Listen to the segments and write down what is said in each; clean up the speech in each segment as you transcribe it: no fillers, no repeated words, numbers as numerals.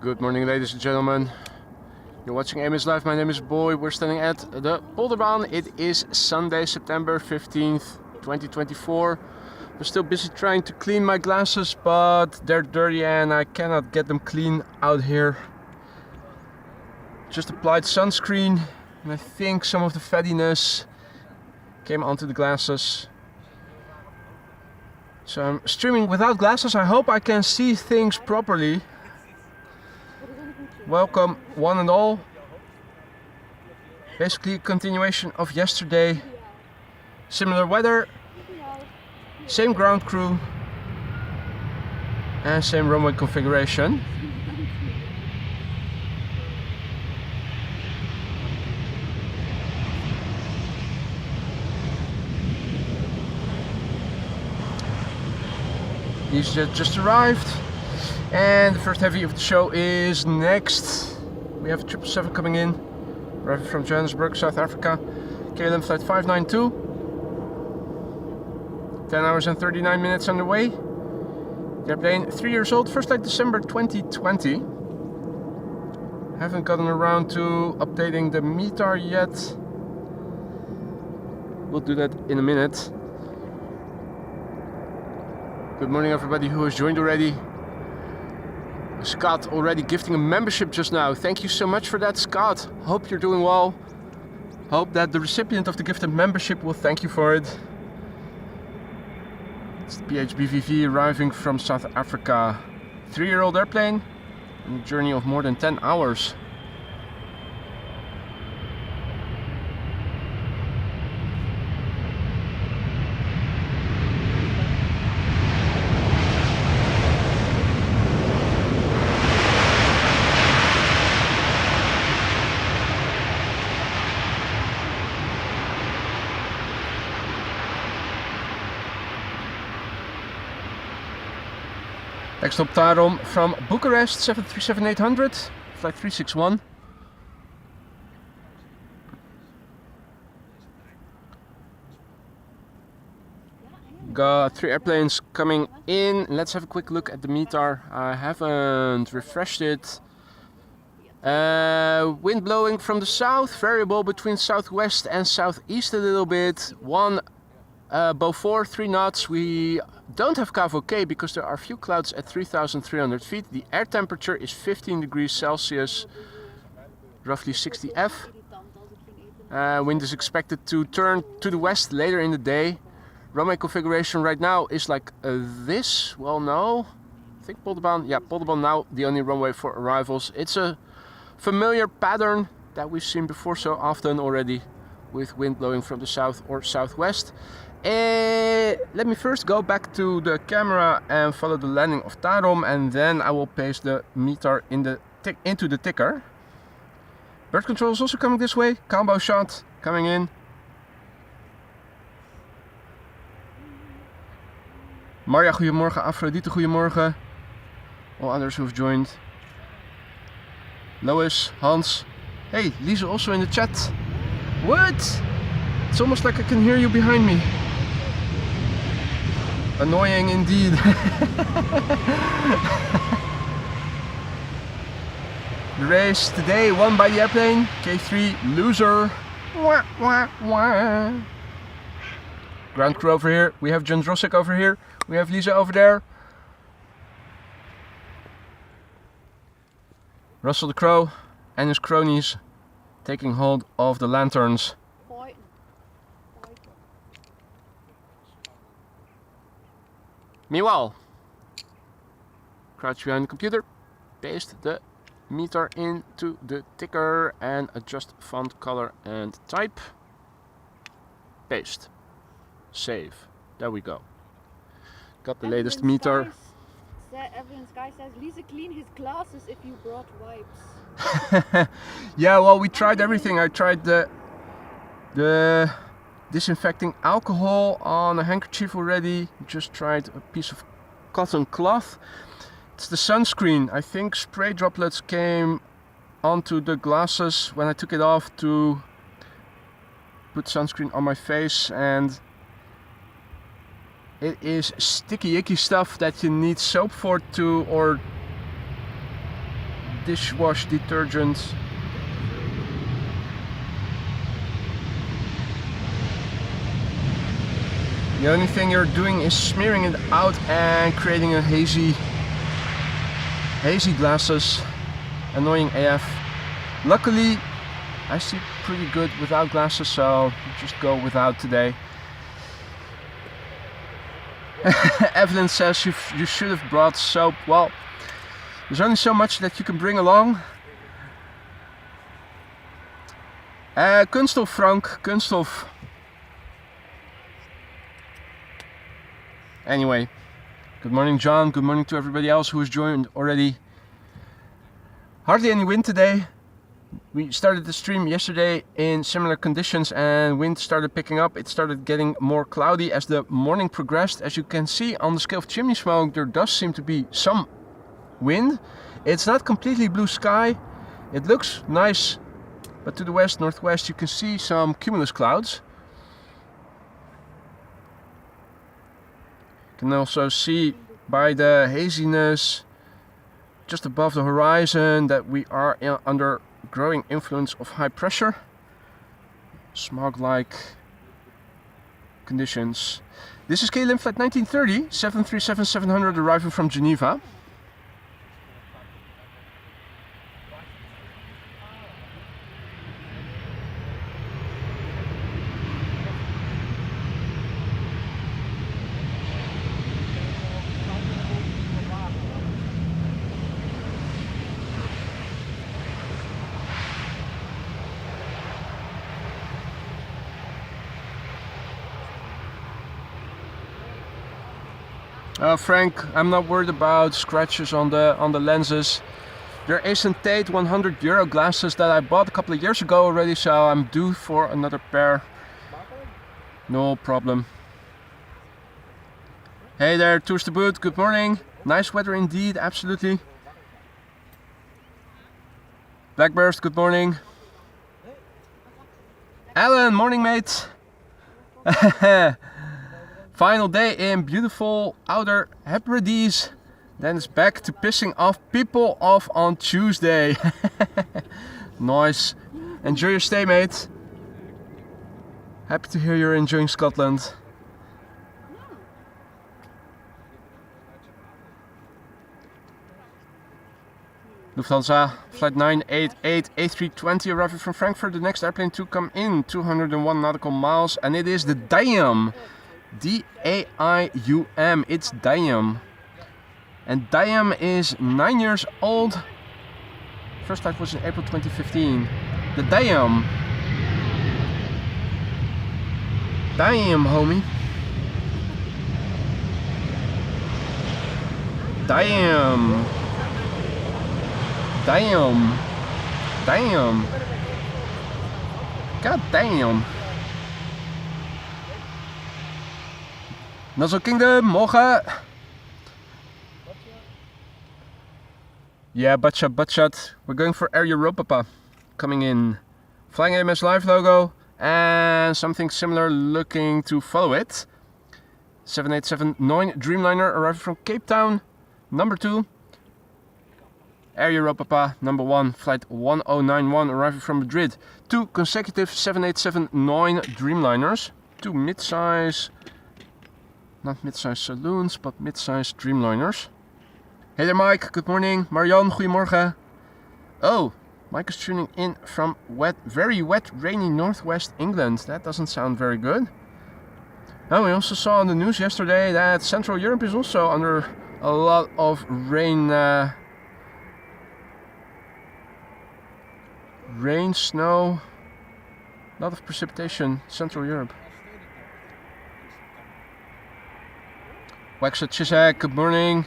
Good morning, ladies and gentlemen. You're watching AMS Live. My name is Boy. We're standing at the Polderbaan. It is Sunday, September 15th, 2024. I'm still busy trying to clean my glasses, but they're dirty and I cannot get them clean out here. Just applied sunscreen and I think some of the fattiness came onto the glasses. So I'm streaming without glasses. I hope I can see things properly. Welcome one and all. Basically a continuation of yesterday. Similar weather, same ground crew and same runway configuration. EasyJet just arrived. And the first heavy of the show is next. We have 777 coming in, arriving from Johannesburg, South Africa. KLM flight 592. 10 hours and 39 minutes underway. The airplane 3 years old, first flight December 2020. Haven't gotten around to updating the METAR yet. We'll do that in a minute. Good morning everybody who has joined already. Scott already gifting a membership just now. Thank you so much for that, Scott. Hope you're doing well. Hope that the recipient of the gifted membership will thank you for it. It's the PHBVV arriving from South Africa. 3-year-old airplane and a journey of more than 10 hours. Next up, Tarom from Bucharest, 737-800, flight 361. Got 3 airplanes coming in. Let's have a quick look at the METAR. I haven't refreshed it. Wind blowing from the south, variable between southwest and southeast a little bit. One Beaufort, 3 knots. We don't have Cavoque because there are few clouds at 3,300 feet. The air temperature is 15 degrees Celsius, roughly 60 F. Wind is expected to turn to the west later in the day. Runway configuration right now is like this. Well, no. I think Polderbaan. Yeah, Polderbaan now the only runway for arrivals. It's a familiar pattern that we've seen before so often already, with wind blowing from the south or southwest. Let me first go back to the camera and follow the landing of Tarom, and then I will paste the METAR into the ticker. Bird control is also coming this way. Combo shot coming in. Marja, goedemorgen. Afrodite, goedemorgen. All others who have joined. Lois, Hans. Hey, Lisa also in the chat. What? It's almost like I can hear you behind me. Annoying indeed. The race today won by the airplane. K3 loser. Wah, wah, wah. Ground crew over here. We have John Drossik over here. We have Lisa over there. Russell the Crow and his cronies taking hold of the lanterns. Meanwhile, crouch behind the computer, paste the METAR into the ticker and adjust font color and type. Paste. Save. There we go. Got the latest METAR. Evelyn Sky says, Lisa clean his glasses if you brought wipes. Yeah, well, we tried everything. I tried the disinfecting alcohol on a handkerchief already. Just tried a piece of cotton cloth. It's the sunscreen. I think spray droplets came onto the glasses when I took it off to put sunscreen on my face, and it is sticky icky stuff that you need soap for to, or dishwash detergent. The only thing you're doing is smearing it out and creating a hazy glasses. Annoying AF. Luckily, I see pretty good without glasses, so just go without today. Evelyn says you should have brought soap. Well, there's only so much that you can bring along. Kunststof, Frank, kunststof. Anyway, good morning, John. Good morning to everybody else who has joined already. Hardly any wind today. We started the stream yesterday in similar conditions and wind started picking up. It started getting more cloudy as the morning progressed. As you can see on the scale of chimney smoke, there does seem to be some wind. It's not completely blue sky. It looks nice, but to the west, northwest, you can see some cumulus clouds. You can also see by the haziness just above the horizon that we are under growing influence of high pressure, smog-like conditions. This is KLM flight 1930, 737-700 arriving from Geneva. Frank, I'm not worried about scratches on the lenses. They're Ace & Tate €100 glasses that I bought a couple of years ago already, so I'm due for another pair. No problem. Hey there, Tours de Boot, good morning. Nice weather indeed, absolutely. Blackburst, good morning. Alan, morning mate. Final day in beautiful Outer Hebrides. Then it's back to pissing off people off on Tuesday. Nice. Enjoy your stay, mate. Happy to hear you're enjoying Scotland. Lufthansa, flight 988, A320 arriving from Frankfurt. The next airplane to come in, 201 nautical miles, and it is the Daium. D-A-I-U-M, it's Daium. And Daium is 9 years old. First flight was in April 2015. The Daium. Daium, homie. Daium. Damn. Damn. God damn. Nuzzle Kingdom, morgen. Yeah, Butshot. We're going for Air Europa coming in. Flying AMS Live logo and something similar looking to follow it. 7879 Dreamliner arriving from Cape Town. Number 2. Air Europa number 1, flight 1091 arriving from Madrid. 2 consecutive 7879 Dreamliners. 2 mid-size, not mid-size saloons, but mid-size Dreamliners. Hey there Mike, good morning. Marianne, goedemorgen. Oh, Mike is tuning in from very wet, rainy northwest England. That doesn't sound very good. Oh, we also saw on the news yesterday that Central Europe is also under a lot of rain. Rain, snow, a lot of precipitation, Central Europe. Waxer Chisek, good morning.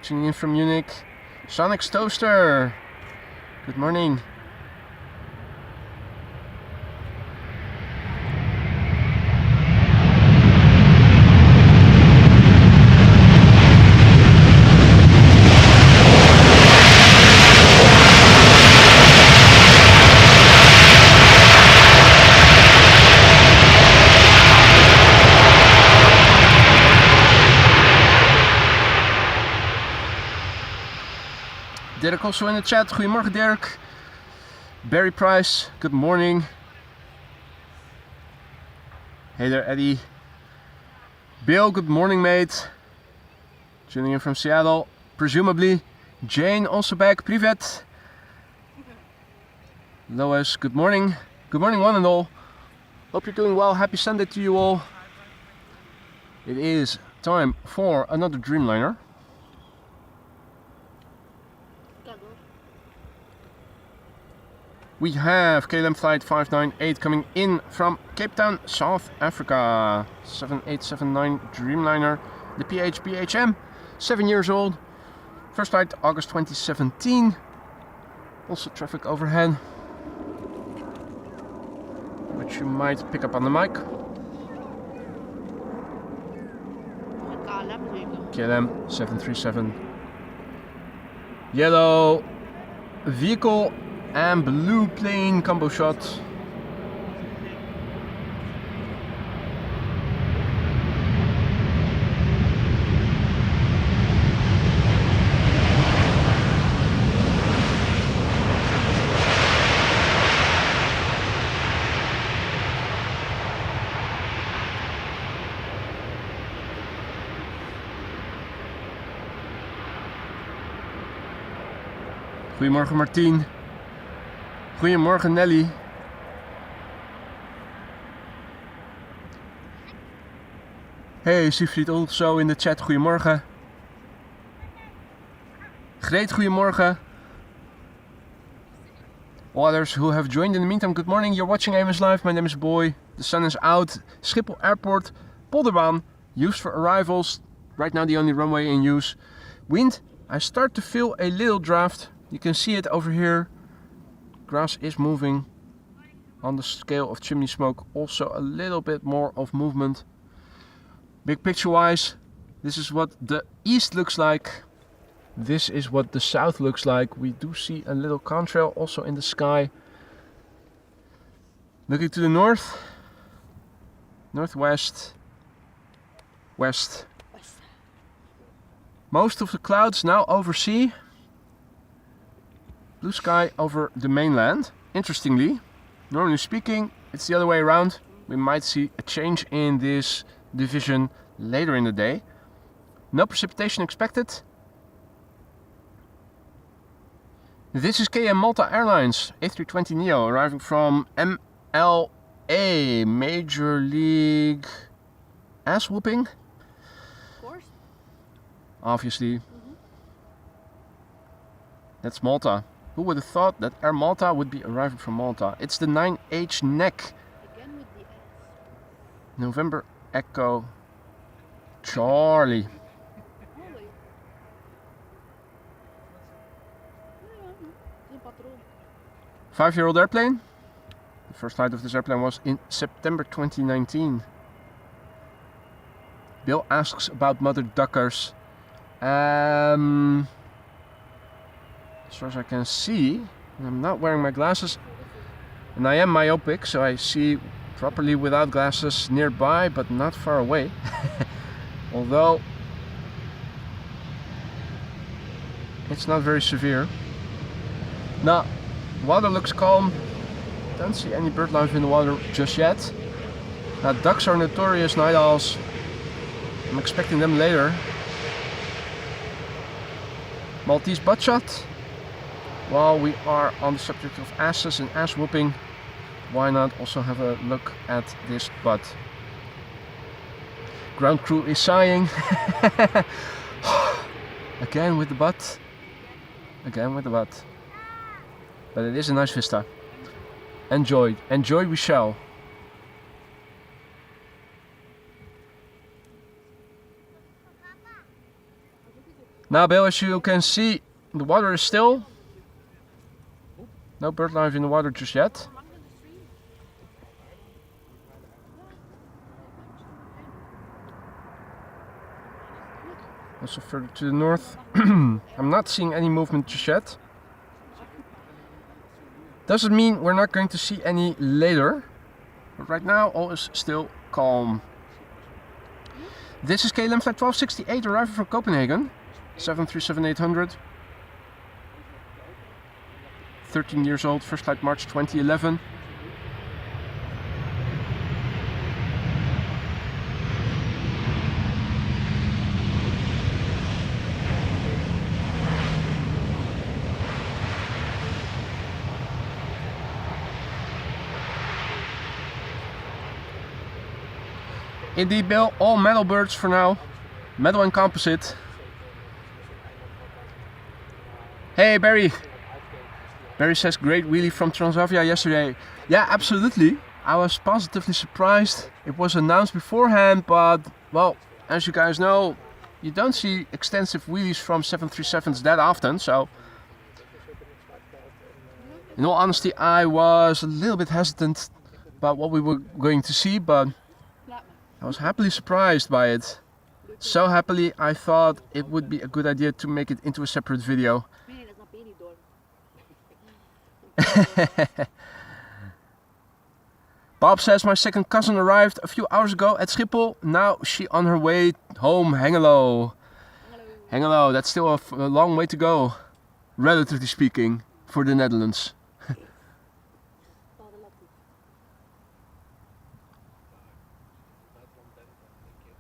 Tuning in from Munich. Sonic's Toaster, good morning. Dirk also in the chat. Goedemorgen Dirk. Barry Price, good morning. Hey there Eddie. Bill, good morning mate. Tuning in from Seattle, presumably. Jane also back, privet. Lois, good morning. Good morning one and all. Hope you're doing well. Happy Sunday to you all. It is time for another Dreamliner. We have KLM flight 598 coming in from Cape Town, South Africa. 7879 Dreamliner, the PHBHM, 7 years old. First flight August 2017. Also traffic overhead, which you might pick up on the mic. KLM 737. Yellow vehicle and blue plane combo shot. Goedemorgen Martien. Goedemorgen Nelly. Hey Siegfried also in de chat, goedemorgen. Greet, goedemorgen. All others who have joined in the meantime, good morning. You're watching Amos Live, my name is Boy. The sun is out. Schiphol Airport, polderbaan, used for arrivals. Right now the only runway in use. Wind, I start to feel a little draft. You can see it over here. Grass is moving. On the scale of chimney smoke, also a little bit more of movement. Big picture wise, this is what the east looks like. This is what the south looks like. We do see a little contrail also in the sky. Looking to the north, northwest, west. Most of the clouds now over sea. Blue sky over the mainland. Interestingly, normally speaking, it's the other way around. We might see a change in this division later in the day. No precipitation expected. This is KM Malta Airlines A320neo arriving from MLA, Major League ass whooping. Of course. Obviously. That's Malta. Who would have thought that Air Malta would be arriving from Malta? It's the 9H neck. Again with the S. November Echo Charlie. Holy. Een patroon. 5-year-old airplane. The first flight of this airplane was in September 2019. Bill asks about mother duckers. As far as I can see, I'm not wearing my glasses, and I am myopic, so I see properly without glasses nearby, but not far away. Although it's not very severe. Now, water looks calm. Don't see any bird life in the water just yet. Now, ducks are notorious night owls. I'm expecting them later. Maltese buttshot. While we are on the subject of asses and ass whooping, why not also have a look at this butt? Ground crew is sighing. Again with the butt. Again with the butt. But it is a nice vista. Enjoy. Enjoy we shall. Now Bill, as you can see, the water is still. No bird life in the water just yet. Also further to the north. I'm not seeing any movement just yet. Doesn't mean we're not going to see any later. But right now all is still calm. This is KLM flight 1268 arriving from Copenhagen. 737-800. 13 years old, first flight March 2011. Indeed, Bill, all metal birds for now. Metal and composite. Hey, Barry. Barry says great wheelie from Transavia yesterday. Yeah, absolutely. I was positively surprised. It was announced beforehand, but, well, as you guys know, you don't see extensive wheelies from 737s that often, so... In all honesty, I was a little bit hesitant about what we were going to see, but I was happily surprised by it. So happily, I thought it would be a good idea to make it into a separate video. Bob says my second cousin arrived a few hours ago at Schiphol. Now she on her way home. Hengelo. Hengelo, that's still a long way to go, relatively speaking, for the Netherlands.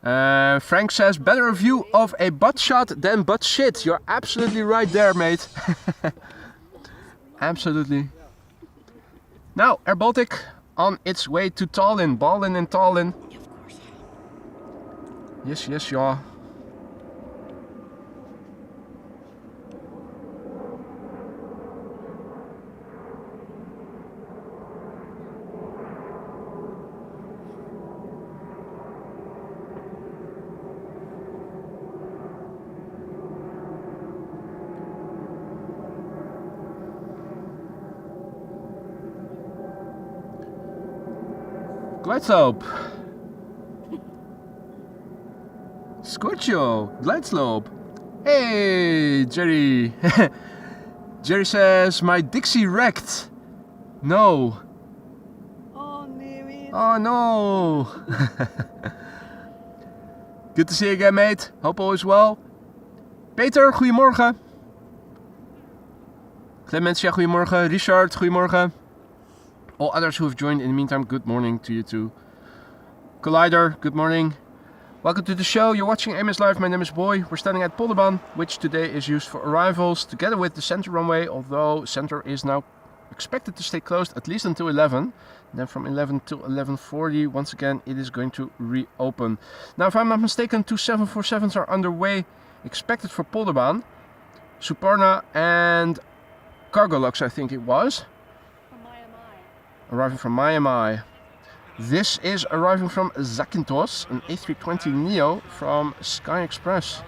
Frank says better view of a butt shot than butt shit. You're absolutely right there, mate. Absolutely. Now, Air Baltic on its way to Tallinn. Ballin in Tallinn. Yeah, of course. Yes, yes, yeah. Glijdsloop. Scorcho, Glijdsloop. Hey, Jerry. Jerry says my Dixie wrecked. No. Oh, nee, Oh no. Good to see you again, mate. Hope all is well. Peter, goedemorgen. Clementia, goedemorgen. Richard, goedemorgen. All others who have joined in the meantime, good morning to you too. Collider, good morning. Welcome to the show. You're watching AMS Live. My name is Boy. We're standing at Polderban, which today is used for arrivals, together with the center runway, although center is now expected to stay closed at least until 11. Then from 11 to 11:40, once again, it is going to reopen. Now, if I'm not mistaken, 2 747s are underway, expected for Polderban, Suparna and Cargolux, I think it was. Arriving from Miami. This is arriving from Zakynthos, an A320neo from Sky Express.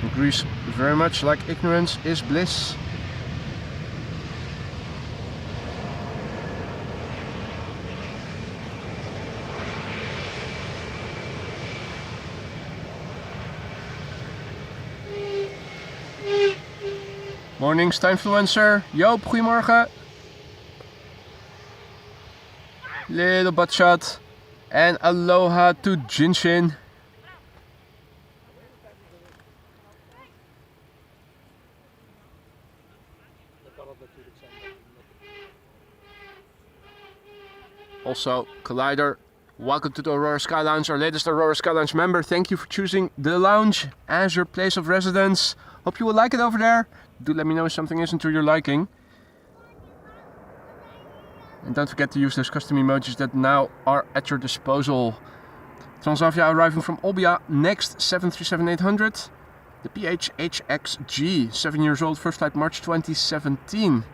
Agrees very much like ignorance is bliss. Morning, Steinfluencer. Joop, goedemorgen. Little butt shot. And aloha to Jinshin. Also, Collider, welcome to the Aurora Sky Lounge, our latest Aurora Sky Lounge member. Thank you for choosing the lounge as your place of residence. Hope you will like it over there. Do let me know if something isn't to your liking. And don't forget to use those custom emojis that now are at your disposal. Transavia arriving from Olbia, next 737-800. The PHHXG, 7 years old, first flight March 2017.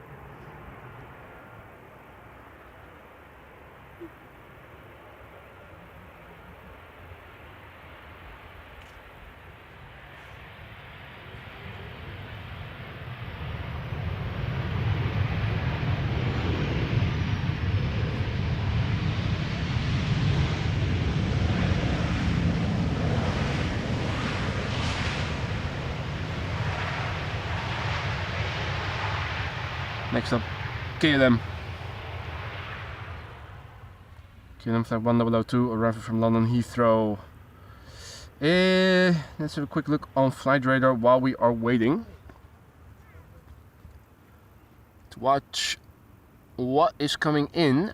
Next up, KLM. KLM flight 1002 arriving from London Heathrow. Let's have a quick look on flight radar while we are waiting to watch what is coming in.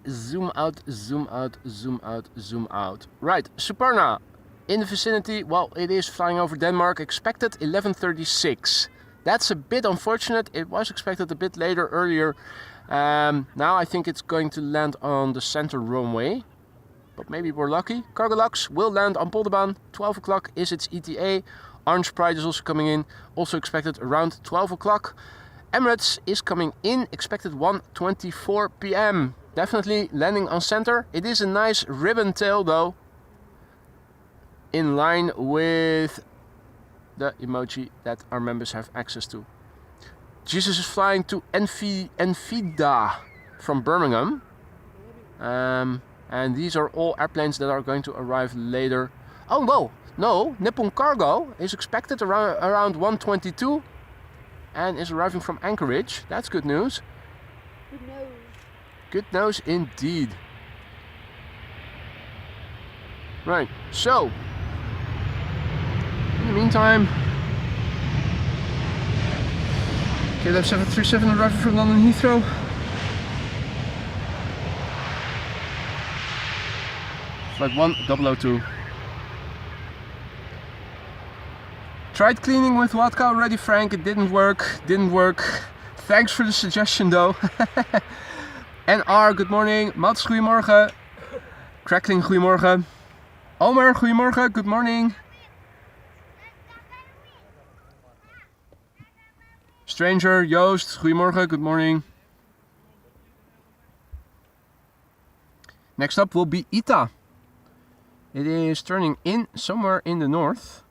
Zoom out, zoom out, zoom out, zoom out. Right, Suparna in the vicinity. Well, it is flying over Denmark. Expected 11:36. That's a bit unfortunate. It was expected a bit later earlier. Now I think it's going to land on the center runway, but maybe we're lucky. Cargolux will land on Polderbaan. 12 o'clock is its ETA. Orange Pride is also coming in, also expected around 12 o'clock. Emirates is coming in, expected 1:24 p.m. Definitely landing on center. It is a nice ribbon tail though, in line with the emoji that our members have access to. Jesus is flying to Enfida from Birmingham. And these are all airplanes that are going to arrive later. Oh, whoa, no, Nippon Cargo is expected around 1:22 and is arriving from Anchorage. That's good news. Good news. Good news indeed. Right, so in the meantime, KLM 737 arriving from London Heathrow. Flight 1002. Tried cleaning with vodka already, Frank. It didn't work. Didn't work. Thanks for the suggestion though. NR, good morning. Mats, goedemorgen. Crackling, goedemorgen. Omer, goedemorgen. Good morning. Stranger, Joost, goedemorgen. Good morning. Next up will be Ita. It is turning in somewhere in the north.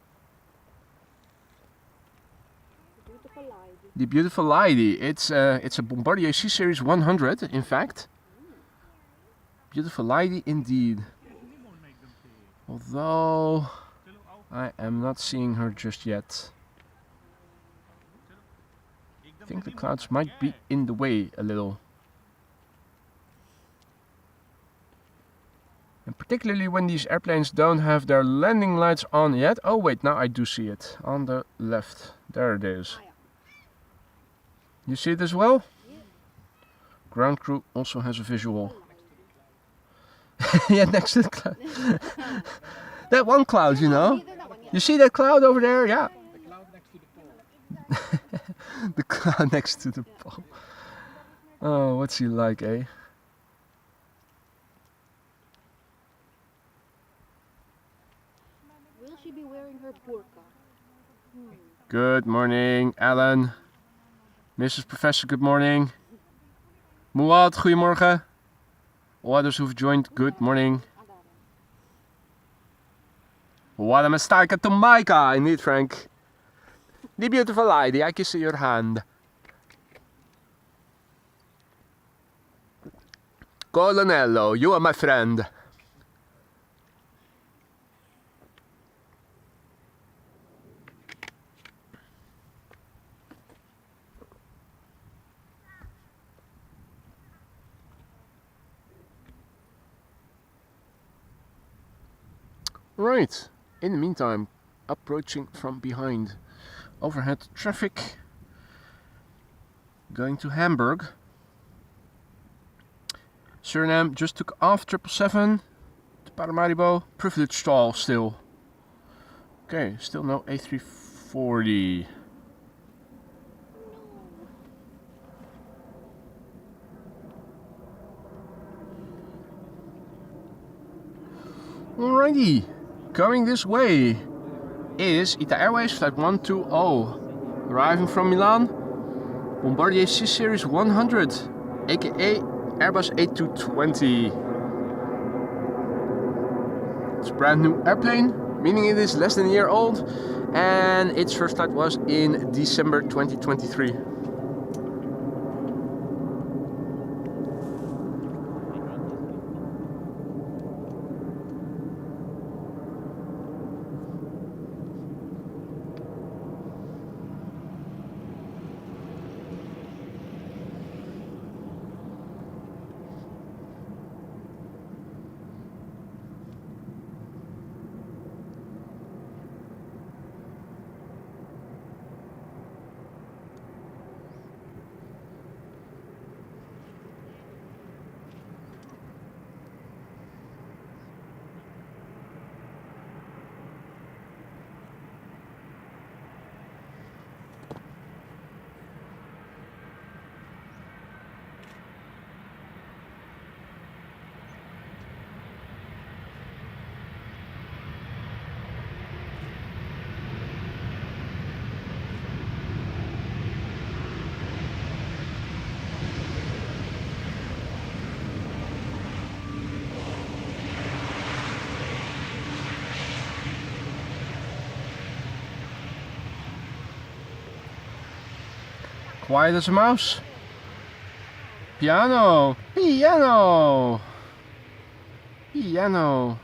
Beautiful lady. The beautiful lady. It's a Bombardier C Series 100, in fact. Beautiful lady indeed. Although I am not seeing her just yet. I think the clouds might be in the way a little. And particularly when these airplanes don't have their landing lights on yet. Oh wait, now I do see it. On the left. There it is. You see it as well? Ground crew also has a visual. Yeah, next to the cloud. That one cloud, you know. You see that cloud over there? Yeah. The cloud next to the pole. Oh, what's he like, eh? Will she be wearing her burqa? Good morning, Alan. Mrs. Professor, good morning. Muad, goedemorgen. All others who've joined, good morning. What a mistake to Micah, indeed, Frank. The beautiful lady, I kiss your hand. Colonello, you are my friend. Right, in the meantime, approaching from behind. Overhead traffic. Going to Hamburg. Suriname just took off 777 to Paramaribo. Privilege stall still. Okay, still no A340. Alrighty, coming this way is Ita Airways flight 120, arriving from Milan, Bombardier C Series 100, aka Airbus A220. It's a brand new airplane, meaning it is less than a year old, and its first flight was in December 2023. Quiet as a mouse. Piano. Piano. Piano.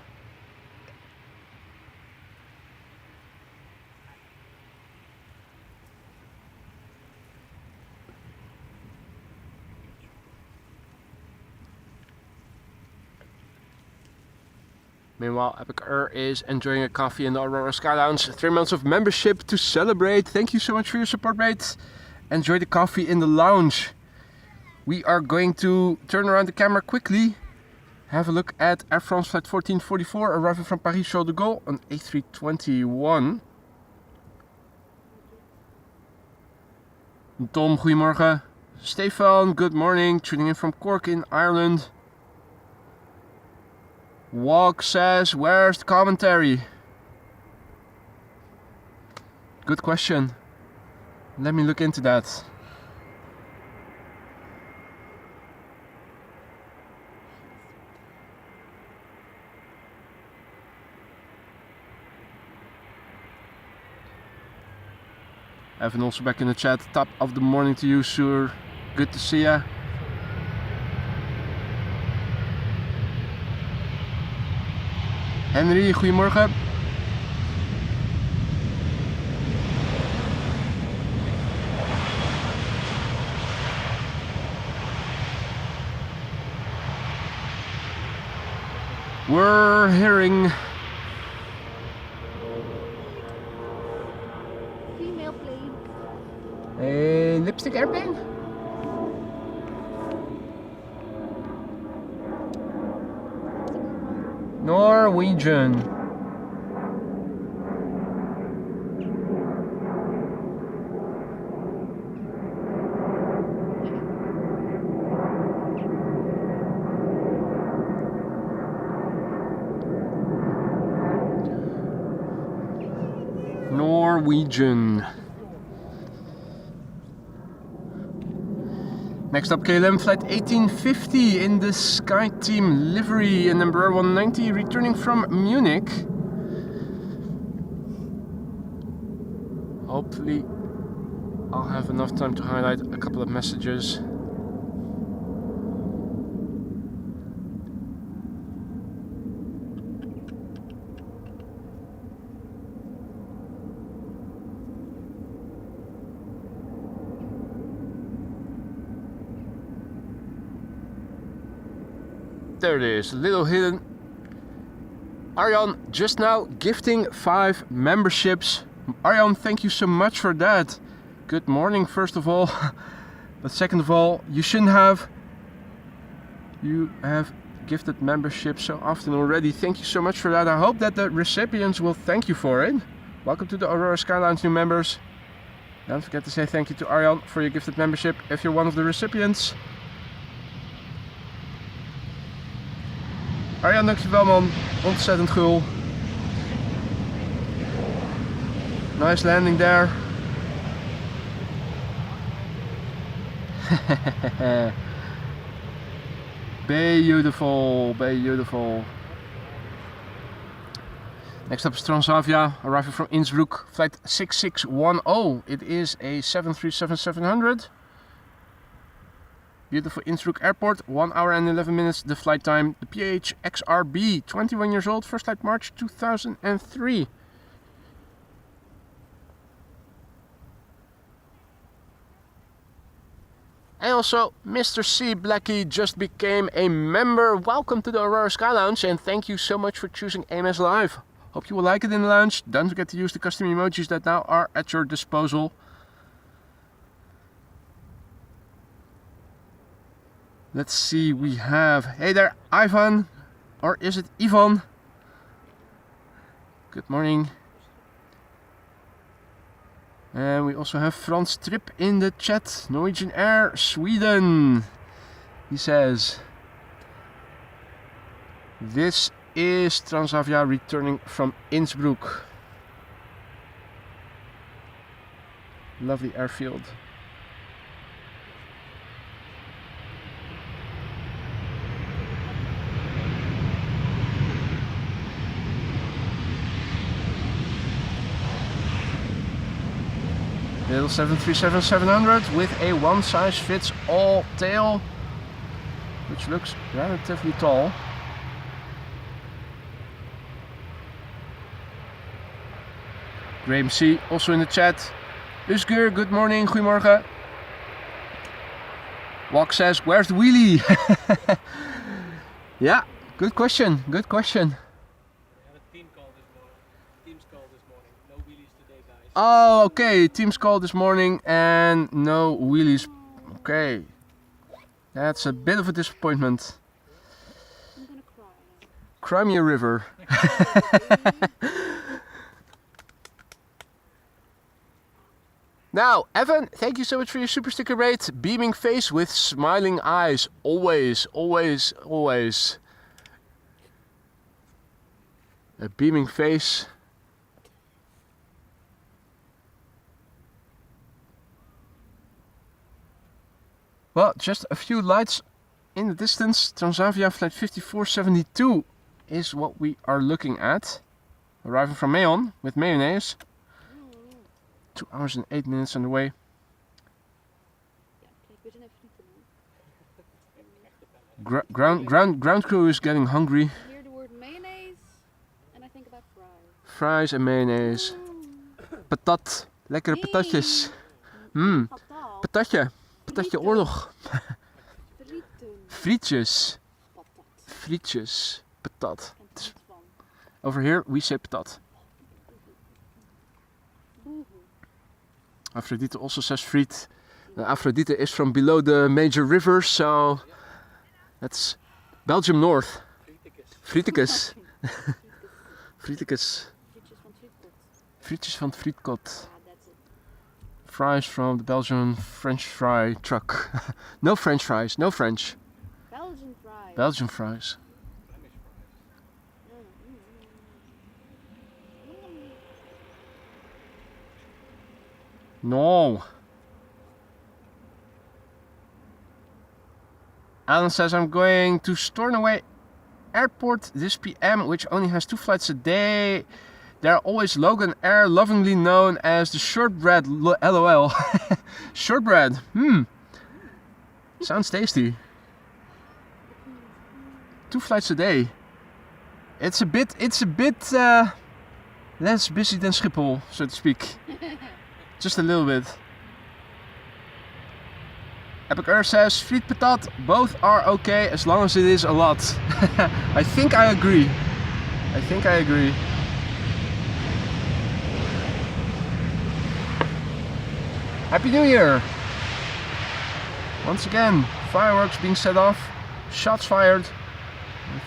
Meanwhile, Epic is enjoying a coffee in the Aurora Sky Lounge. 3 months of membership to celebrate. Thank you so much for your support, mate. Enjoy the coffee in the lounge. We are going to turn around the camera quickly. Have a look at Air France flight 1444 arriving from Paris Charles de Gaulle on A321. Tom, goedemorgen. Stefan, good morning. Tuning in from Cork in Ireland. Walk says, where's the commentary? Good question. Let me look into that. Evan also back in the chat. Top of the morning to you, sir. Good to see ya. Henry, goedemorgen. We're hearing Female plane. a lipstick airplane. Norwegian. Norwegian. Next up, KLM flight 1850 in the Sky Team livery and number 190 returning from Munich. Hopefully I'll have enough time to highlight a couple of messages. There it is, a little hidden. Arjan just now gifting 5 memberships. Arjan, thank you so much for that. Good morning, first of all. But second of all, you shouldn't have. You have gifted memberships so often already. Thank you so much for that. I hope that the recipients will thank you for it. Welcome to the Aurora Sky Lounge, new members. Don't forget to say thank you to Arjan for your gifted membership if you're one of the recipients. Arjan, dankjewel man. Ontzettend gul. Nice landing there. Beautiful, beautiful. Next up is Transavia, arriving from Innsbruck, flight 6610. It is a 737-700. Beautiful Innsbruck Airport, 1 hour and 11 minutes the flight time. The PH XRB, 21 years old, first flight March 2003. And also, Mr. C. Blackie just became a member. Welcome to the Aurora Sky Lounge and thank you so much for choosing AMS Live. Hope you will like it in the lounge. Don't forget to use the custom emojis that now are at your disposal. Let's see, we have, hey there, Ivan, or is it Ivan? Good morning. And we also have Frans Trip in the chat, Norwegian Air, Sweden. He says, this is Transavia returning from Innsbruck. Lovely airfield. Little 737-700 with a one-size-fits-all tail, which looks relatively tall. Graham C. also in the chat. Usgur, good morning, goedemorgen. Walk says, where's the wheelie? Yeah, good question, good question. We had a team call this morning. Team's call this morning. No wheelies today, guys. Oh, okay, team's call this morning and no wheelies. Okay, that's a bit of a disappointment. I'm gonna cry. Cry me a river. Now, Evan, thank you so much for your super sticker rate. Beaming face with smiling eyes. Always, always, always. A beaming face. Well, just a few lights in the distance. Transavia flight 5472 is what we are looking at. Arriving from Mayon with mayonnaise. 2 hours and 8 minutes on the way. Ja, kijk, we zijn even niet te doen. Ground crew is getting hungry. I hear the word mayonnaise and I think about fries. Fries en mayonaise. Patat. Lekkere patatjes. Patat. Patatje. Patatje oorlog. Frieten. Frietjes. Patat. Frietjes. Patat. En tot van. Over here we say patat. Boehoe. Aphrodite also says friet. Aphrodite is from below the major rivers, so that's Belgium North. Frieticus. Frieticus. Frietjes van Frietjes van het frietkot. het frietkot. Ja, that's it. Fries from the Belgian French fry truck. No French fries, no French. Belgian fries. Belgian fries. No. Alan says I'm going to Stornoway Airport this PM, which only has 2 flights a day. They're always Logan Air, lovingly known as the shortbread. LOL. Shortbread. Sounds tasty. 2 flights a day. It's a bit less busy than Schiphol, so to speak. Just a little bit. Epic Earth says, friet patat, both are okay as long as it is a lot. I think I agree. Happy New Year! Once again, fireworks being set off, shots fired. I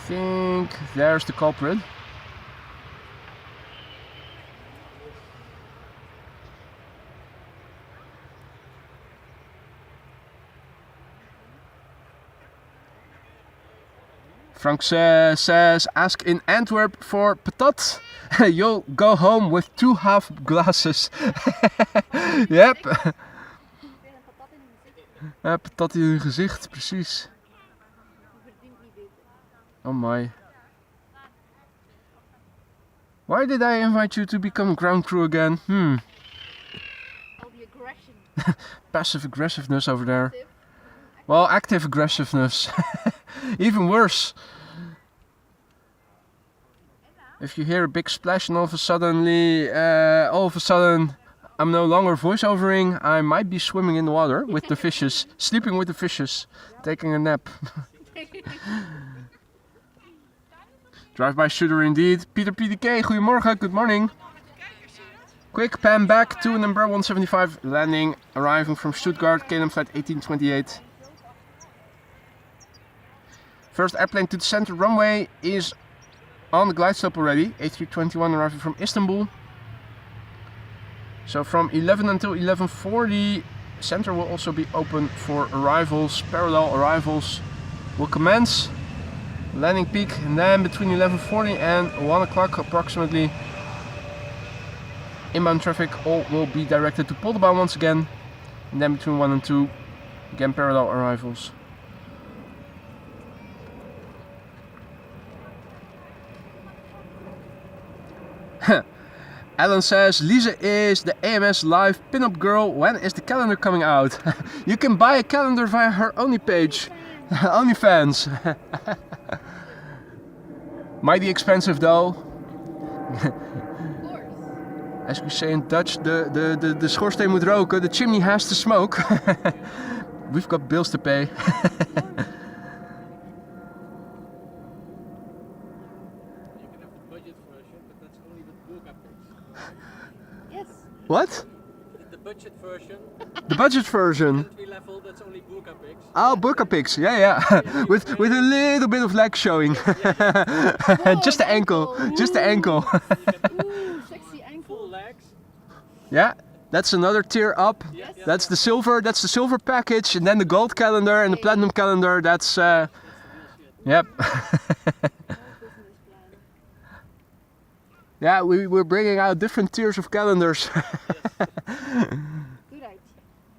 think there's the culprit. Frank says, ask in Antwerp for patat. You'll go home with 2 half glasses. Yep. Patat in hun gezicht, precies. Oh my. Why did I invite you to become ground crew again? All the aggression. Passive aggressiveness over there. Well, active aggressiveness. Even worse. If you hear a big splash and all of a sudden I'm no longer voiceovering, I might be swimming in the water with the fishes, sleeping with the fishes, taking a nap. Drive-by shooter indeed. Peter PDK, goedemorgen, good morning. Quick pan back to number 175, landing, arriving from Stuttgart, KLM flight 1828. First airplane to the center runway is on the glide slope already. A321 arriving from Istanbul. So from 11 until 11:40, center will also be open for arrivals. Parallel arrivals will commence. Landing peak, and then between 11:40 and 1 o'clock approximately, inbound traffic all will be directed to Polderbaan once again. And then between 1 and 2, again parallel arrivals. Alan says, Lisa is the AMS Live pinup girl. When is the calendar coming out? You can buy a calendar via her Only page. OnlyFans. Mighty expensive though. Of course. As we say in Dutch, de schoorsteen moet roken, the chimney has to smoke. We've got bills to pay. You can have the budget version, but that's only with burqa pics. Yes. What? The budget version, The budget version. entry level, that's only burqa pics. Oh, burqa pics. Yeah. with a little bit of leg showing. Just the ankle. Just the ankle. Ooh, sexy ankle. Full legs. Yeah. That's another tier up. Yeah. That's the silver package, and then the gold calendar and the platinum calendar. That's yep. No business plan. Yeah, we're bringing out different tiers of calendars. Good idea.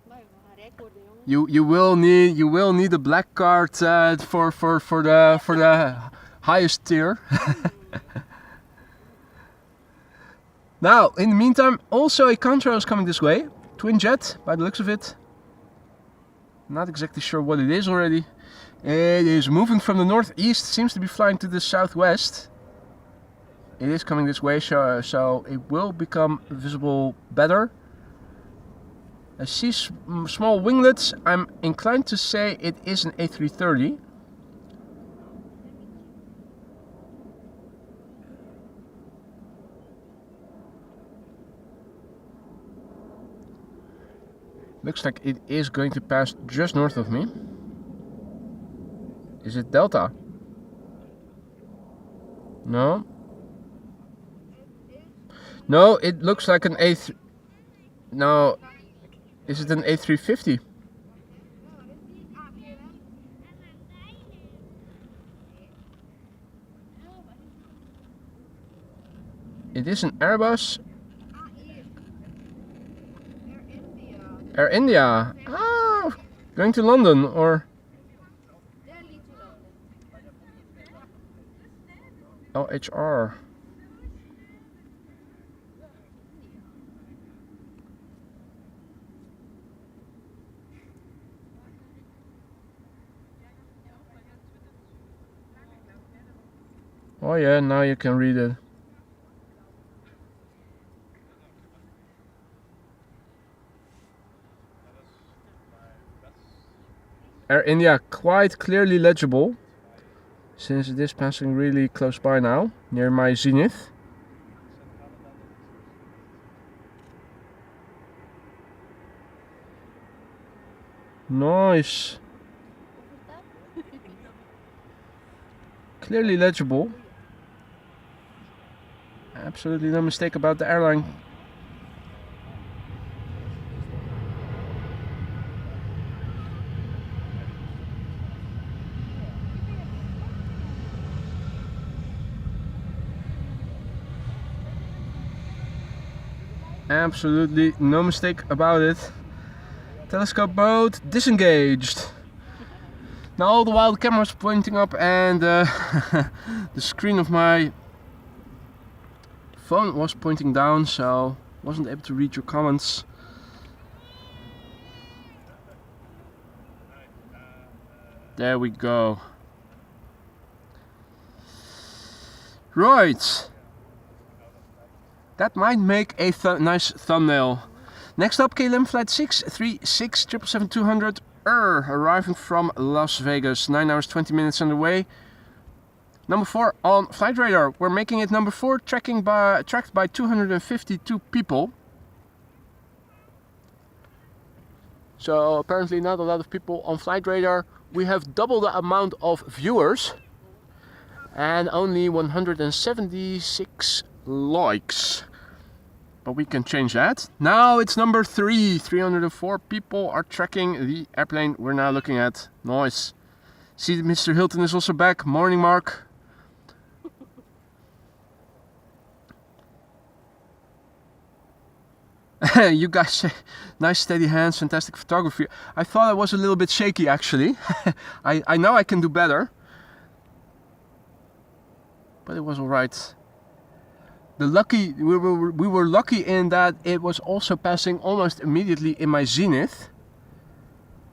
Maar rijk worden, jongen. you will need a black card for the highest tier. Now, in the meantime, also a contrail is coming this way. Twin jet, by the looks of it. Not exactly sure what it is already. It is moving from the northeast, seems to be flying to the southwest. It is coming this way, so it will become visible better. I see small winglets. I'm inclined to say it is an A330. Looks like it is going to pass just north of me. Is it Delta? No. No, it looks like an A3. No. Is it an A350? It is an Airbus. Air India. Ah, going to London or LHR. Oh yeah, now you can read it. Air India quite clearly legible, since it is passing really close by now, near my zenith. Nice. Clearly legible. Absolutely no mistake about the airline. Absolutely no mistake about it. Telescope mode disengaged. Now all the while the camera was pointing up and the screen of my phone was pointing down, so wasn't able to read your comments. There we go. Right. That might make a nice thumbnail. Next up, KLM flight 636 777-200 arriving from Las Vegas. 9 hours 20 minutes on the way. Number 4 on flight radar. We're making it number 4, tracked by 252 people. So apparently not a lot of people on flight radar. We have double the amount of viewers and only 176 likes. But we can change that. Now it's number 3. 304 people are tracking the airplane we're now looking at. Nice. See, Mr. Hilton is also back. Morning, Mark. You guys say nice steady hands, fantastic photography. I thought I was a little bit shaky actually. I know I can do better. But it was alright. We were lucky in that it was also passing almost immediately in my zenith.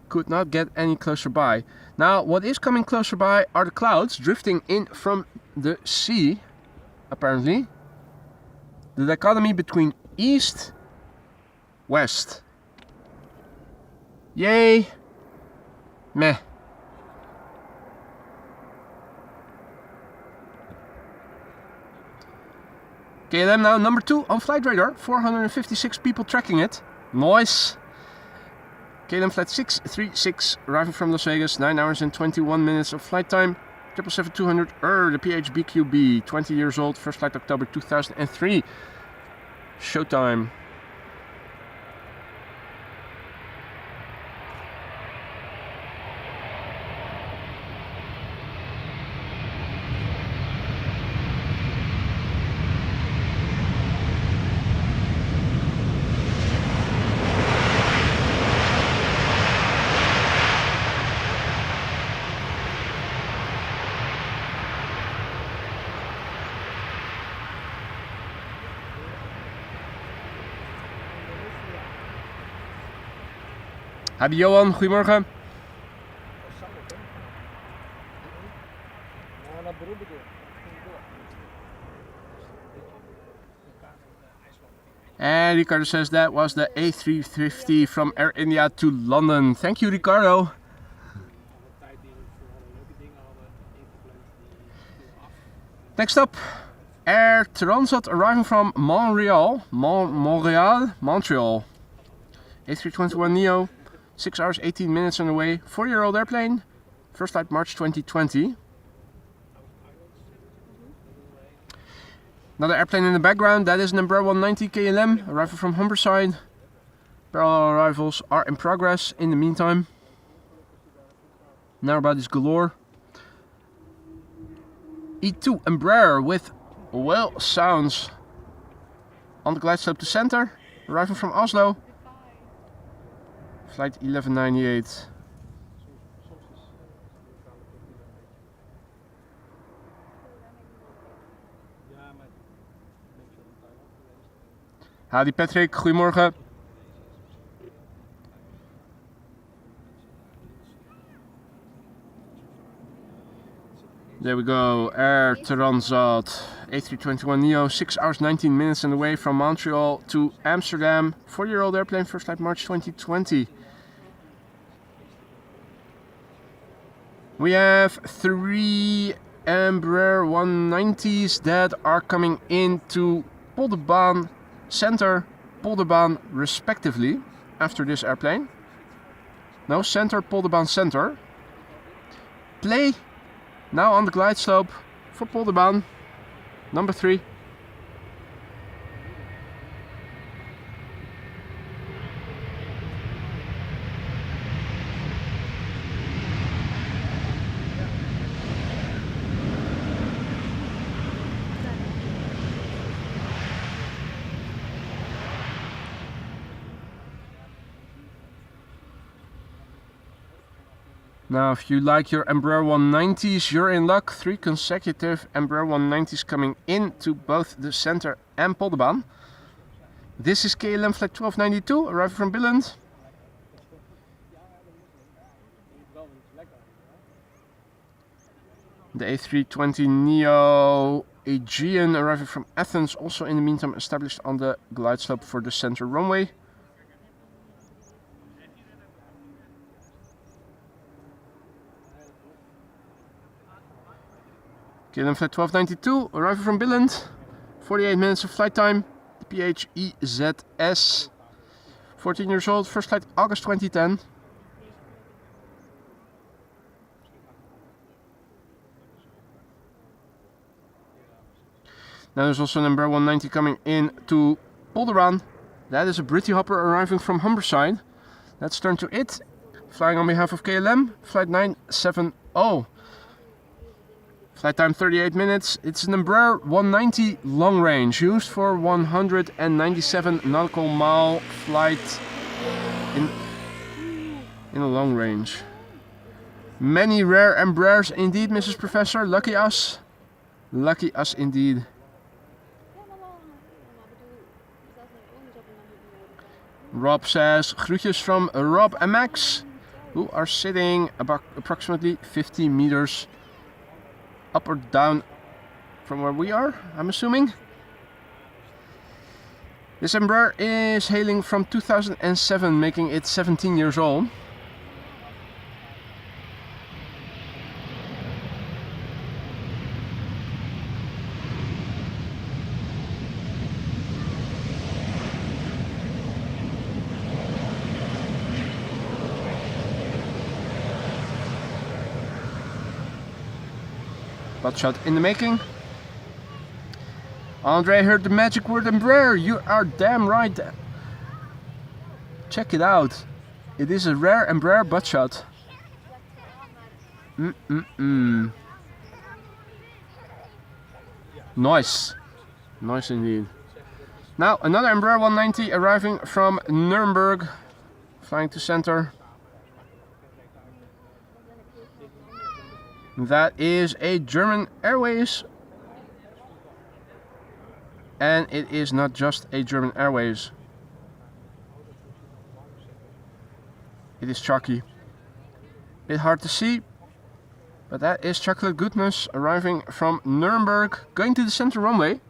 Could not get any closer by. Now, what is coming closer by are the clouds drifting in from the sea, apparently. The dichotomy between east, west. Yay! Meh. KLM now number 2 on flight radar. 456 people tracking it. Nice. KLM flight 636 arriving from Las Vegas. 9 hours and 21 minutes of flight time. 777-200 the PHBQB. 20 years old. First flight October 2003. Showtime. Hadi Johan, goedemorgen. And Ricardo says that was the A350 from Air India to London. Thank you, Ricardo. Next up, Air Transat arriving from Montreal. Montreal. A321neo. 6 hours 18 minutes on the way. 4-year-old airplane. First flight March 2020. Another airplane in the background. That is an Embraer 190 KLM. Arrival from Humberside. Parallel arrivals are in progress in the meantime. Now about this galore. E2 Embraer with well sounds on the glide slope to center. Arriving from Oslo. Flight 1198. Hadi Patrick, goedemorgen. There we go, Air Transat A321neo, 6 hours 19 minutes on the way from Montreal to Amsterdam. 4-year-old airplane, first flight March 2020. We have 3 Embraer 190s that are coming into Polderbaan Center, Polderbaan respectively after this airplane. No, Center, Polderbaan Center. Play now on the glide slope for Polderbaan, number 3. Now, if you like your Embraer 190s, you're in luck. 3 consecutive Embraer 190s coming into both the center and Polderbaan. This is KLM flight 1292, arriving from Billund. The A320neo Aegean arriving from Athens, also in the meantime established on the glide slope for the center runway. KLM flight 1292, arriving from Billund. 48 minutes of flight time. The PHEZS. 14 years old, first flight August 2010. Now there's also an Embraer 190 coming in to Polderbaan. That is a Britty Hopper arriving from Humberside. Let's turn to it. Flying on behalf of KLM, flight 970. Flight time 38 minutes. It's an Embraer 190 long range, used for 197 nautical mile flight in a long range. Many rare Embraers indeed, Mrs. Professor. Lucky us. Lucky us indeed. Rob says, groetjes from Rob and Max, who are sitting about approximately 50 meters up or down from where we are, I'm assuming. This Embraer is hailing from 2007, making it 17 years old. Butt shot in the making. Andre heard the magic word Embraer. You are damn right. Check it out. It is a rare Embraer butt shot. Nice. Nice indeed. Now another Embraer 190 arriving from Nuremberg. Flying to center. That is a German Airways. And it is not just a German Airways. It is chalky. Bit hard to see, but that is chocolate goodness arriving from Nuremberg, going to the center runway.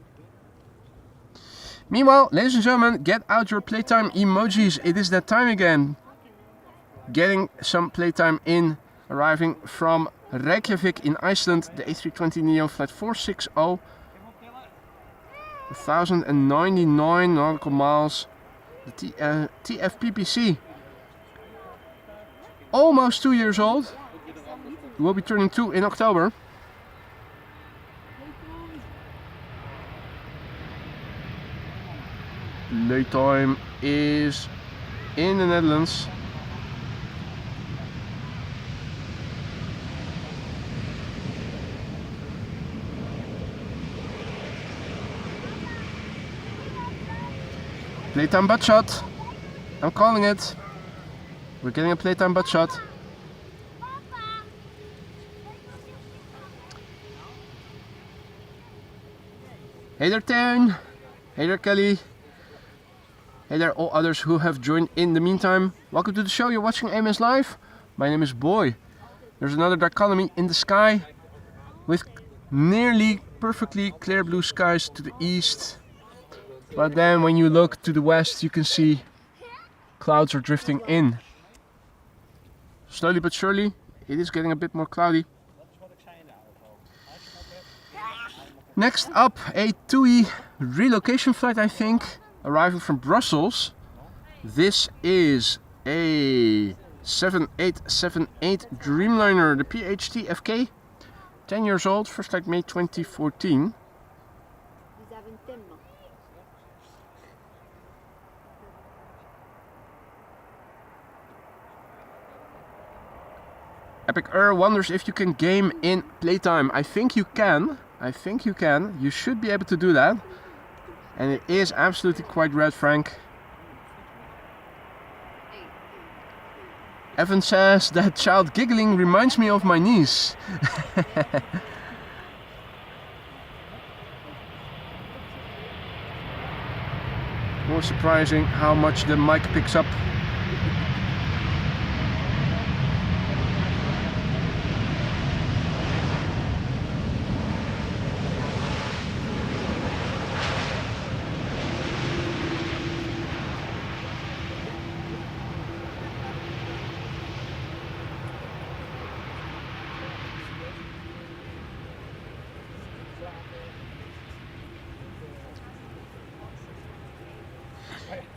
Meanwhile, ladies and gentlemen, get out your playtime emojis. It is that time again. Getting some playtime in, arriving from Reykjavik in Iceland, the A320neo flight 460, 1099 nautical miles, the TFPPC. Almost 2 years old. Will be turning 2 in October. Playtime is in the Netherlands. Playtime butt shot. I'm calling it. We're getting a playtime butt shot. Hey there, Tane. Hey there, Kelly. Hey there, all others who have joined in the meantime. Welcome to the show. You're watching AMS Live. My name is Boy. There's another dichotomy in the sky with nearly perfectly clear blue skies to the east. But then when you look to the west, you can see clouds are drifting in. Slowly but surely, it is getting a bit more cloudy. Next up, a TUI relocation flight, I think, arriving from Brussels. This is a 7878 Dreamliner, the PHT FK, 10 years old, first flight May 2014. Epic wonders if you can game in playtime. I think you can. I think you can. You should be able to do that. And it is absolutely quite red, Frank. Evan says that child giggling reminds me of my niece. More surprising how much the mic picks up.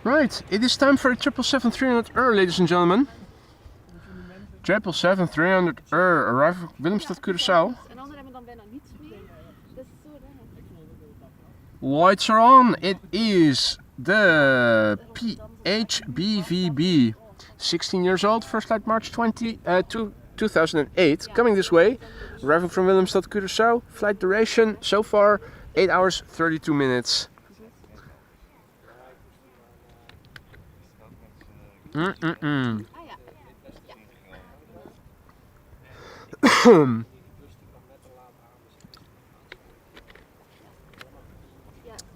Right, it is time for a 777-300 ladies and gentlemen. 777-300 arriving from Willemstad, Curaçao. Lights are on. It is the PHBVB, 16 years old, first flight March 2008, coming this way, arriving from Willemstad, Curaçao. Flight duration so far 8 hours 32 minutes.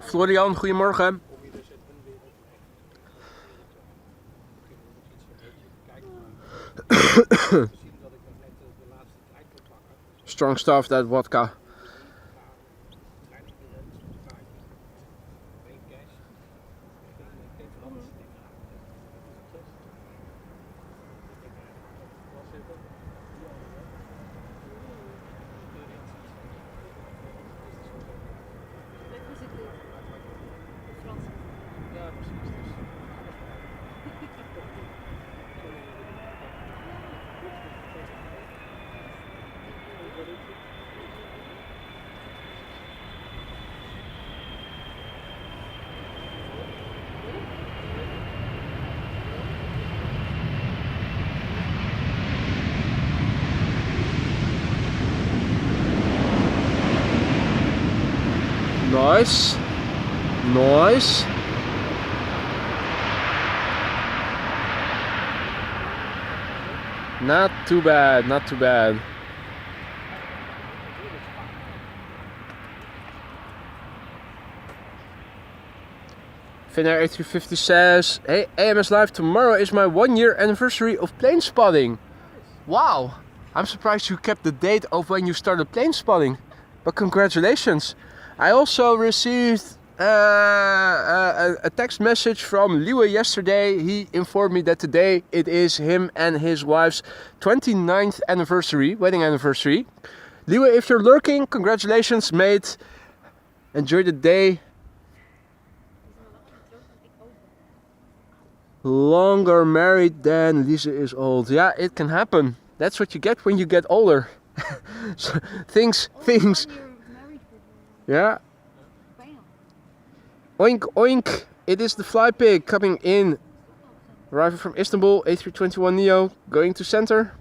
Florian, goedemorgen. zien dat ik nog net de laatste trein kon pakken. Dus Strong stuff, that vodka. de trein is gerend, dus ga ik geen cash, geen Frans. Ik denk, ja, dat is succes. Ik denk, was zitten. Lekker zitten. De Fransen. Ja, precies. Dus Nice. Nice. Not too bad, not too bad. Finnair A350 says, hey AMS Live, tomorrow is my 1-year anniversary of plane spotting. Wow, I'm surprised you kept the date of when you started plane spotting, but congratulations. I also received a text message from Liwe yesterday. He informed me that today it is him and his wife's 29th anniversary, wedding anniversary. Liwe, if you're lurking, congratulations mate. Enjoy the day. Longer married than Lisa is old. Yeah, it can happen. That's what you get when you get older. So, things. Yeah. Bam. Oink oink. It is the fly pig coming in. Arriving from Istanbul, A321neo, going to center.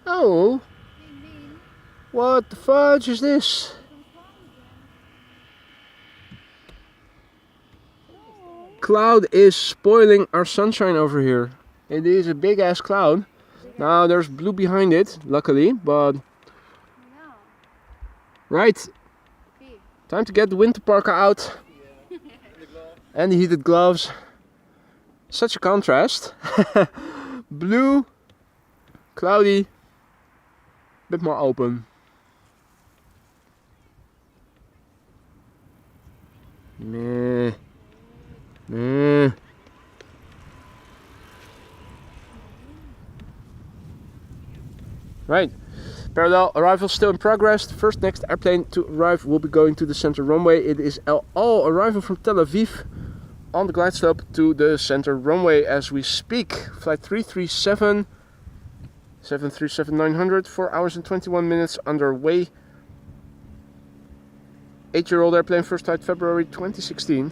Oh, what the fudge is this? Cloud is spoiling our sunshine over here. It is a big ass cloud. Now there's blue behind it, luckily, but Yeah. right, Okay. time to get the winter parka out and the heated gloves. Such a contrast. Blue, cloudy, bit more open. Meh. Meh. Right. Parallel arrival still in progress. The first next airplane to arrive will be going to the center runway. It is all arrival from Tel Aviv on the glide slope to the center runway as we speak. Flight 337. 737-900, 4 hours and 21 minutes underway. 8-year-old airplane, first flight February 2016.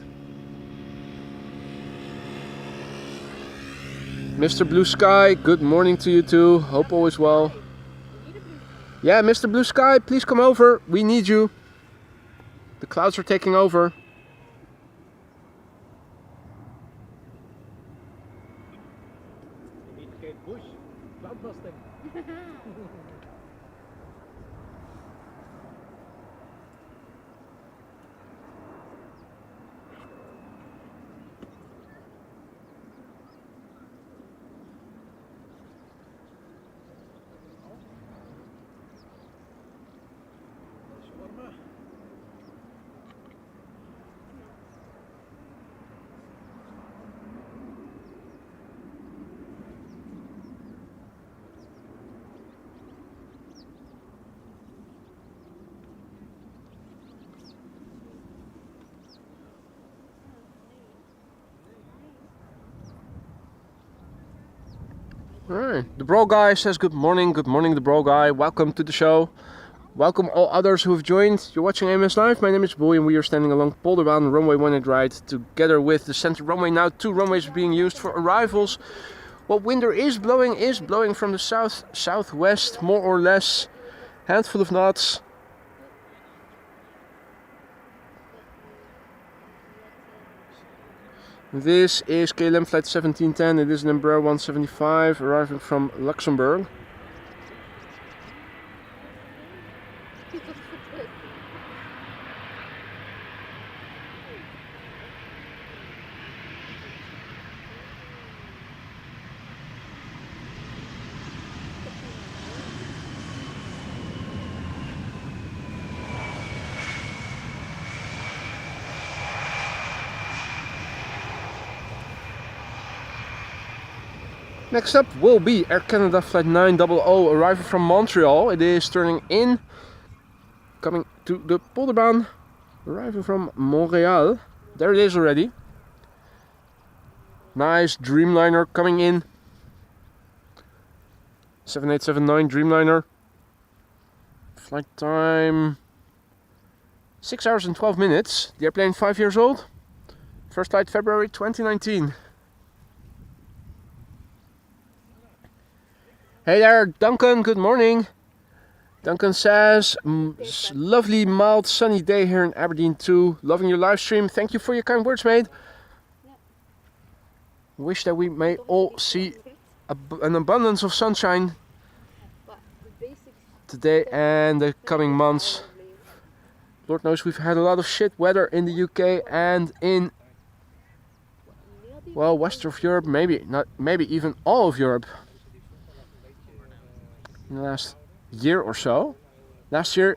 Mr. Blue Sky, good morning to you too. Hope all is well. Yeah, Mr. Blue Sky, please come over. We need you. The clouds are taking over. you need Kate Bush, cloud busting. Shawarma. Alright, the Bro Guy says good morning the Bro Guy, welcome to the show. Welcome all others who have joined. You're watching AMS Live, my name is Boy and we are standing along Polderbaan runway 1 ride together with the center runway. Now 2 runways are being used for arrivals. What wind there is blowing from the south southwest, more or less. Handful of knots. This is KLM flight 1710. It is an Embraer 175 arriving from Luxembourg. Next up will be Air Canada flight 900 arriving from Montreal. It is turning in, coming to the Polderbaan, arriving from Montreal. There it is already. Nice Dreamliner coming in. 7879 Dreamliner. Flight time 6 hours and 12 minutes. The airplane 5 years old. First flight February 2019. Hey there, Duncan, good morning. Duncan says, lovely, mild, sunny day here in Aberdeen too. Loving your live stream. Thank you for your kind words, mate. Wish that we may all see an abundance of sunshine today and the coming months. Lord knows we've had a lot of shit weather in the UK and in, well, west of Europe, maybe even all of Europe. In the last year or so. Last year,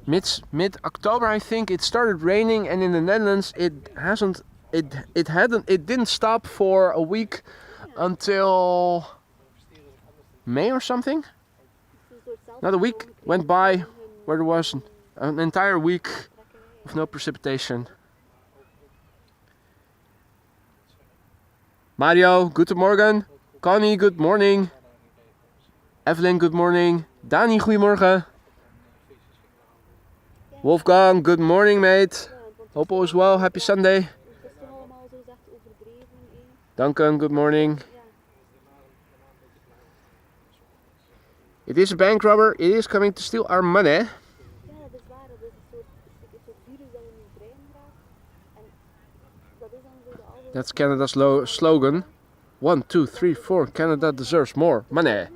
mid-October, I think, it started raining, and in the Netherlands it didn't stop for a week until May or something. Another week went by where there was an entire week of no precipitation. Mario, good morning. Connie, good morning. Evelyn, good morning. Dani, goedemorgen. Wolfgang, good morning, mate. Hope all is well. Happy Sunday. Duncan, good morning. It is a bank robber. It is coming to steal our money. That's Canada's slogan. 1, 2, 3, 4. Canada deserves more money.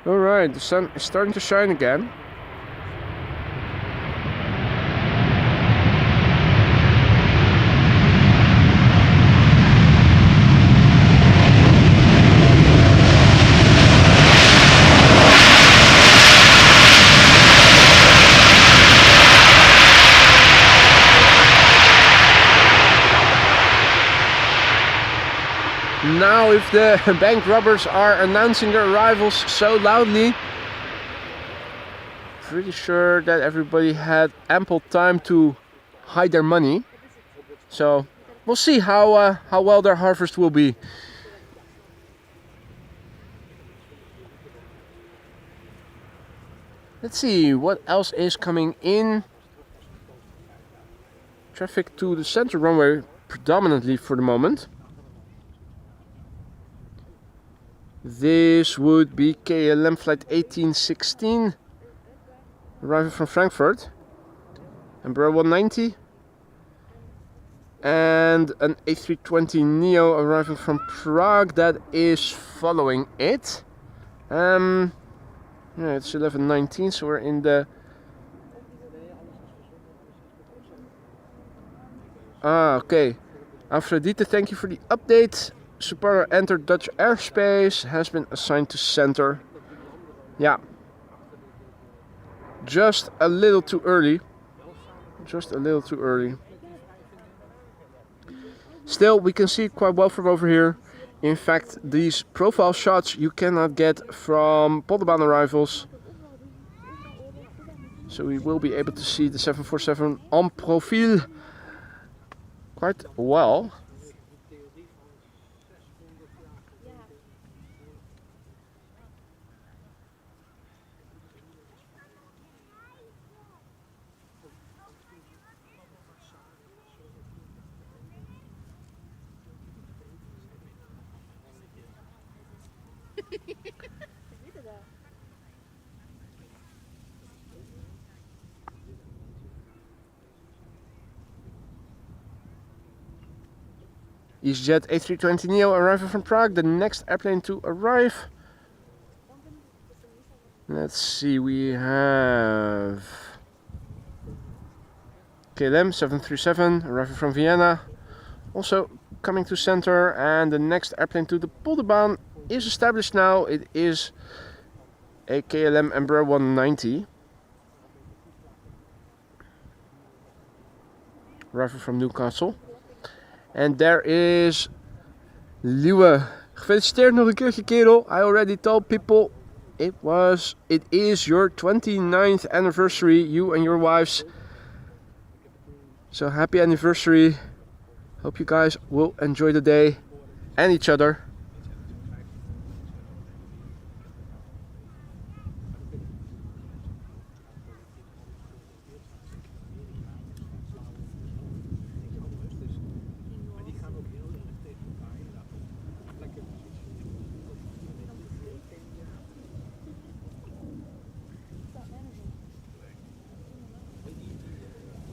Alright, the sun is starting to shine again. Now, if the bank robbers are announcing their arrivals so loudly, pretty sure that everybody had ample time to hide their money. So we'll see how well their harvest will be. Let's see what else is coming in. Traffic to the center runway predominantly for the moment. This would be KLM flight 1816 arriving from Frankfurt, Embraer 190, and an A320neo arriving from Prague that is following it. Yeah, it's 11:19, so we're in the okay. Aphrodite, thank you for the update. Supara entered Dutch airspace, has been assigned to center. Yeah. Just a little too early. Just a little too early. Still, we can see it quite well from over here. In fact, these profile shots you cannot get from Polderbaan arrivals. So we will be able to see the 747 on profile quite well. EasyJet A320neo arriving from Prague, the next airplane to arrive. Let's see, we have KLM 737 arriving from Vienna, also coming to center, and the next airplane to the Polderbaan is established now. It is a KLM Embraer 190 arriving from Newcastle. And there is Liewe. Gefeliciteerd nog een keertje, kerel. I already told people it is your 29th anniversary, you and your wives. So happy anniversary. Hope you guys will enjoy the day and each other.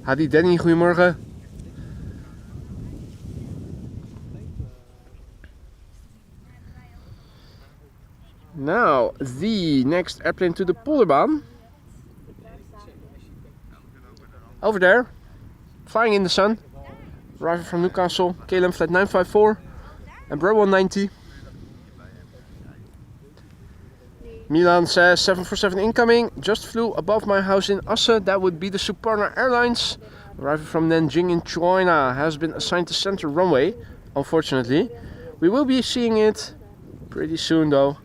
Hadi Danny, goedemorgen. Now, the next airplane to the Polderbaan. Over there, flying in the sun. Arriving from Newcastle, KLM flight 954, Embraer 190. Milan says 747 incoming, just flew above my house in Asse. That would be the Suparna Airlines. Arriving from Nanjing in China, has been assigned to center runway, unfortunately. We will be seeing it pretty soon though.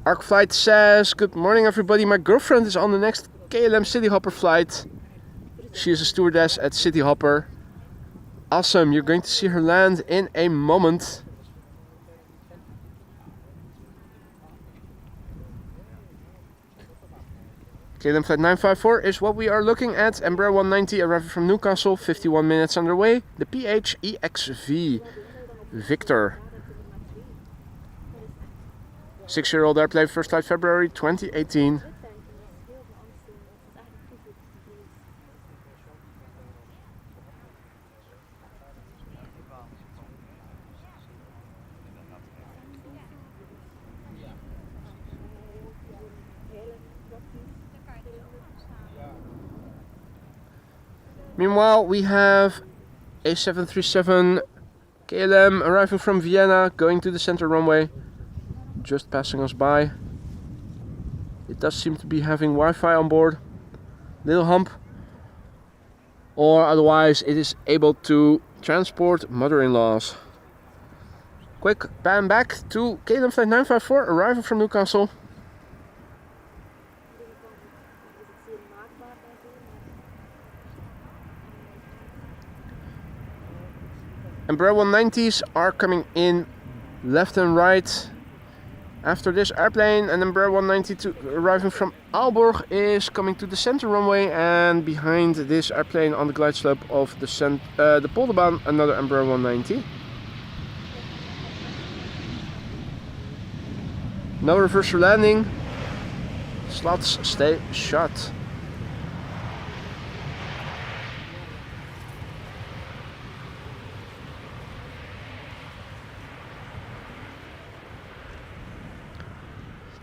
ArcFlight says, good morning everybody, my girlfriend is on the next KLM City Hopper flight. She is a stewardess at City Hopper. Awesome, you're going to see her land in a moment. KLM flight 954 is what we are looking at. Embraer 190 arriving from Newcastle, 51 minutes underway. The PHEXV Victor. 6-year-old airplane, first flight February 2018. Meanwhile, we have a 737 KLM arriving from Vienna, going to the center runway, just passing us by. It does seem to be having Wi-Fi on board, little hump, or otherwise it is able to transport mother-in-laws. Quick pan back to KLM flight 954 arriving from Newcastle. Embraer 190s are coming in left and right after this airplane, and Embraer 192 arriving from Aalborg is coming to the center runway, and behind this airplane on the glide slope of the Polderbaan, another Embraer 190. No reverse landing, slots stay shut.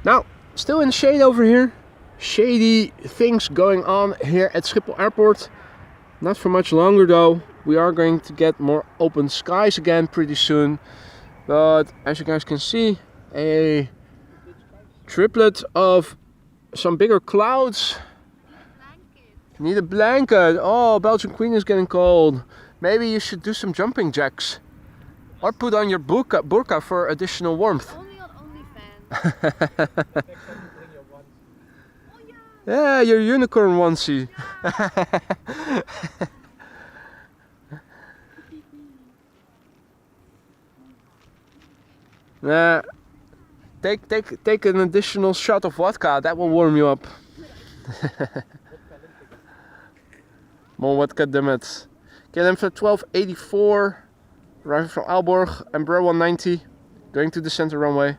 Now, still in the shade over here. Shady things going on here at Schiphol Airport. Not for much longer though. We are going to get more open skies again pretty soon. But as you guys can see, a triplet of some bigger clouds. Need a blanket. Oh, Belgian Queen is getting cold. Maybe you should do some jumping jacks. Or put on your burqa for additional warmth. Only on OnlyFans. Next time you bring your one. Oh yeah. Yeah, your unicorn onesie. Take an additional shot of vodka. That will warm you up. More vodka, damn it. KLM for 1284. Arriving from Aalborg. Embraer 190. Going to the center runway.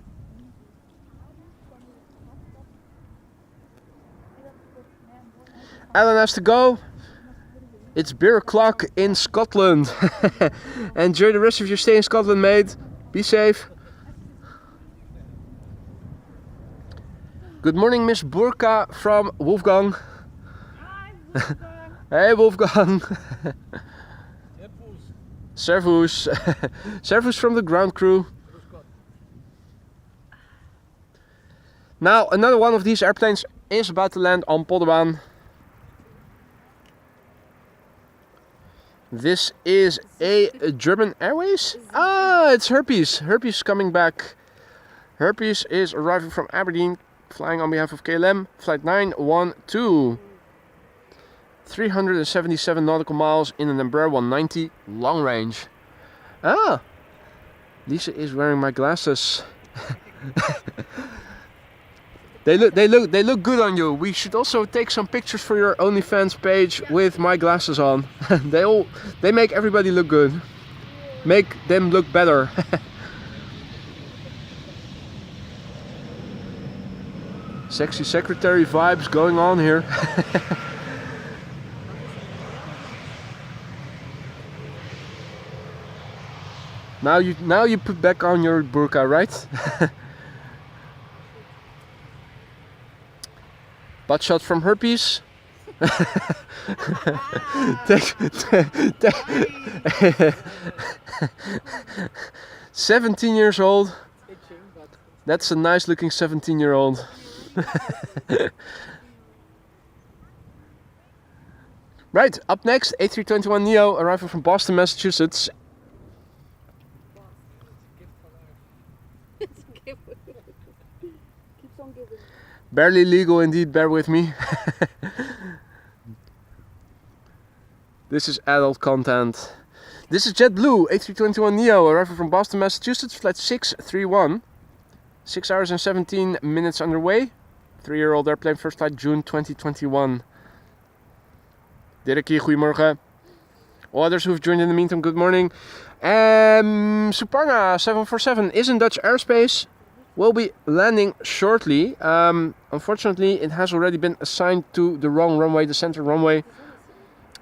Alan has to go. It's beer o'clock in Scotland. Enjoy the rest of your stay in Scotland, mate. Be safe. Good morning, Miss Burqa from Wolfgang. Hi, Wolfgang. Hey, Wolfgang. Servus. Servus from the ground crew. Now, another one of these airplanes is about to land on Polderbaan. This is a German Airways? Ah, it's Herpes. Herpes coming back. Herpes is arriving from Aberdeen, flying on behalf of KLM, flight 912. 377 nautical miles in an Embraer 190 long range. Ah, Lisa is wearing my glasses. They look good on you. We should also take some pictures for your OnlyFans page with my glasses on. They make everybody look good. Make them look better. Sexy secretary vibes going on here. Now you put back on your burqa, right? Butt shot from Herpes. 17 years old. That's a nice looking 17-year-old. Right, up next, A321neo arriving from Boston, Massachusetts. It's a gift. Keeps on giving. Barely legal indeed, bear with me. This is adult content. This is JetBlue, A321neo, arriving from Boston, Massachusetts, flight 631. 6 hours and 17 minutes underway. 3-year-old airplane, first flight June 2021. Dirkie, goedemorgen. All others who've joined in the meantime, good morning. Suparna 747 is in Dutch airspace. Will be landing shortly. Unfortunately, it has already been assigned to the wrong runway, the center runway.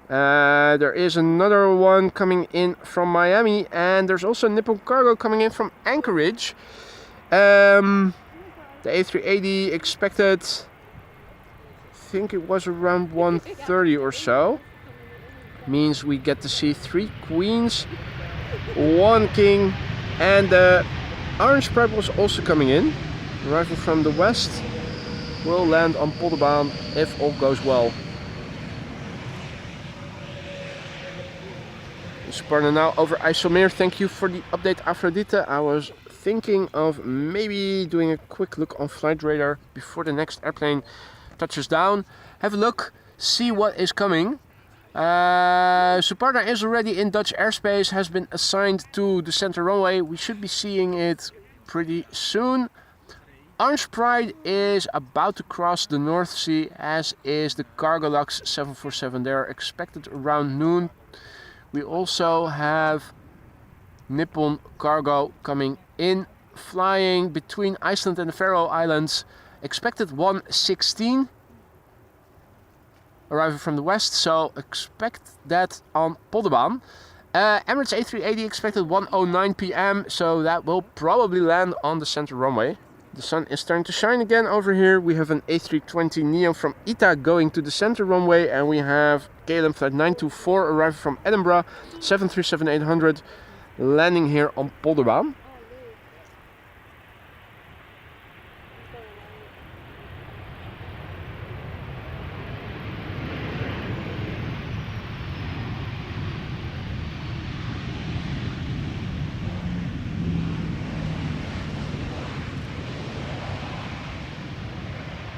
There is another one coming in from Miami, and there's also Nippon Cargo coming in from Anchorage. The A380 expected, I think it was around 1:30 or so. Means we get to see 3 queens, 1 king, and the Orange Pride was also coming in, arriving from the west. Will land on Polderbaan if all goes well. Sparta now over IJsselmeer. Thank you for the update, Aphrodite. I was thinking of maybe doing a quick look on flight radar before the next airplane touches down. Have a look, see what is coming. Suparna is already in Dutch airspace, has been assigned to the center runway. We should be seeing it pretty soon. Orange Pride is about to cross the North Sea, as is the Cargolux 747. They are expected around noon. We also have Nippon Cargo coming in, flying between Iceland and the Faroe Islands. Expected 1:16. Arriving from the west, so expect that on Polderbaan. Emirates A380 expected 1:09 p.m, so that will probably land on the center runway. The sun is starting to shine again over here. We have an A320neo from ITA going to the center runway, and we have KLM flight 924 arriving from Edinburgh, 737-800, landing here on Polderbaan.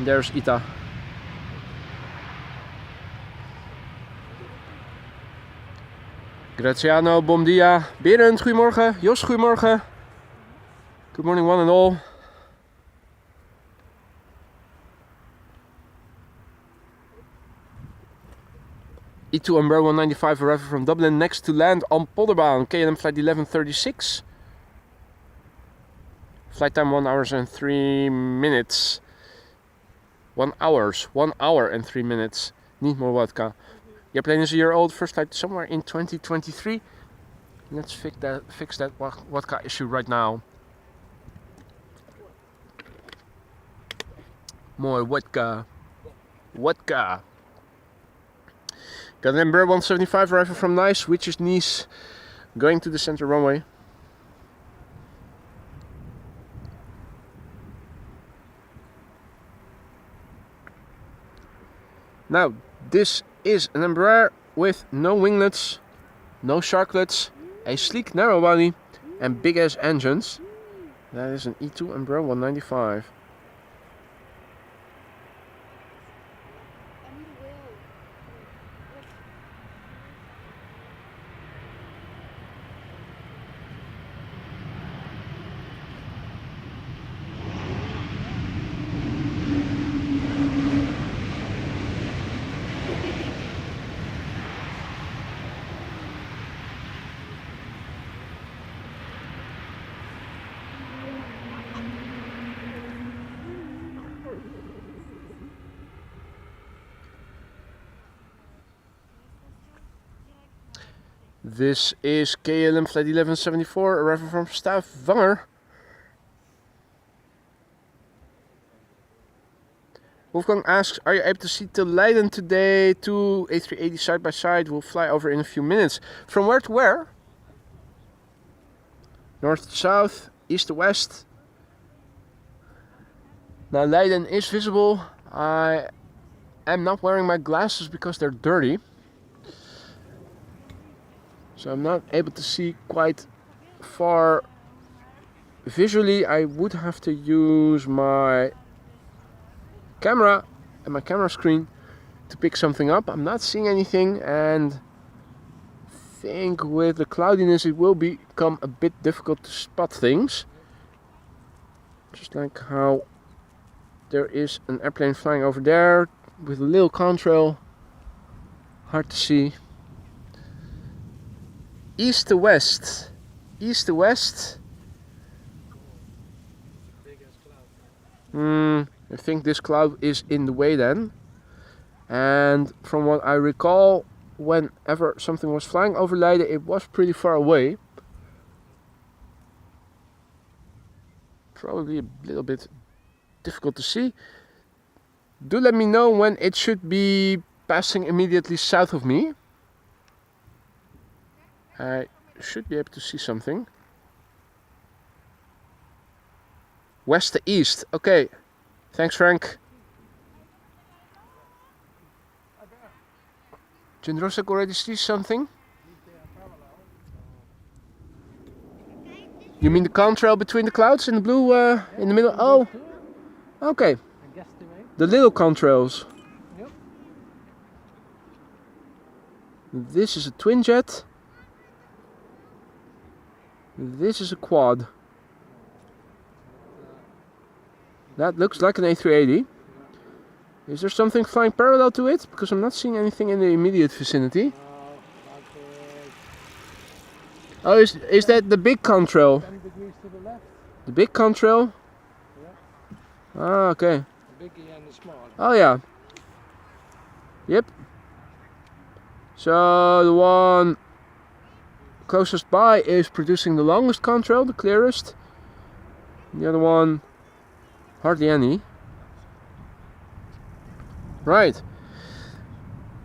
There's Ita. Graziano, bom dia. Berend, goedemorgen. Jos, goedemorgen. Good morning one and all. E2 Umbrella 195 arriving from Dublin next to land on Polderbaan. KLM flight 1136. Flight time 1 hours and 3 minutes. 1 hour and 3 minutes. Niet more vodka. Your plane is a year old. First flight somewhere in 2023. Let's fix that vodka issue right now. More vodka. Vodka. Got an Embraer 175 arriving from Nice, which is Nice, going to the center runway. Now, this is an Embraer with no winglets, no sharklets, a sleek narrow body, and big ass engines. That is an E2 Embraer 195. This is KLM flight 1174 arriving from Stavanger. Wolfgang asks, are you able to see till Leiden today? Two A380 side by side will fly over in a few minutes. From where to where? North to south, east to west. Now Leiden is visible. I am not wearing my glasses because they're dirty. So I'm not able to see quite far visually. I would have to use my camera and my camera screen to pick something up. I'm not seeing anything, and I think with the cloudiness it will become a bit difficult to spot things. Just like how there is an airplane flying over there with a little contrail. Hard to see. East to west. East to west. I think this cloud is in the way then. And from what I recall, whenever something was flying over Leiden, it was pretty far away. Probably a little bit difficult to see. Do let me know when it should be passing immediately south of me. I should be able to see something. West to east. Okay. Thanks, Frank. Jindrosek already see something? You mean the contrail between the clouds in the blue in the middle? Oh, okay. The little contrails. This is a twin jet. This is a quad. That looks like an A380. Is there something flying parallel to it? Because I'm not seeing anything in the immediate vicinity. Oh, is that the big contrail? 10 degrees to the left. The big contrail? Yeah. Ah, okay. The biggie and the small. Oh yeah. Yep. So the one closest by is producing the longest contrail, the clearest. The other one, hardly any. Right.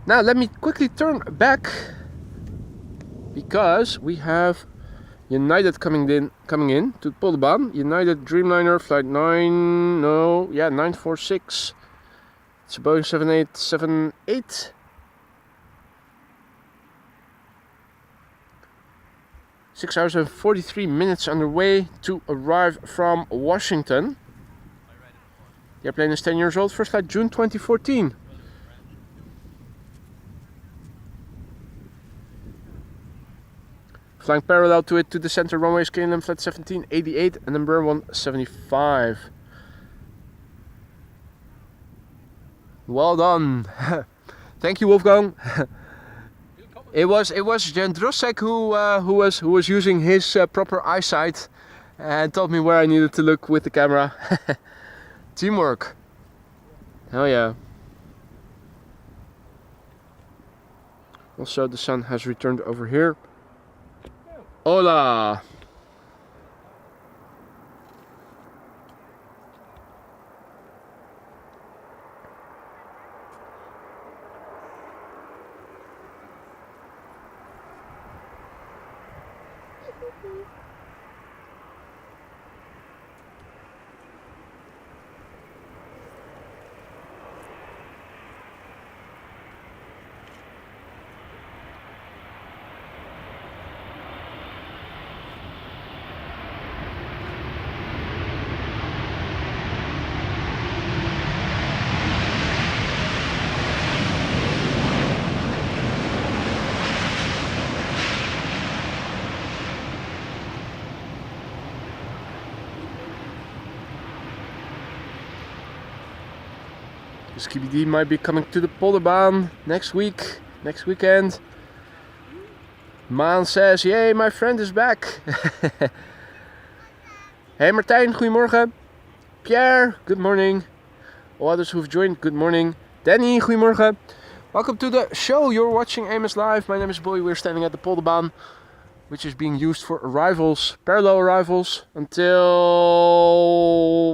Now let me quickly turn back because we have United coming in to Polderbaan. United Dreamliner flight 946. It's a Boeing 7878. 6 hours and 43 minutes underway to arrive from Washington. The airplane is 10 years old, first flight June 2014. Flying parallel to it to the center runway is KLM flight 1788 and number 175. Well done. Thank you, Wolfgang. It was Jan Drossek who was using his proper eyesight and told me where I needed to look with the camera. Teamwork. Hell yeah. Also, the sun has returned over here. Hola. Skibidi might be coming to the Polderbaan next weekend. Maan says, yay, my friend is back. Hey Martijn, goedemorgen. Pierre, good morning. All others who've joined, good morning. Danny, goedemorgen. Welcome to the show. You're watching Amos Live. My name is Boy. We're standing at the Polderbaan, which is being used for arrivals, parallel arrivals, until,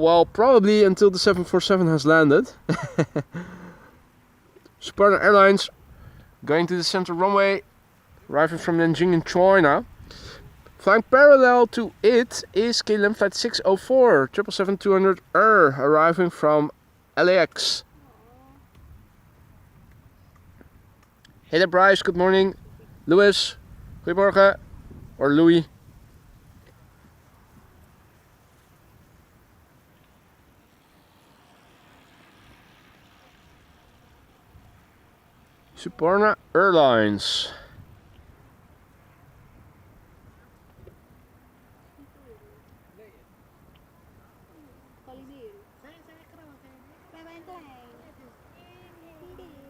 well, probably until the 747 has landed. Spartan Airlines going to the center runway, arriving from Nanjing in China. Flying parallel to it is KLM flight 604, 777-200 arriving from LAX. Hey there, Bryce, good morning. Louis, goedemorgen. Or Louis. Suparna Airlines.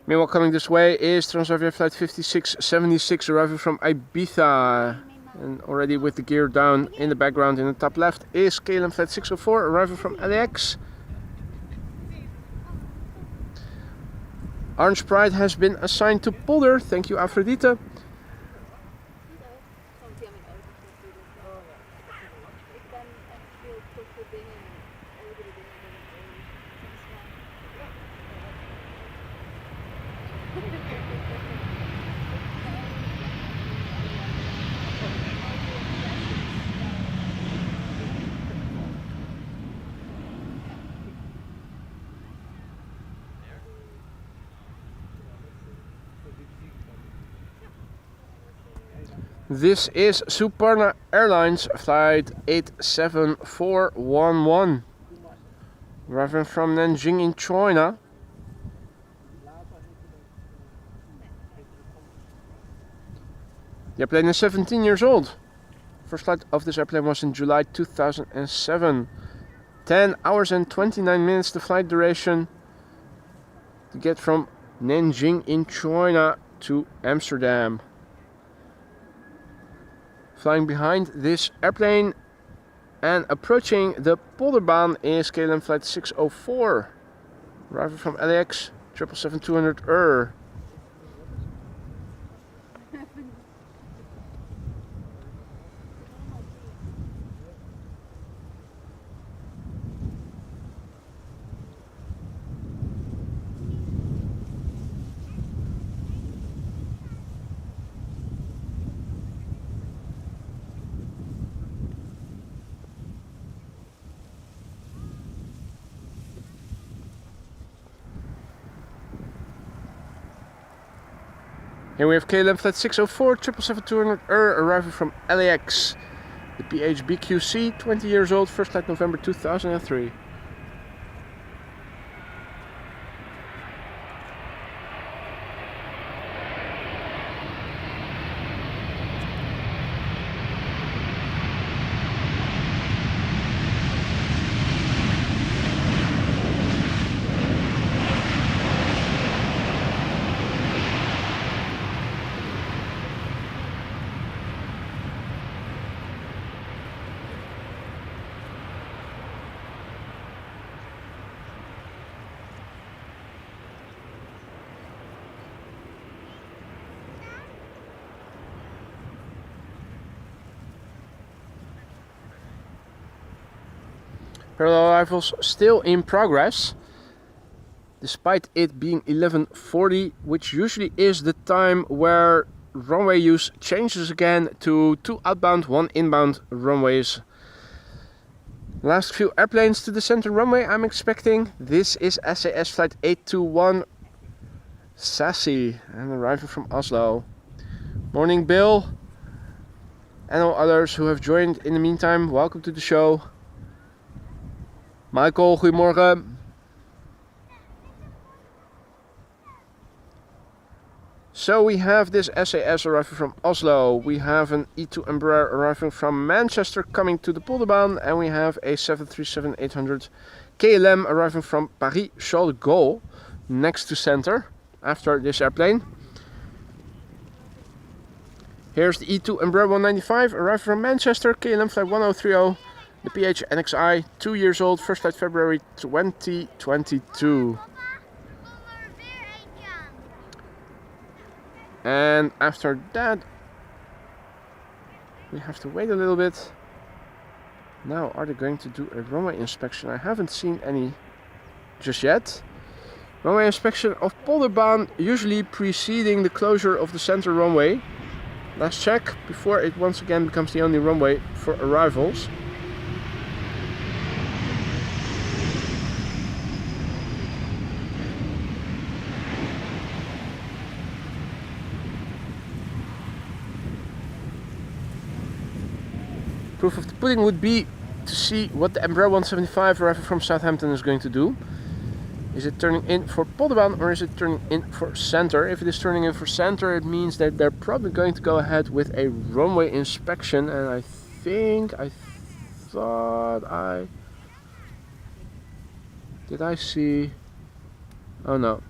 Meanwhile, coming this way is Transavia flight 5676 arriving from Ibiza. And already with the gear down in the background in the top left is KLM flight 604 arriving from LAX. Orange Pride has been assigned to Polder. Thank you, Aphrodite. This is Suparna Airlines flight 87411 arriving from Nanjing in China. The airplane is 17 years old. First flight of this airplane was in July 2007. 10 hours and 29 minutes the flight duration to get from Nanjing in China to Amsterdam. Flying behind this airplane and approaching the Polderbaan is KLM flight 604 arriving from LAX 777-200 Here we have KLM flight 604 777-200 arriving from LAX. The PHBQC, 20 years old, first flight November 2003. Parallel arrivals still in progress, despite it being 11:40, which usually is the time where runway use changes again to 2 outbound, 1 inbound runways. Last few airplanes to the center runway I'm expecting. This is SAS flight 821 Sassy and arriving from Oslo. Morning Bill and all others who have joined in the meantime, welcome to the show. Michael, goedemorgen. So we have this SAS arriving from Oslo, we have an E2 Embraer arriving from Manchester coming to the Polderbaan, and we have a 737-800 KLM arriving from Paris Charles de Gaulle next to center after this airplane. Here's the E2 Embraer 195 arriving from Manchester, KLM flight 1030, the PH NXI, 2 years old, first flight February 2022. And after that, we have to wait a little bit. Now, are they going to do a runway inspection? I haven't seen any just yet. Runway inspection of Polderbaan, usually preceding the closure of the center runway. Let's check before it once again becomes the only runway for arrivals. Proof of the pudding would be to see what the Embraer 175 arriving from Southampton is going to do. Is it turning in for Polderbaan or is it turning in for center? If it is turning in for center, it means that they're probably going to go ahead with a runway inspection, and I thought I... Did I see... Oh no.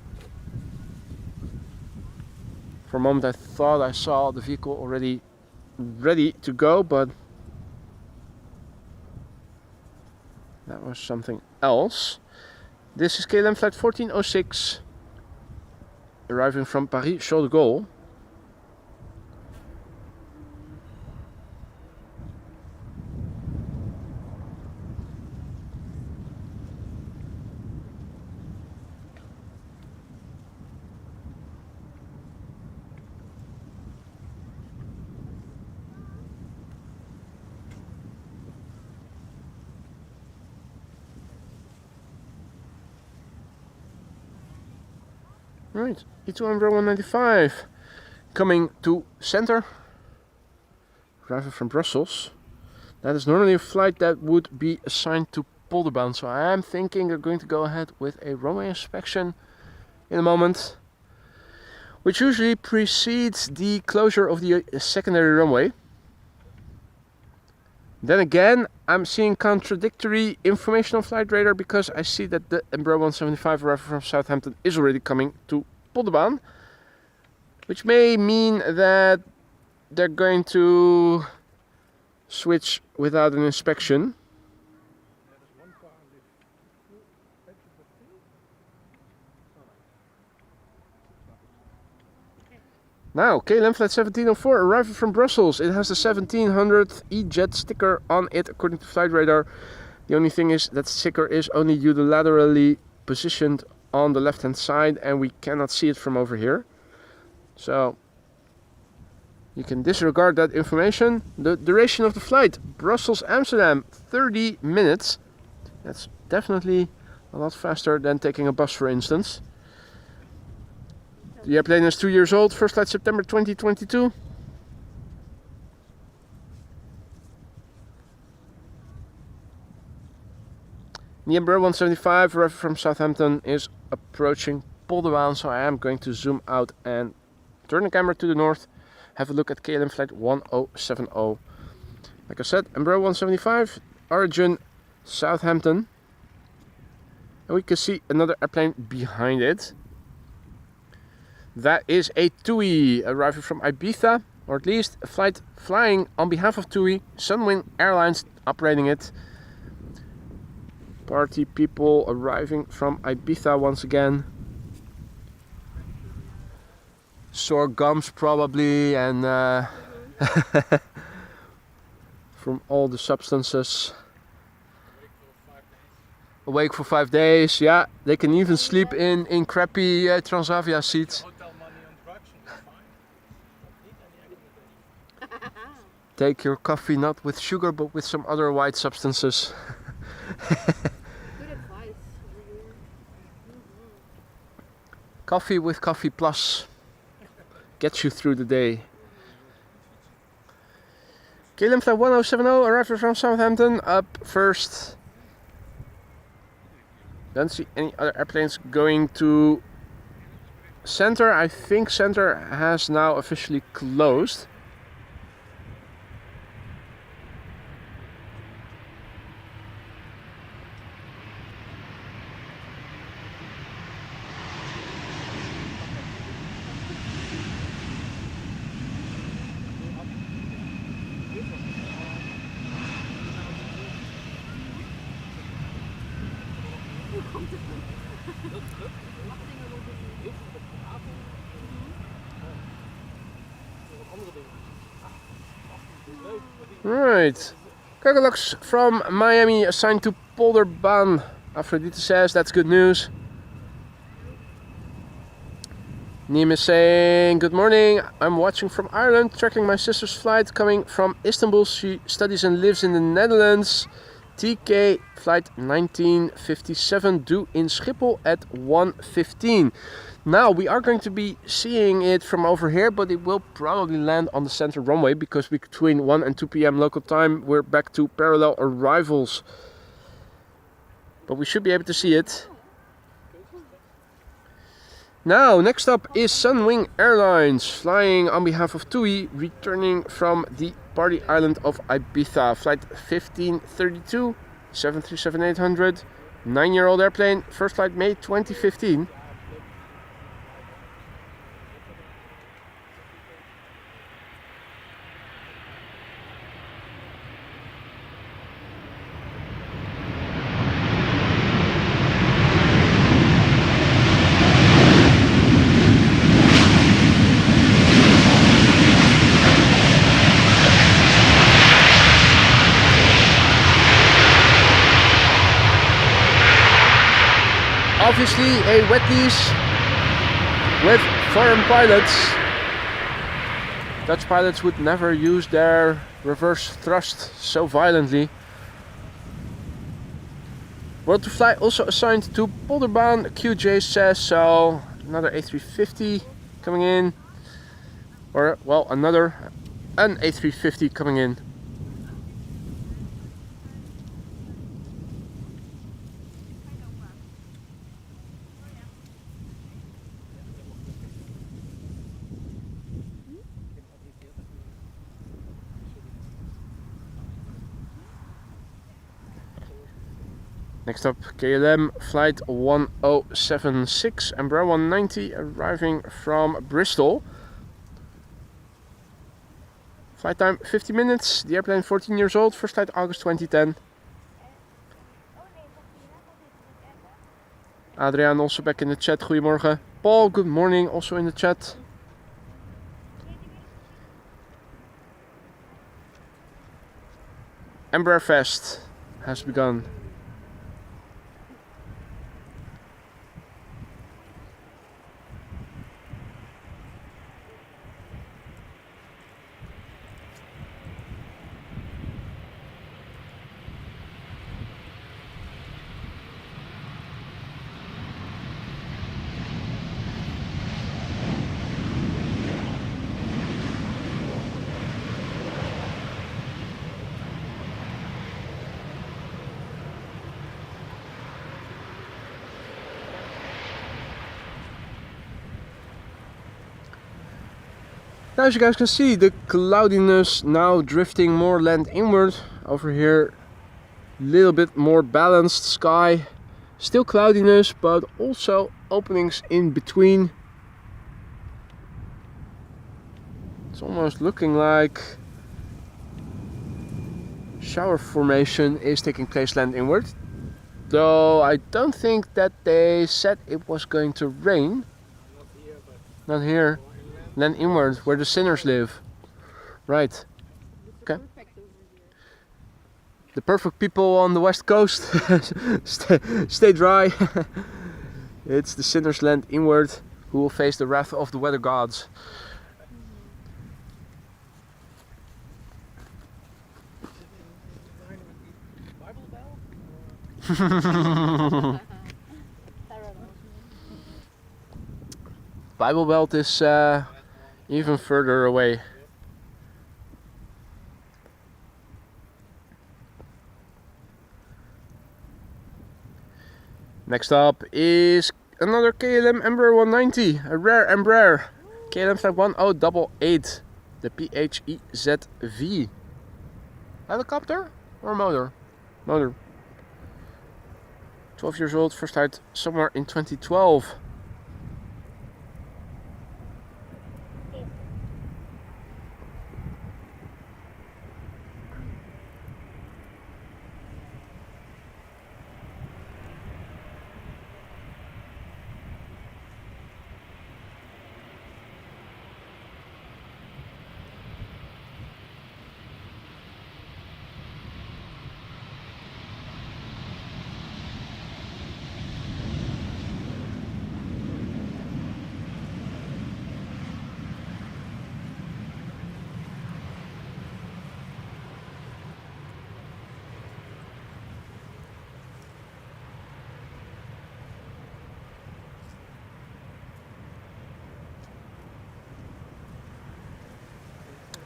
For a moment I thought I saw the vehicle already ready to go, but that was something else. This is KLM flight 1406 arriving from Paris Charles de Gaulle. Right, E2 Embraer 195 coming to center, arriving from Brussels. That is normally a flight that would be assigned to Polderbaan, so I am thinking they're going to go ahead with a runway inspection in a moment, which usually precedes the closure of the secondary runway. Then again, I'm seeing contradictory information on Flight Radar, because I see that the Embraer 175 arriving from Southampton is already coming to Polderbaan, which may mean that they're going to switch without an inspection. Now, KLM flight 1704 arriving from Brussels. It has the 1700 E-Jet sticker on it according to Flight Radar. The only thing is that sticker is only unilaterally positioned on the left hand side and we cannot see it from over here. So you can disregard that information. The duration of the flight, Brussels-Amsterdam, 30 minutes. That's definitely a lot faster than taking a bus, for instance. The airplane is 2 years old, first flight September 2022. The Embraer 175 arriving from Southampton is approaching Polderbaan, so I am going to zoom out and turn the camera to the north, have a look at KLM flight 1070. Like I said, Embraer 175, origin Southampton. And we can see another airplane behind it. That is a TUI arriving from Ibiza, or at least a flight flying on behalf of TUI, Sunwing Airlines operating it. Party people arriving from Ibiza once again. Sore gums probably, and from all the substances. awake for 5 days. Yeah, they can even sleep in crappy Transavia seats. Hotel money on drugs, that's fine. Niet any accommodation. Take your coffee not with sugar but with some other white substances. Good advice. Coffee with Coffee Plus gets you through the day. KLM flight 1070 arrived from Southampton up first. Don't see any other airplanes going to Center. I think Center has now officially closed. Right. Cargolux from Miami assigned to Polderbaan. Aphrodite says that's good news. Neem is saying, good morning, I'm watching from Ireland, tracking my sister's flight coming from Istanbul. She studies and lives in the Netherlands. TK flight 1957 due in Schiphol at 1:15. Now we are going to be seeing it from over here, but it will probably land on the center runway because between 1 and 2 p.m. local time we're back to parallel arrivals. But we should be able to see it. Now, next up is Sunwing Airlines, flying on behalf of TUI, returning from the party island of Ibiza. Flight 1532, 737-800, 9-year-old airplane, first flight May 2015. Obviously a wet lease with foreign pilots. Dutch pilots would never use their reverse thrust so violently. World to Fly also assigned to Polderbaan, QJ says so. Another A350 coming in. Or, well, an A350 coming in. Next up, KLM flight 1076, Embraer 190 arriving from Bristol. Flight time 50 minutes, the airplane 14 years old, first flight August 2010. Adriaan also back in the chat, goedemorgen. Paul, good morning, also in the chat. Embraer Fest has begun. Now, as you guys can see, the cloudiness now drifting more land inward. Over here, a little bit more balanced sky. Still cloudiness, but also openings in between. It's almost looking like shower formation is taking place land inward. Though I don't think that they said it was going to rain. Not here, but Not here. Land inward, where the sinners live. Right. Okay. The perfect people on the west coast. stay dry. It's the sinners land inward who will face the wrath of the weather gods. Bible Belt is even further away. Next up is another KLM Embraer 190, a rare Embraer. KLM flight 1088, the PHEZV. Helicopter or motor? Motor. 12 years old, first flight somewhere in 2012.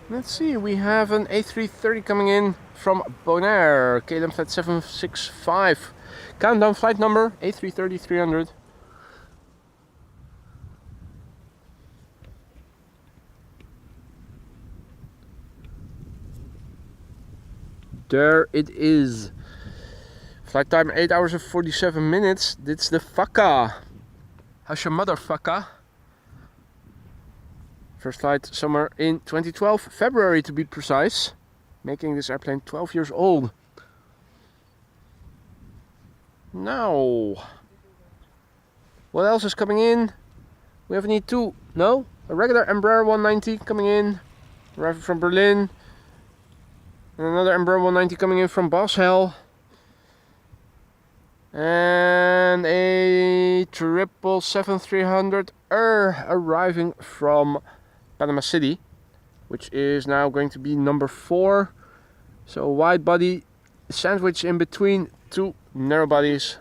Let's see, we have an A330 coming in from Bonaire, KLM flight 765. Countdown flight number A330-300. There it is. Flight time 8 hours and 47 minutes. It's the Fakka. How's your motherfucker? First flight somewhere in 2012, February to be precise, making this airplane 12 years old. Now, what else is coming in? We have an E2, no? A regular Embraer 190 coming in, arriving from Berlin. And another Embraer 190 coming in from Boshell. And a 777-300 arriving from Panama City, which is now going to be number 4. So a wide body sandwich in between two narrow bodies,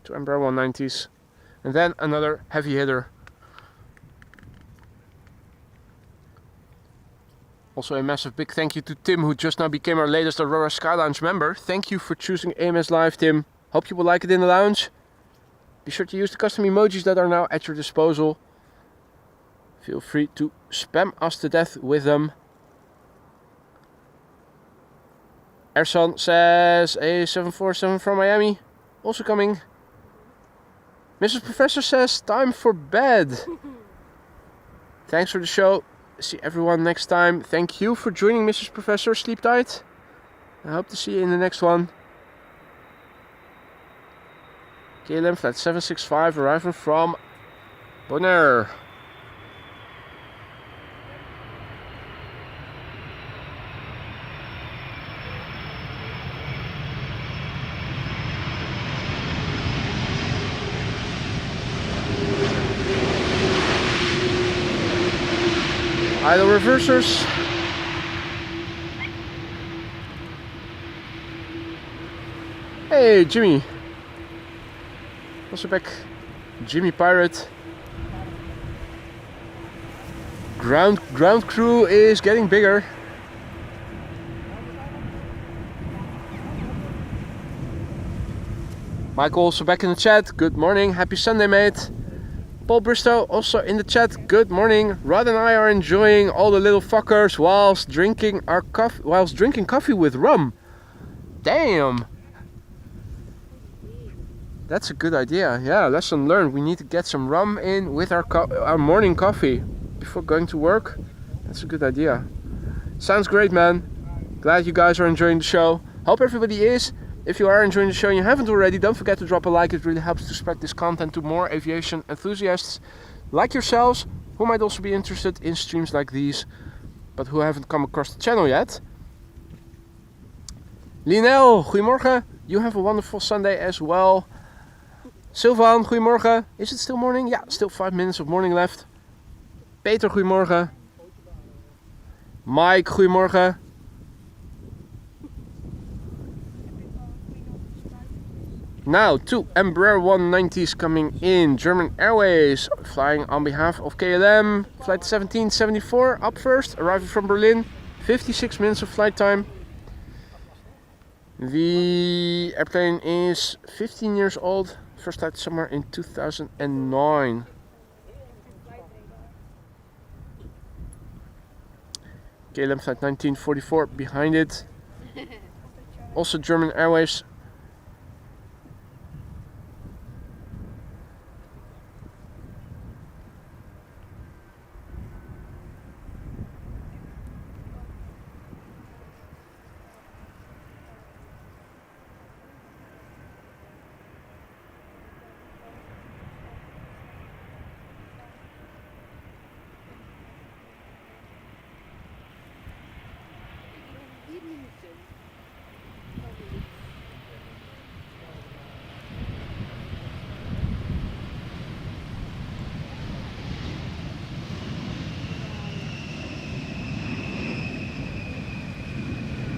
two Embraer 190s, and then another heavy hitter. Also a massive big thank you to Tim, who just now became our latest Aurora Sky Lounge member. Thank you for choosing AMS Live, Tim. Hope you will like it in the lounge. Be sure to use the custom emojis that are now at your disposal. Feel free to spam us to death with them. Ersan says a 747 from Miami, also coming. Mrs. Professor says time for bed. Thanks for the show. See everyone next time. Thank you for joining, Mrs. Professor. Sleep tight. I hope to see you in the next one. KLM flight 765 arriving from Bonaire. Idle reversers. Hey, Jimmy. Also back. Jimmy Pirate. Ground crew is getting bigger. Michael also back in the chat. Good morning. Happy Sunday, mate. Paul Bristow also in the chat. Good morning. Rod and I are enjoying all the little fuckers whilst drinking coffee with rum. Damn. That's a good idea. Yeah, lesson learned. We need to get some rum in with our morning coffee before going to work. That's a good idea. Sounds great, man. Glad you guys are enjoying the show. Hope everybody is. If you are enjoying the show and you haven't already, don't forget to drop a like. It really helps to spread this content to more aviation enthusiasts like yourselves, who might also be interested in streams like these, but who haven't come across the channel yet. Linel, goedemorgen. You have a wonderful Sunday as well. Sylvan, goedemorgen. Is it still morning? Yeah, still 5 minutes of morning left. Peter, goedemorgen. Mike, goedemorgen. Now, 2 Embraer 190s coming in. German Airways flying on behalf of KLM. Flight 1774 up first, arriving from Berlin. 56 minutes of flight time. The airplane is 15 years old. First flight somewhere in 2009. KLM flight 1944 behind it. Also German Airways.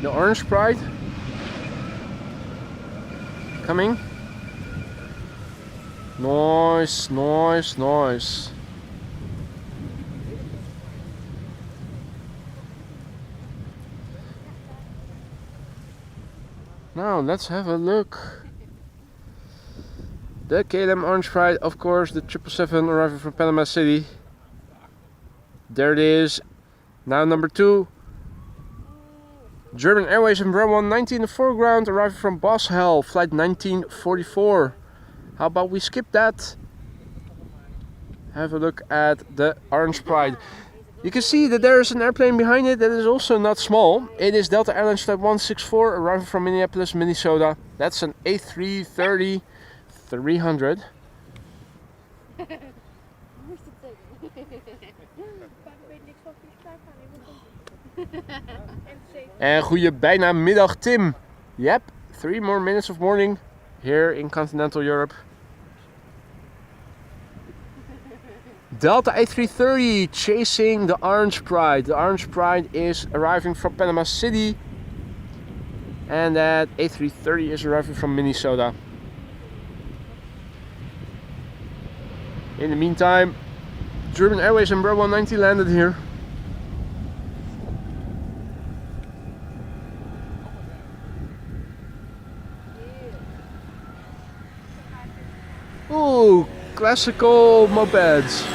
The Orange Pride coming. Nice, nice, nice. Now let's have a look. The KLM Orange Pride, of course, the 777 arriving from Panama City. There it is. Now number 2. German Airways Embraer 190 in the foreground, arriving from Boshell, flight 1944. How about we skip that? Have a look at the Orange Pride. You can see that there is an airplane behind it that is also not small. It is Delta Airlines flight 164, arriving from Minneapolis, Minnesota. That's an A330-300. En goeie bijna middag Tim. Yep, 3 more minutes of morning here in continental Europe. Delta A330 chasing the Orange Pride. The Orange Pride is arriving from Panama City. And that A330 is arriving from Minnesota. In the meantime, German Airways Embraer 190 landed here. Ooh, classical mopeds.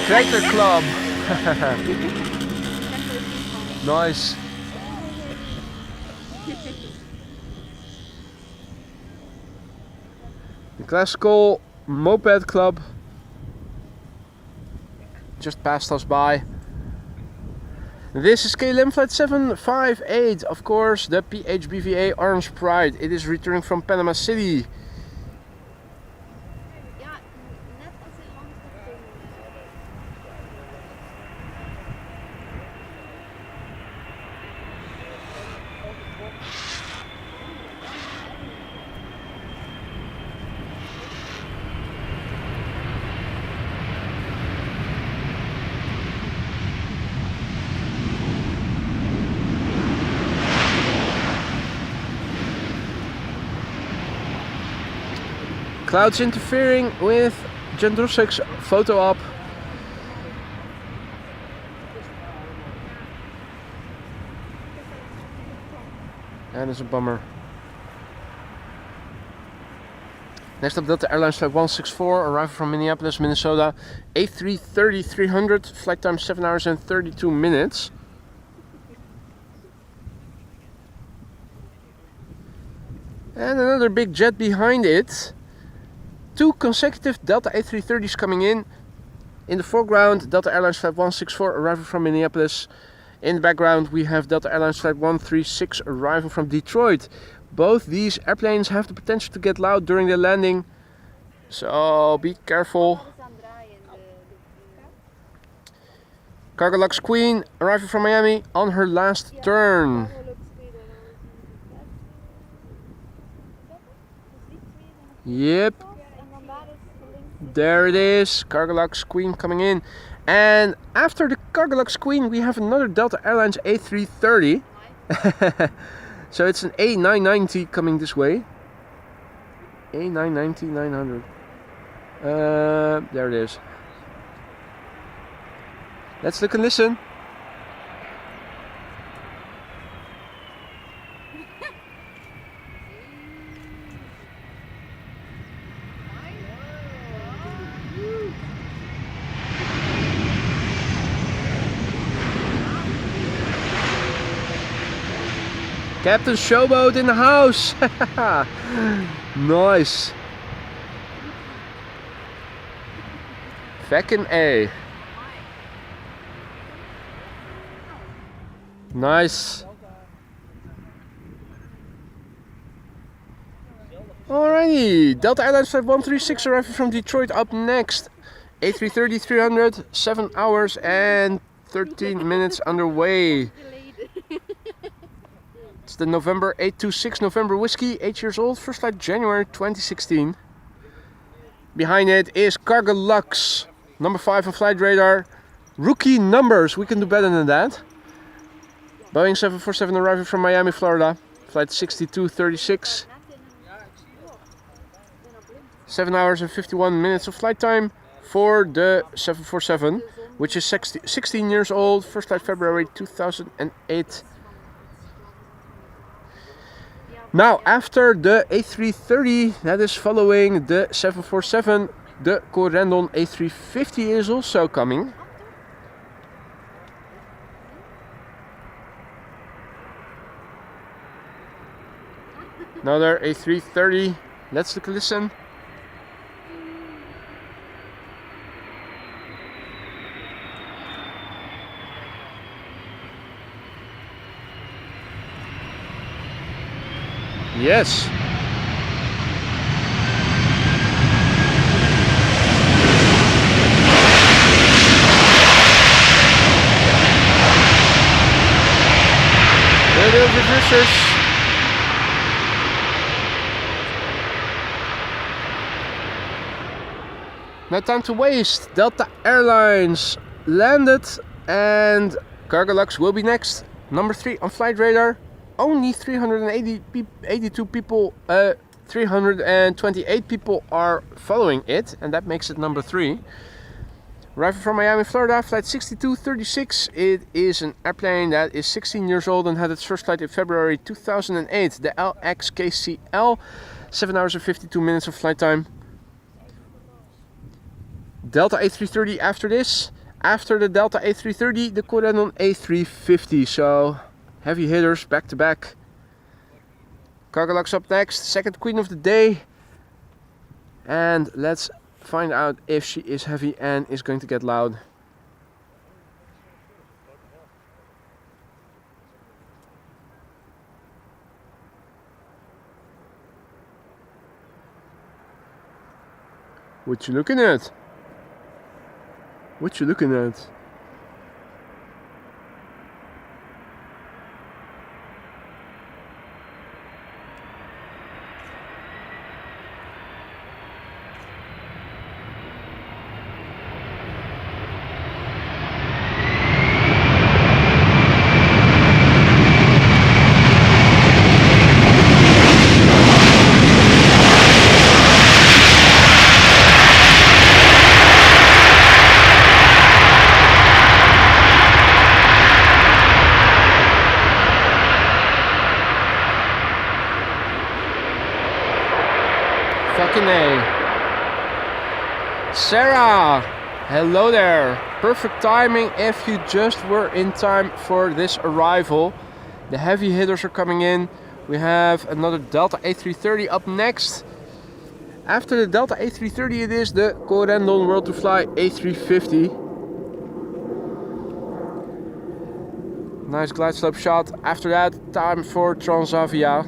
Tractor Club. Nice. The classical moped club just passed us by. This is KLM flight 758, of course, the PHBVA Orange Pride. It is returning from Panama City. Clouds interfering with Jendrusek's photo op. And it's a bummer. Next up, Delta Airlines flight 164, arriving from Minneapolis, Minnesota. A330-300, flight time 7 hours and 32 minutes. And another big jet behind it. 2 consecutive Delta A330s coming in. In the foreground, Delta Airlines flight 164 arriving from Minneapolis. In the background, we have Delta Airlines flight 136 arriving from Detroit. Both these airplanes have the potential to get loud during their landing, so be careful. Cargolux Queen arriving from Miami on her last turn. Yep, there it is, Cargolux Queen coming in. And after the Cargolux Queen we have another Delta Airlines A330. So it's an A990 coming this way. A990 900. There it is. Let's look and listen. Captain Showboat in the house. Nice. Fucking A. Nice. Alrighty, Delta Airlines Flight 136 arriving from Detroit up next. A330 300, 7 hours and 13 minutes underway. It's the November 826 November Whiskey, 8 years old, first flight January 2016. Behind it is Cargolux, number 5 on flight radar. Rookie numbers, we can do better than that. Boeing 747 arriving from Miami, Florida, flight 6236. 7 hours and 51 minutes of flight time for the 747, which is 16 years old, first flight February 2008. Now, after the A330 that is following the 747, the Corendon A350 is also coming. Another A330. Let's take a listen. Yes. Radio reversers. No time to waste. Delta Airlines landed and Cargolux will be next. Number 3 on flight radar. Only 382 people, 328 people are following it, and that makes it number 3. Arriving from Miami, Florida, flight 6236. It is an airplane that is 16 years old and had its first flight in February 2008. The LXKCL, 7 hours and 52 minutes of flight time. Delta A330 after this. After the Delta A330, the Corendon A350. So heavy hitters back to back. Cargolux up next, second queen of the day. And let's find out if she is heavy and is going to get loud. What you looking at? What you looking at? Fucking A. Sarah, hello there. Perfect timing if you just were in time for this arrival. The heavy hitters are coming in. We have another Delta A330 up next. After the Delta A330 it is the Corendon World to Fly A350. Nice glide slope shot. After that, time for Transavia.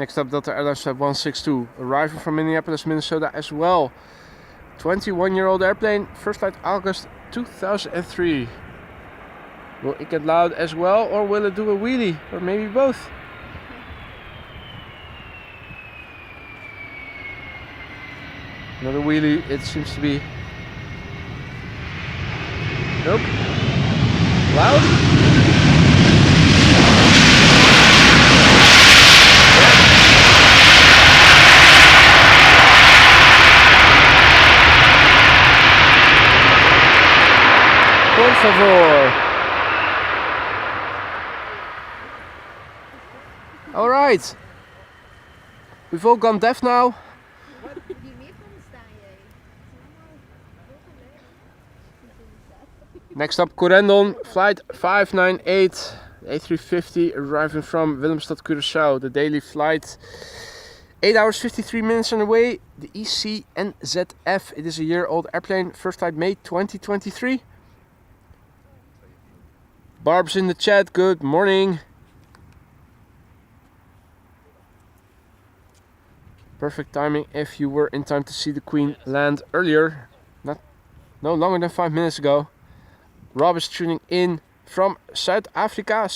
Next up, Delta Airlines Flight 162, arriving from Minneapolis, Minnesota as well. 21-year-old airplane, first flight August 2003. Will it get loud as well, or will it do a wheelie, or maybe both? Another wheelie, it seems to be. Nope. Loud? Por favor. All right. We've all gone deaf now. Next up, Corendon, flight 598, A350, arriving from Willemstad, Curaçao. The daily flight, 8 hours 53 minutes on the way. The ECNZF, it is a year-old airplane. First flight May 2023. Barb's in the chat, good morning. Perfect timing if you were in time to see the Queen land earlier. No longer than 5 minutes ago. Rob is tuning in from South Africa.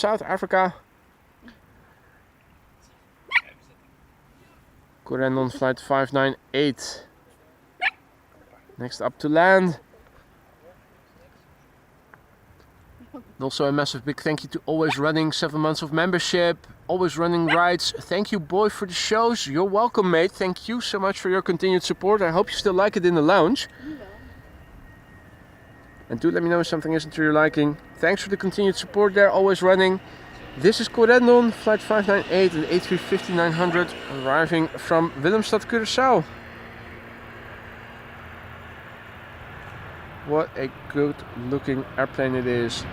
Corendon flight 598. Next up to land. And also a massive big thank you to Always Running, 7 months of membership, Always Running rides. Thank you, boy, for the shows. You're welcome, mate. Thank you so much for your continued support. I hope you still like it in the lounge. And do let me know if something isn't to your liking. Thanks for the continued support there, Always Running. This is Corendon, flight 598 and A350-900, arriving from Willemstad, Curaçao. What a good looking airplane it is.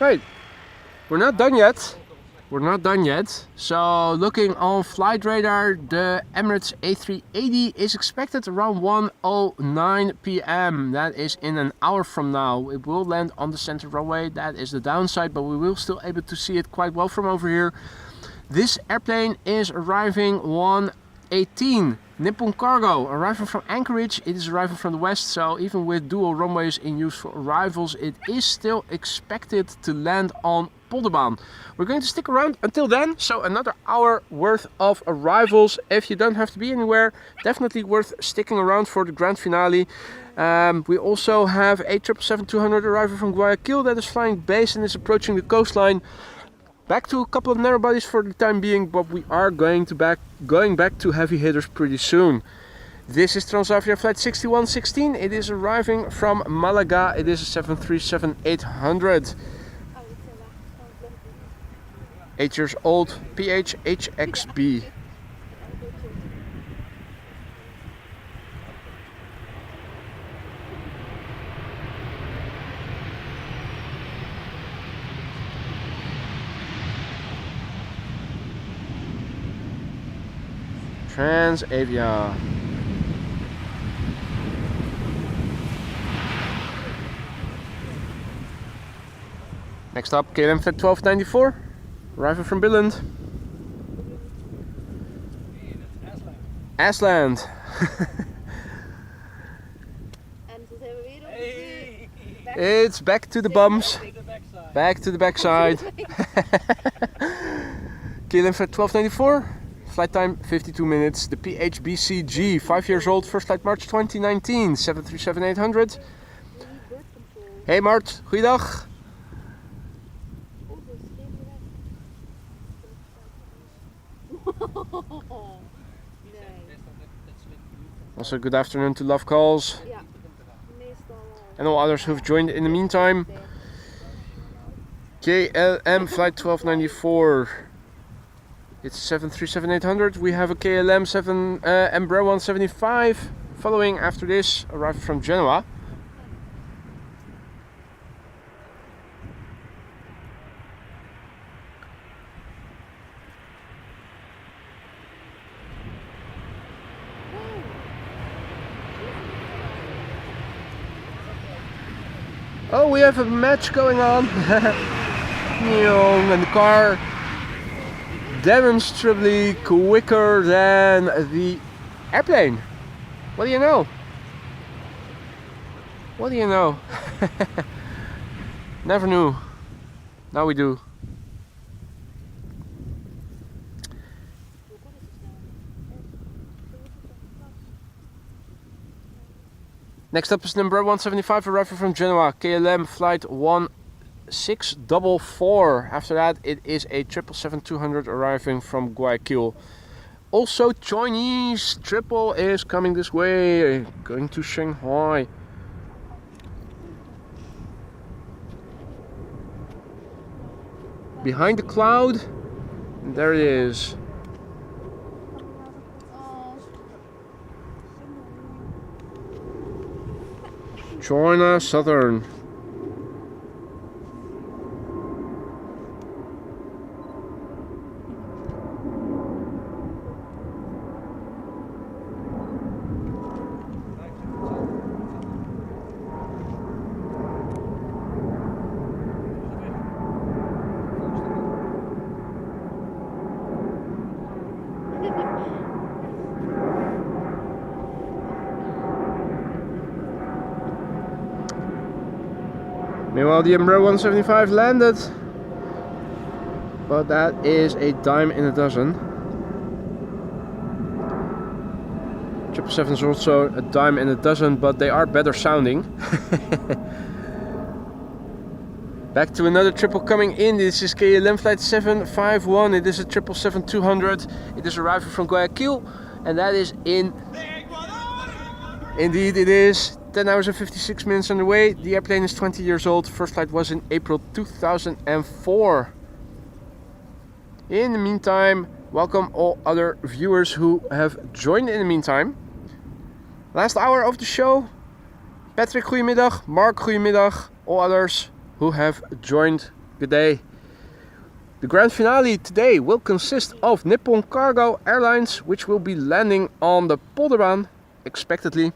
Right, we're not done yet. So looking on flight radar, the Emirates A380 is expected around 1:09 p.m. That is in an hour from now. It will land on the center runway. That is the downside, but we will still able to see it quite well from over here. This airplane is arriving 1:18. Nippon Cargo, arriving from Anchorage. It is arriving from the west, so even with dual runways in use for arrivals, it is still expected to land on Polderbaan. We're going to stick around until then, so another hour worth of arrivals. If you don't have to be anywhere, definitely worth sticking around for the grand finale. We also have a 777-200 arriving from Guayaquil that is flying base and is approaching the coastline. Back to a couple of narrow bodies for the time being, but we are going back to heavy hitters pretty soon. This is Transavia flight 6116. It is arriving from Malaga. It is a 737-800. 8 years old, PHHXB. Transavia. Next up, KLM flight 1294, arriving from Billund. Asland. It's back to the bums. Back to the backside. KLM flight 1294. Flight time 52 minutes. The PHBCG, 5 years old, first flight March 2019, 737-800. Hey Mart, goeiedag. Also good afternoon to Love Calls and all others who've joined in the meantime. KLM flight 1294. It's 737-800. We have a KLM 7 Embraer 175 following after this, arriving from Genoa. Oh, we have a match going on. And the car demonstrably quicker than the airplane. What do you know? What do you know? Never knew. Now we do. Next up is number 175, arriving from Genoa, KLM flight 1644. After that, it is a 777-200 arriving from Guayaquil. Also, Chinese triple is coming this way, going to Shanghai. Behind the cloud, there it is. China Southern. Meanwhile, the Embraer 175 landed, but that is a dime in a dozen. 777 is also a dime in a dozen, but they are better sounding. Back to another triple coming in. This is KLM flight 751. It is a 777-200. It is arriving from Guayaquil, and that is in. Indeed, it is. 10 hours and 56 minutes on the way. The airplane is 20 years old. First flight was in April 2004. In the meantime, welcome all other viewers who have joined in the meantime. Last hour of the show. Patrick, goedemiddag. Mark, goedemiddag. All others who have joined, good day. The grand finale today will consist of Nippon Cargo Airlines, which will be landing on the Polderbaan expectedly.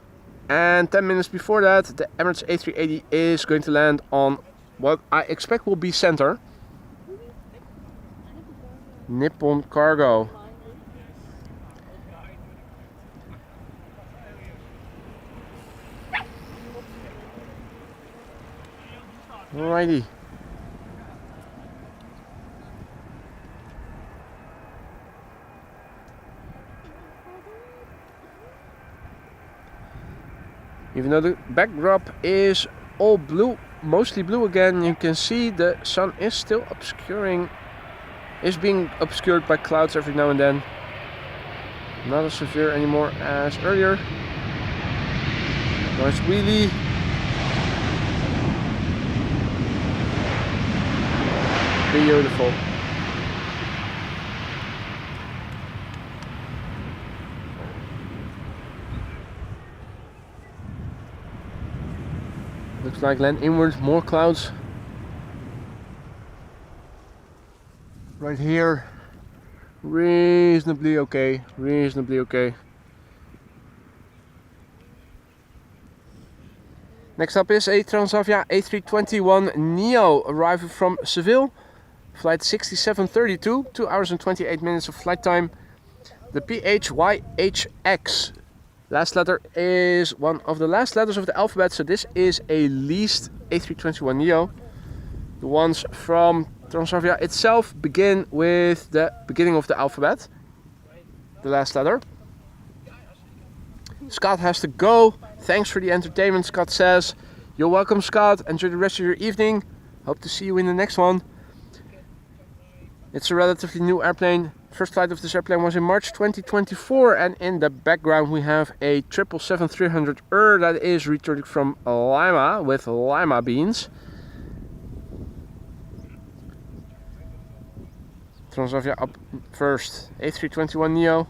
And 10 minutes before that, the Emirates A380 is going to land on what I expect will be center. Nippon Cargo. Alrighty. Even though the backdrop is all blue, mostly blue again, you can see the sun is still is being obscured by clouds every now and then. Not as severe anymore as earlier. Nice wheelie. Beautiful. Looks like land inwards, more clouds. Right here, reasonably okay, reasonably okay. Next up is a Transavia A321neo arriving from Seville. Flight 6732, 2 hours and 28 minutes of flight time. The PHYHX. Last letter is one of the last letters of the alphabet, so this is a leased A321neo. The ones from Transavia itself begin with the beginning of the alphabet, the last letter. Scott has to go. Thanks for the entertainment, Scott says. You're welcome, Scott. Enjoy the rest of your evening. Hope to see you in the next one. It's a relatively new airplane. First flight of this airplane was in March 2024, and in the background we have a 777-300 that is returning from Lima with Lima beans. Transavia up first. A321neo.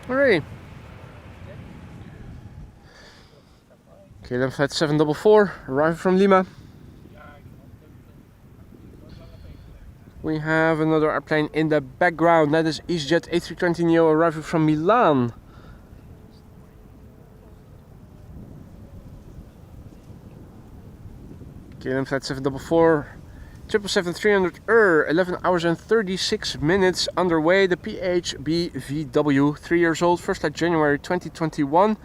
Alrighty. Okay, then flight 744, arriving from Lima. We have another airplane in the background, that is EasyJet A320neo arriving from Milan. Okay, then flight 744, 777-300 11 hours and 36 minutes underway. The PHBVW, 3 years old, first flight January 2021.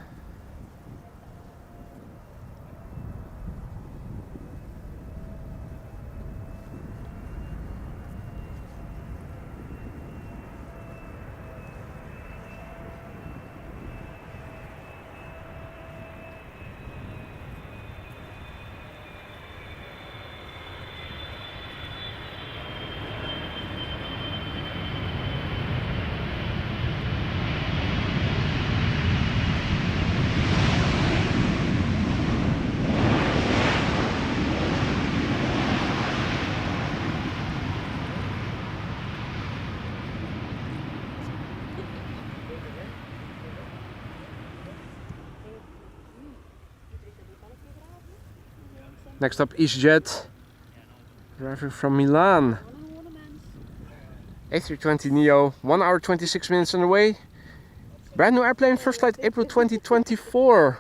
Next up, EasyJet, arriving from Milan. A320neo, 1 hour 26 minutes underway. Brand new airplane, first flight April 2024.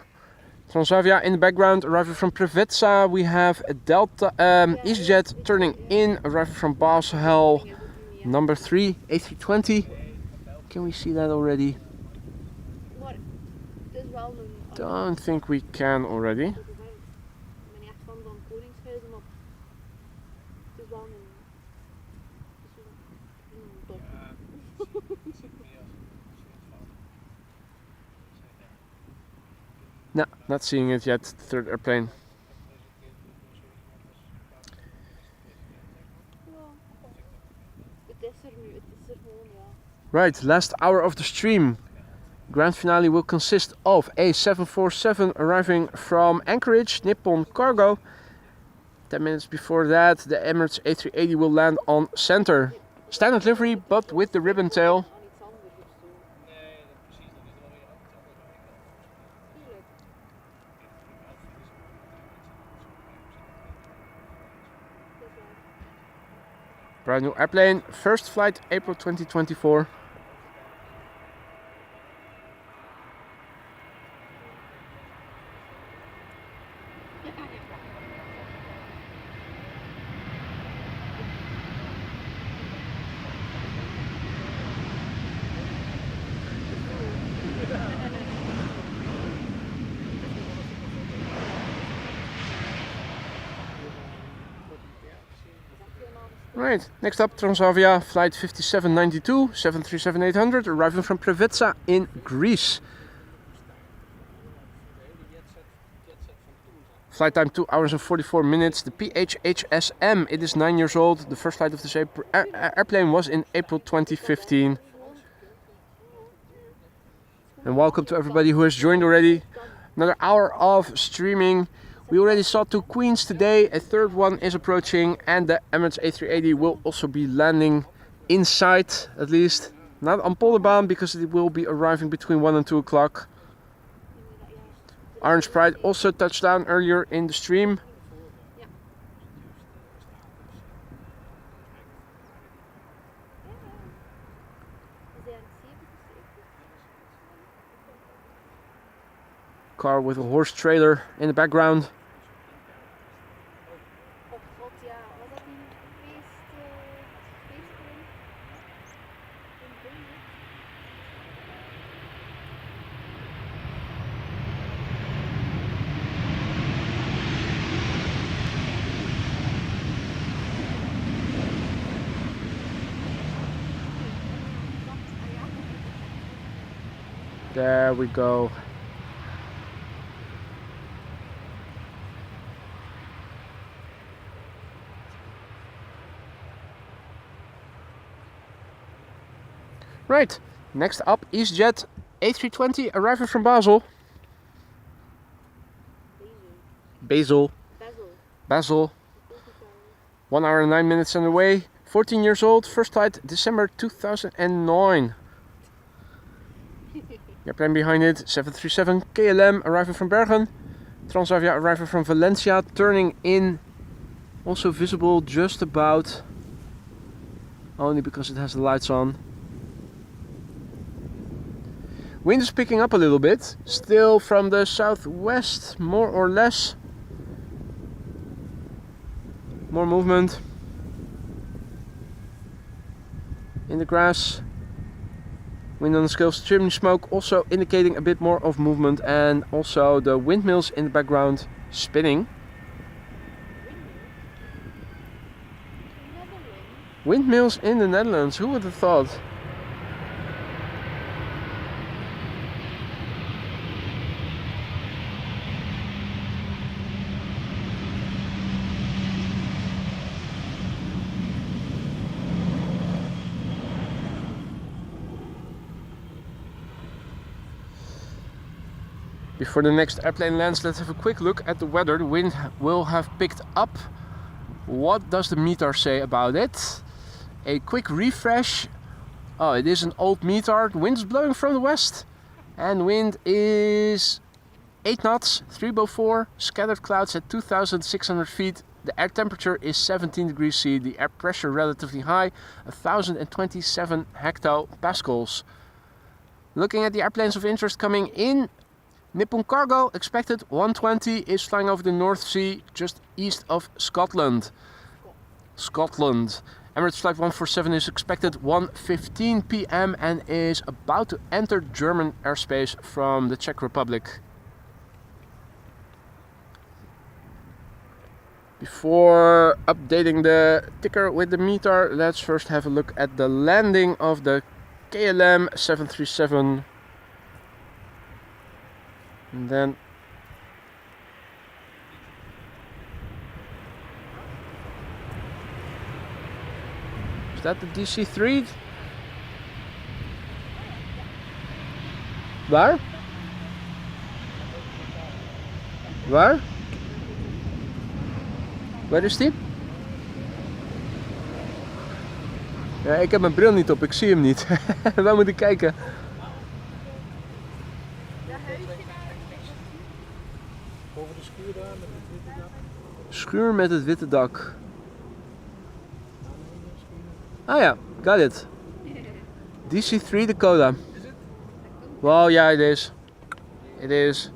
Transavia in the background, arriving from Preveza. We have a EasyJet turning in, arriving from Basel, number 3, A320. Can we see that already? Don't think we can already. No, not seeing it yet, the third airplane. Right, last hour of the stream. Grand finale will consist of a 747 arriving from Anchorage, Nippon Cargo. 10 minutes before that, the Emirates A380 will land on center. Standard livery, but with the ribbon tail. Brand new airplane, first flight April 2024. Right, next up Transavia, flight 5792, 737-800, arriving from Preveza in Greece. Flight time 2 hours and 44 minutes, the PHHSM, it is 9 years old. The first flight of this airplane was in April 2015. And welcome to everybody who has joined already. Another hour of streaming. We already saw 2 queens today, a third one is approaching, and the Emirates A380 will also be landing inside, at least. Not on Polderbaan, because it will be arriving between 1 and 2 o'clock. Orange Pride also touched down earlier in the stream. Car with a horse trailer in the background. There we go. Right, next up EasyJet A320 arriving from Basel. Basel. Basel. 1 hour and 9 minutes on the way. 14 years old. First flight December 2009. Airplane behind it 737 KLM arriving from Bergen. Transavia arriving from Valencia, turning in. Also visible just about. Only because it has the lights on. Wind is picking up a little bit, still from the southwest, more or less. More movement in the grass. Wind on the scales, chimney smoke also indicating a bit more of movement, and also the windmills in the background spinning. Windmills in the Netherlands, who would have thought? Before the next airplane lands, let's have a quick look at the weather. The wind will have picked up. What does the METAR say about it? A quick refresh. Oh, it is an old METAR. The wind is blowing from the west. And wind is 8 knots, 304, scattered clouds at 2,600 feet. The air temperature is 17 degrees C. The air pressure relatively high, 1,027 hectopascals. Looking at the airplanes of interest coming in, Nippon Cargo expected 120 is flying over the North Sea just east of Scotland. Emirates Flight 147 is expected 1:15 p.m. and is about to enter German airspace from the Czech Republic. Before updating the ticker with the METAR, let's first have a look at the landing of the KLM 737. And then is that the DC-3? Waar? Waar? Waar is die? Ja, ik heb mijn bril niet op, ik zie hem niet. Waar moet ik kijken? Boven de schuur daar met het witte dak. Schuur met het witte dak. Ah ja, got it. DC-3 Dakota. Well, yeah, it is. It is.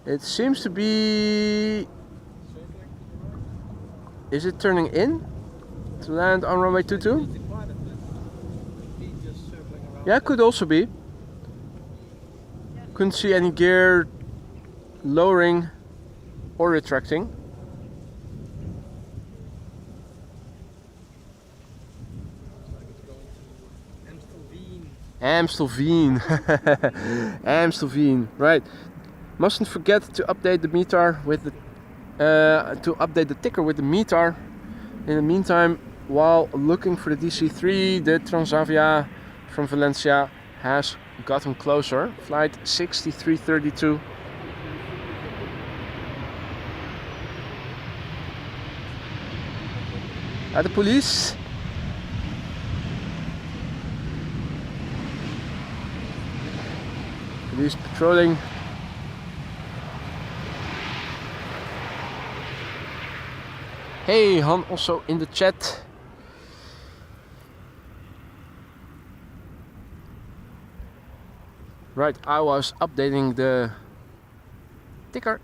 It seems to be... Is it turning in? To land on runway 22? Yeah, could also be. Couldn't see any gear lowering or retracting. Amstelveen. Amstelveen, right. Mustn't forget to update the METAR with the to update the ticker with the METAR. In the meantime, while looking for the DC-3, the Transavia from Valencia has gotten closer. Flight 6332. At the police. Police patrolling. Hey, Han also in the chat. Right, I was updating the ticker.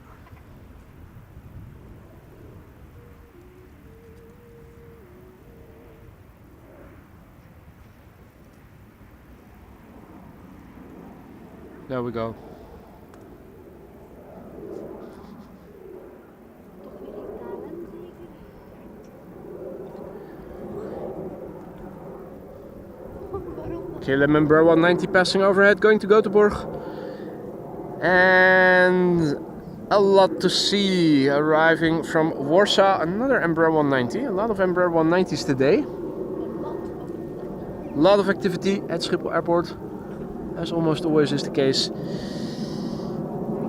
There we go. KLM Embraer 190 passing overhead, going to Göteborg. And a lot to see arriving from Warsaw. Another Embraer 190. A lot of Embraer 190s today. A lot of activity at Schiphol Airport, as almost always is the case.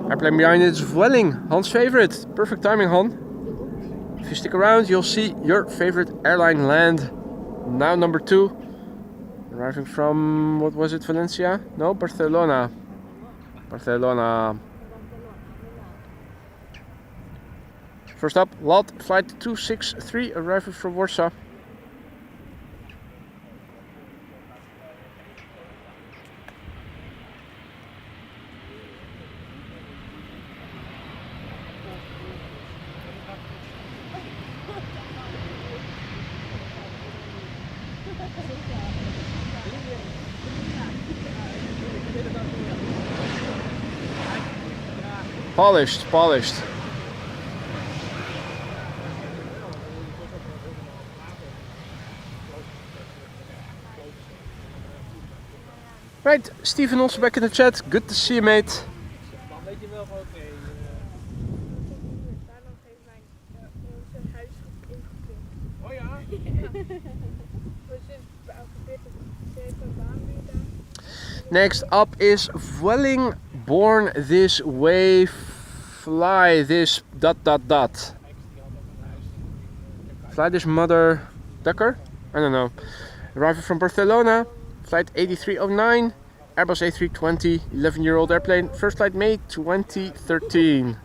Airplane behind it is Vueling, Han's favorite. Perfect timing, Han. If you stick around, you'll see your favorite airline land. Now number 2. Arriving from, what was it, Valencia? No, Barcelona. Barcelona. First up, LOT, flight 263, arriving from Warsaw. Polished, polished. Right, Steven also back in the chat. Good to see you, mate. Dan weet je wel van oké. Daarom heeft mijn onze huis ingepint. Oh ja? We zijn geprobeerd een baan weer daar. Next up is Vueling, born this way, fly this ... Fly this mother ducker? I don't know. Arriving from Barcelona, flight 8309, Airbus A320, 11-year-old airplane, first flight May 2013.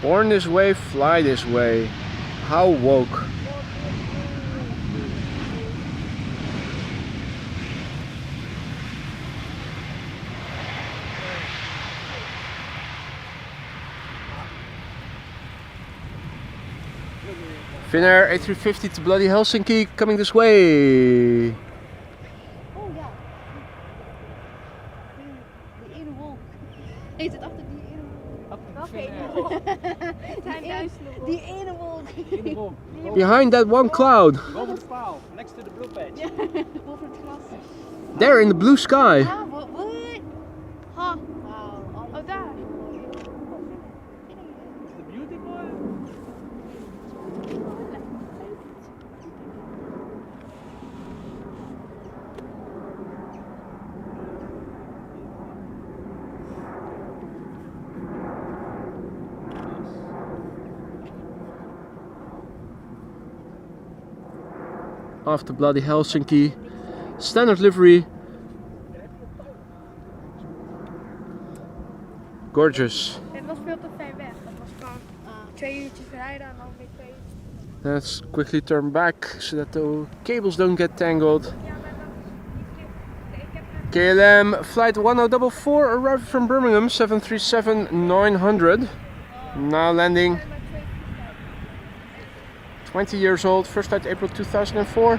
Born this way, fly this way. How woke. Finnair A350 to bloody Helsinki, coming this way. Oh ja. Die ene wolk. Hij zit achter die ene wolk. Welke ene wolk? Die ene wolk. Behind that one cloud. Boven de paal, next to the blue patch. Ja, boven het glas. There in the blue sky. Ah, wat? Ha. Wauw. Oh, daar. The beauty boy. Off to bloody Helsinki. Standard livery. Gorgeous. Het was veel te ver weg. Dat was gewoon 2 uurtjes rijden en dan weer 2 uurtjes. Let's quickly turn back so that the cables don't get tangled. Ja, maar ik heb KLM flight 1044 arrived from Birmingham 737-900. Now landing. 20 years old, first flight April 2004.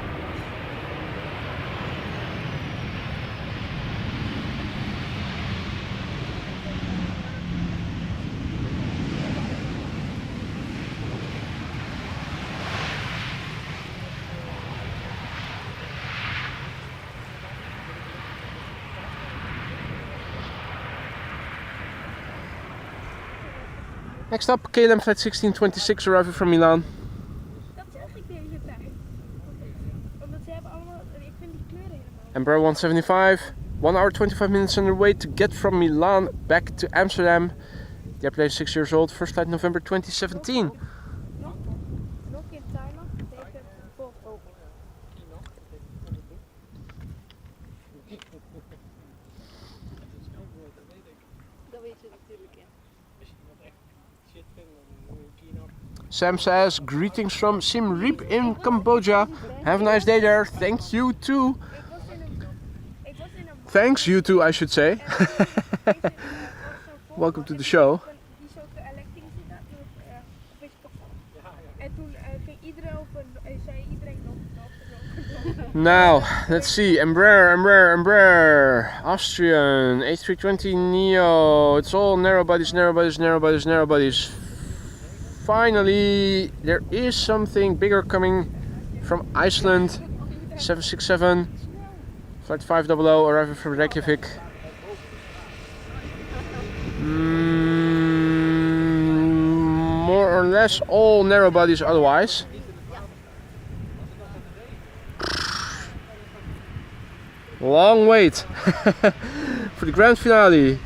Next up, KLM flight 1626 arriving from Milan. Dat zeg ik de hele tijd. Omdat ze hebben allemaal, ik vind die kleuren helemaal. Embraer 175, 1 hour 25 minutes underway to get from Milan back to Amsterdam. The airplane is 6 years old, first flight November 2017. Nog in Thailand betekent vol open. Dat weet je natuurlijk in. Als je iemand echt shit vindt, dan moet je keynote. Sam says, greetings from Siem Reap in Cambodia. Have a nice day there. Thank you too. Ik was in een Thanks you too, I should say. Welcome to the show. Die zo elektrische dat of is kapot. En toen Now, let's see, Embraer, Austrian, A320 Neo, it's all narrow bodies. Finally, there is something bigger coming from Iceland, 767, flight 500, arriving from Reykjavik. More or less all narrow bodies otherwise. Long wait for the grand finale.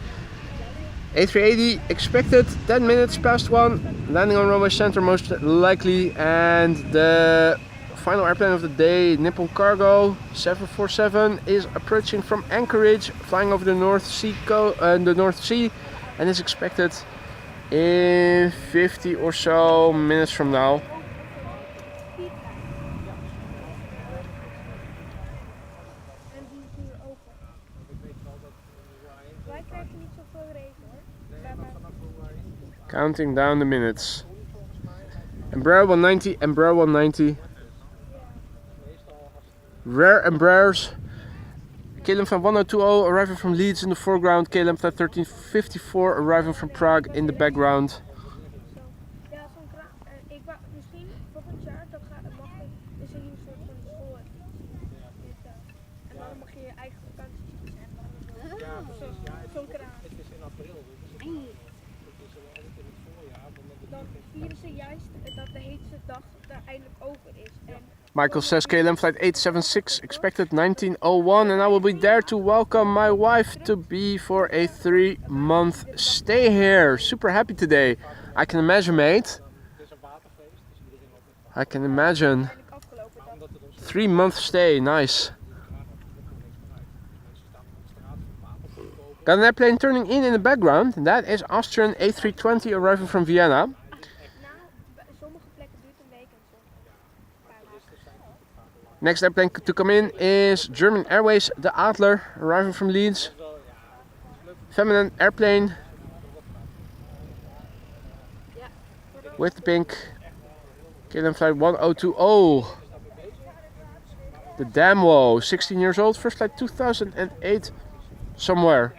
A380 expected 10 minutes past 1, landing on runway center most likely, and the final airplane of the day, Nippon Cargo 747, is approaching from Anchorage, flying over the North Sea and is expected in 50 or so minutes from now. Counting down the minutes. Embraer 190, Embraer 190. Rare Embraers. KLM flight 1020 arriving from Leeds in the foreground. KLM flight 1354 arriving from Prague in the background. Michael says KLM flight 876 expected 1901, and I will be there to welcome my wife to be for a 3-month stay here. Super happy today. I can imagine, mate. I can imagine. 3-month stay, nice. Got an airplane turning in the background, and that is Austrian A320 arriving from Vienna. Next airplane to come in is German Airways, the Adler, arriving from Leeds. Feminine airplane with the pink. KLM flight 1020. The Damwo, 16 years old, first flight 2008 somewhere.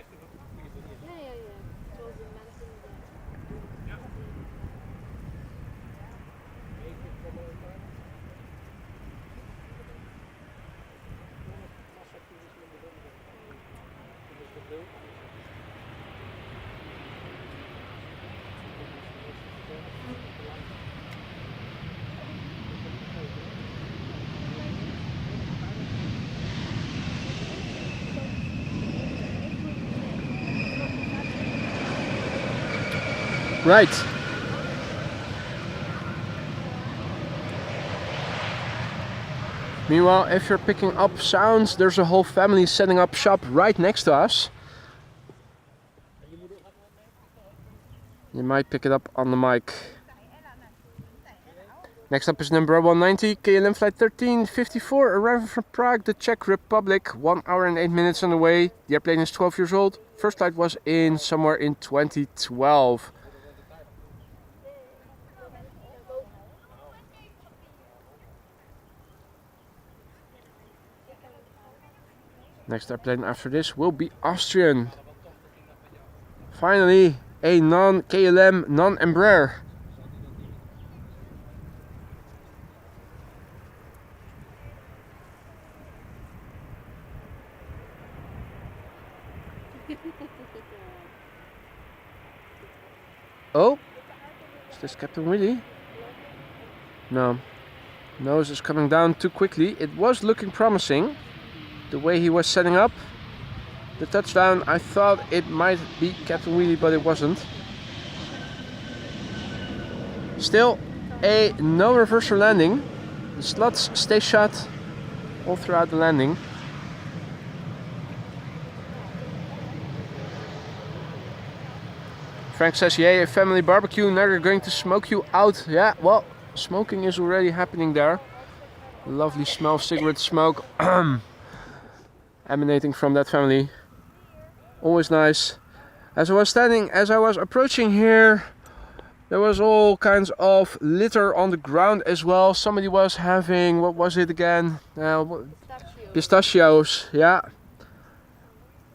Right. Meanwhile, if you're picking up sounds, there's a whole family setting up shop right next to us. You might pick it up on the mic. Next up is number 190, KLM flight 1354, arriving from Prague, the Czech Republic, 1 hour and 8 minutes on the way. The airplane is 12 years old. First flight was in somewhere in 2012. Next airplane after this will be Austrian. Finally, a non-KLM, non-Embraer. Oh, is this Captain Willie? No. Nose is coming down too quickly. It was looking promising. The way he was setting up the touchdown, I thought it might be Captain Wheelie, but it wasn't. Still a no reverser landing. The slots stay shut all throughout the landing. Frank says, yay, a family barbecue, now they're going to smoke you out. Yeah, well, smoking is already happening there. Lovely smell of cigarette smoke emanating from that family. Always nice. As I was approaching here, There was all kinds of litter on the ground as well. Somebody was having, what was it again? Pistachios, yeah.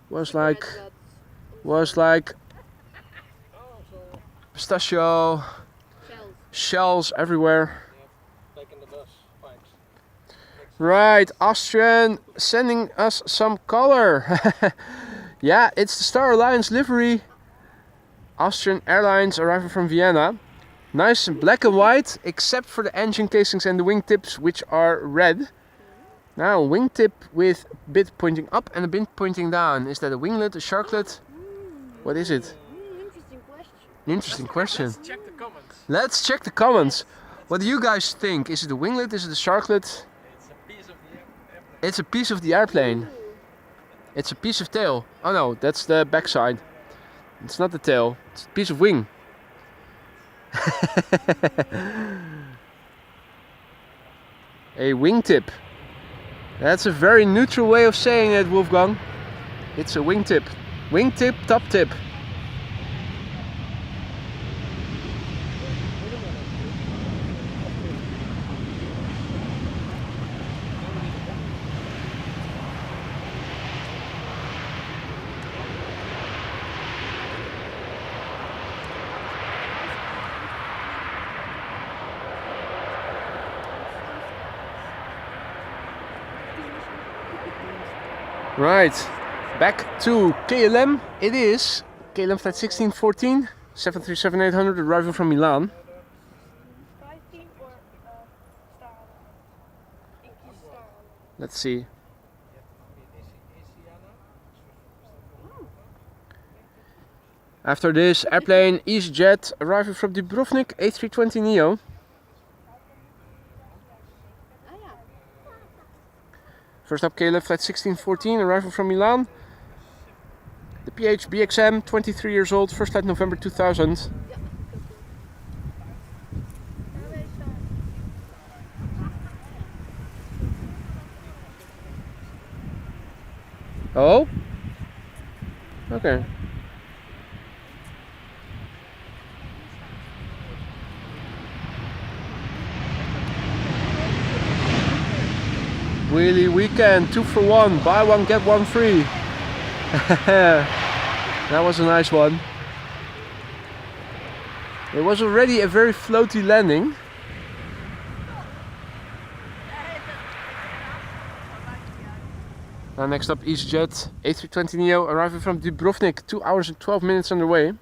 Was like pistachio shells everywhere. Back in the bus, thanks. Right, Austrian sending us some color. Yeah, it's the Star Alliance livery. Austrian Airlines arriving from Vienna. Nice black and white, except for the engine casings and the wingtips, which are red. Now, wingtip with a bit pointing up and a bit pointing down. Is that a winglet, a sharklet? What is it? Interesting question. Interesting question. Let's check the comments. Let's check the comments. What do you guys think? Is it a winglet? Is it a sharklet? It's a piece of the airplane. It's a piece of the airplane. It's a piece of tail. Oh no, that's the backside. It's not the tail. It's a piece of wing. A wingtip. That's a very neutral way of saying it, Wolfgang. It's a wingtip. Wingtip, top tip. Right, back to KLM. It is KLM flight 1614, 737-800 arriving from Milan. 15 or Star. Ik kies Star. Let's see. After this airplane, EasyJet arriving from Dubrovnik, A320neo. First up, KLM flight 1614, arrival from Milan. The PH BXM, 23 years old, first flight November 2000. Oh? Okay. Wheelie weekend, 2 for 1, buy one get one free. That was a nice one. It was already a very floaty landing. Now next up, EasyJet A320neo arriving from Dubrovnik, 2 hours and 12 minutes underway.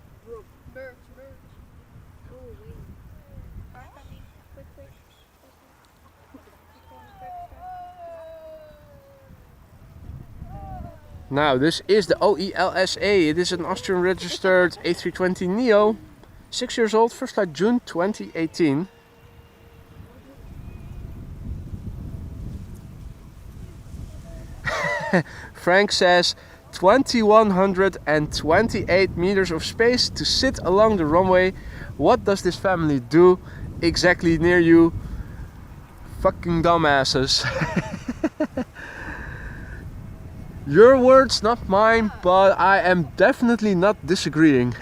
Now this is the OELSA, it is an Austrian registered A320neo, 6 years old, first flight June 2018. Frank says 2128 meters of space to sit along the runway. What does this family do exactly near you? Fucking dumbasses. Your words, not mine, but I am definitely not disagreeing.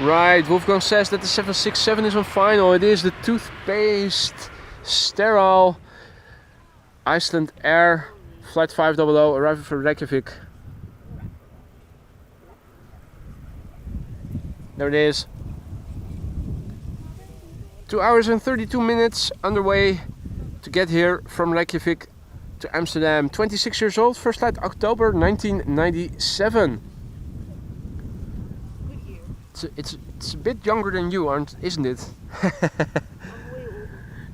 Right, Wolfgang says that the 767 is on final. It is the toothpaste sterile Iceland Air flight 500 arriving from Reykjavik. There it is. 2 hours and 32 minutes underway to get here from Reykjavik to Amsterdam. 26 years old, first flight October 1997. It's a bit younger than you, isn't it?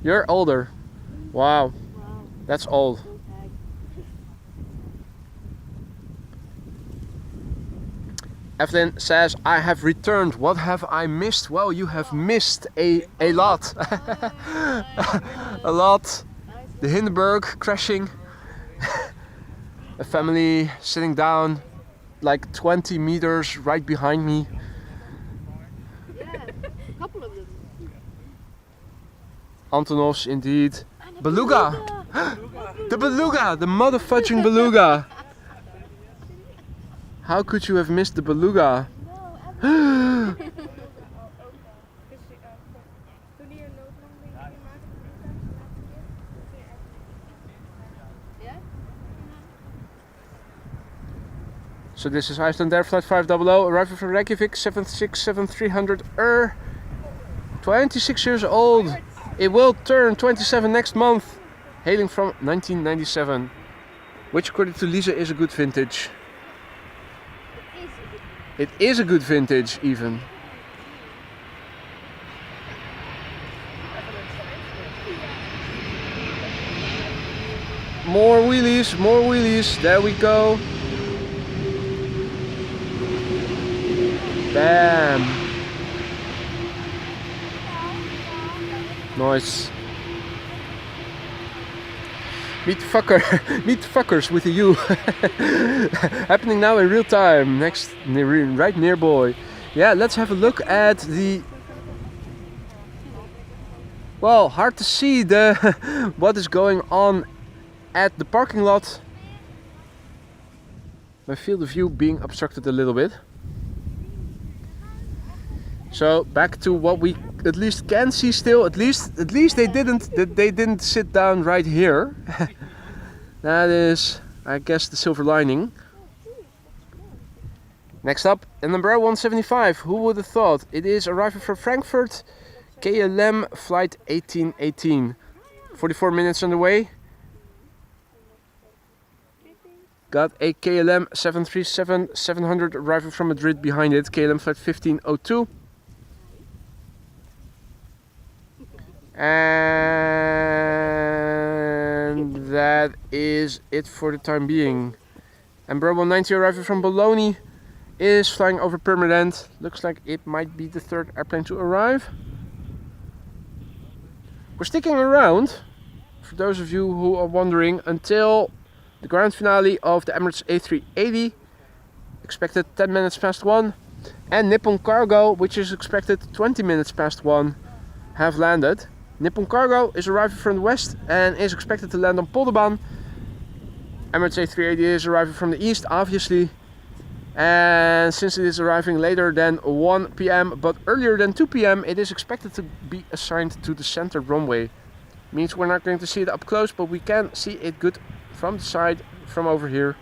You're older. Wow, that's old. Evelyn says, I have returned. What have I missed? Well, you have missed a lot. A lot. the Hindenburg crashing. A family sitting down like 20 meters right behind me. Yeah, a couple of them. Antonovs indeed. Beluga! The beluga! The motherfucking beluga! How could you have missed the beluga? No, Toen hij een noodlanding maakte op de laatste keer. yeah? So this is Iceland Air Flight 500, arriving from Reykjavik, 767-300 ER. 26 years old. It will turn 27 next month. Hailing from 1997. Which according to Lisa is a good vintage. It is a good vintage even. More wheelies, more wheelies. There we go. Bam. Nice. Meet the fucker, meet the fuckers with a U. Happening now in real time, right nearby. Yeah, let's have a look at the. Well, hard to see what is going on at the parking lot. My field of view being obstructed a little bit. So back to what we at least can see still. At least they didn't sit down right here. That is, I guess, the silver lining. Next up, number 175. Who would have thought? It is arriving from Frankfurt, KLM flight 1818. 44 minutes on the way. Got a KLM 737-700 arriving from Madrid behind it. KLM flight 1502. And that is it for the time being. Embraer 190 arriving from Bologna is flying over Purmerend. Looks like it might be the third airplane to arrive. We're sticking around, for those of you who are wondering, until the grand finale of the Emirates A380, expected 10 minutes past 1, and Nippon Cargo, which is expected 20 minutes past 1, have landed. Nippon Cargo is arriving from the west and is expected to land on Polderbaan. Emirates A380 is arriving from the east, obviously. And since it is arriving later than 1 PM but earlier than 2 PM, it is expected to be assigned to the center runway. Means we're not going to see it up close, but we can see it good from the side, from over here.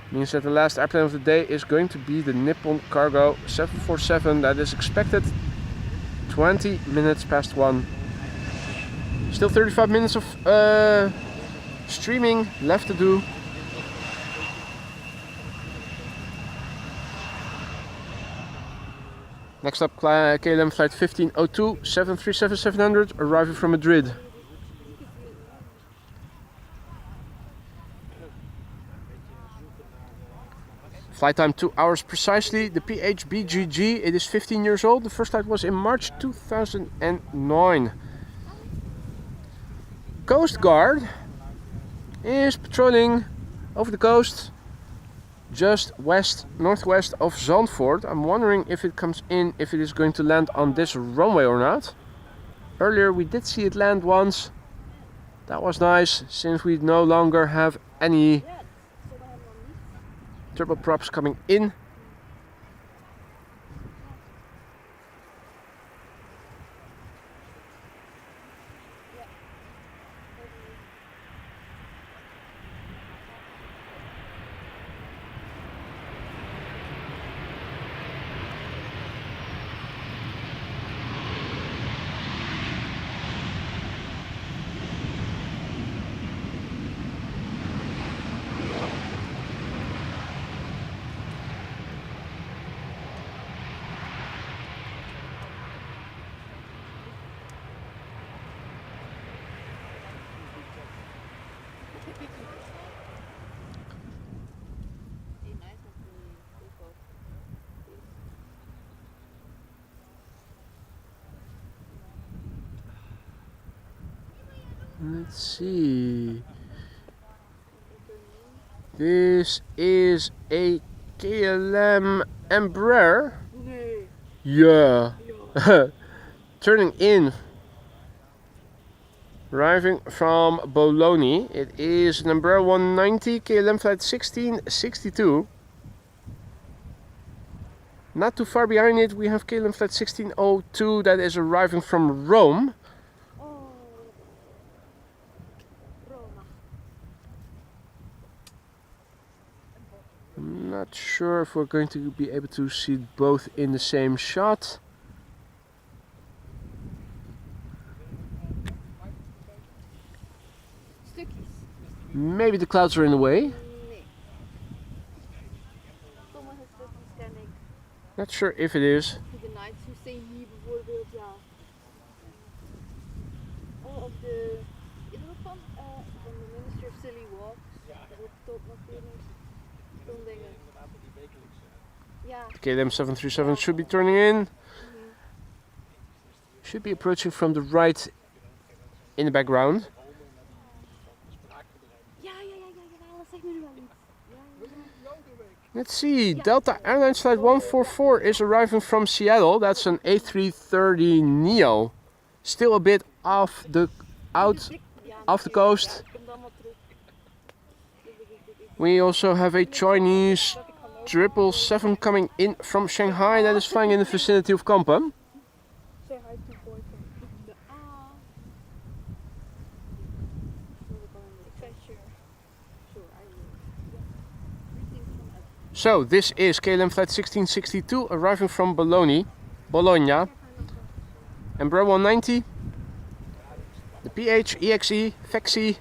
Means that the last airplane of the day is going to be the Nippon Cargo 747 that is expected 20 minutes past 1. Still 35 minutes of streaming left to do. Next up, KLM flight 1502, 737-700 arriving from Madrid. Flight time 2 hours precisely. The PHBGG, it is 15 years old. The first flight was in March 2009. Coast Guard is patrolling over the coast just northwest of Zandvoort. I'm wondering if it comes in, if it is going to land on this runway or not. Earlier we did see it land once. That was nice, since we no longer have any turboprops coming in. Let's see. This is a KLM Embraer. Nee. Yeah. Ja. Turning in. Arriving from Bologna. It is an Embraer 190 KLM flight 1662. Not too far behind it, we have KLM flight 1602 that is arriving from Rome. Oh. Roma. I'm not sure if we're going to be able to see both in the same shot. Stukjes. Maybe the clouds are in the way. Nee. Sommige stukjes ken ik. Not sure if it is. De Night Hussein hier bijvoorbeeld, ja. Oh, of de... Is er ook van? Van de Minister of Silly Walks. Dat is ook top natuurlijk. Zo'n dingen. Ja. KLM 737 should be turning in. Should be approaching from the right in the background. Ja, dat zegt me nu wel iets. Let's see, Delta Airlines flight 144 is arriving from Seattle. That's an A330 Neo. Still a bit off the coast. We also have a Chinese 777 coming in from Shanghai that is flying in the vicinity of Kampen. Say hi to boy from de A. Sure, I will. So this is KLM flight 1662 arriving from Bologna. Embraer 190. The PH EXE Fexi,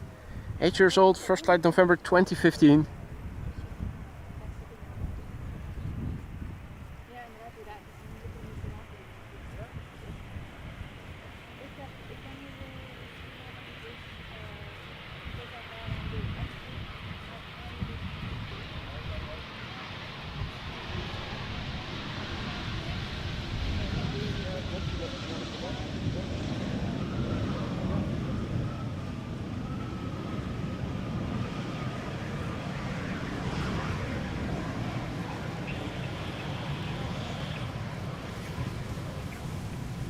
8 years old, first flight November 2015.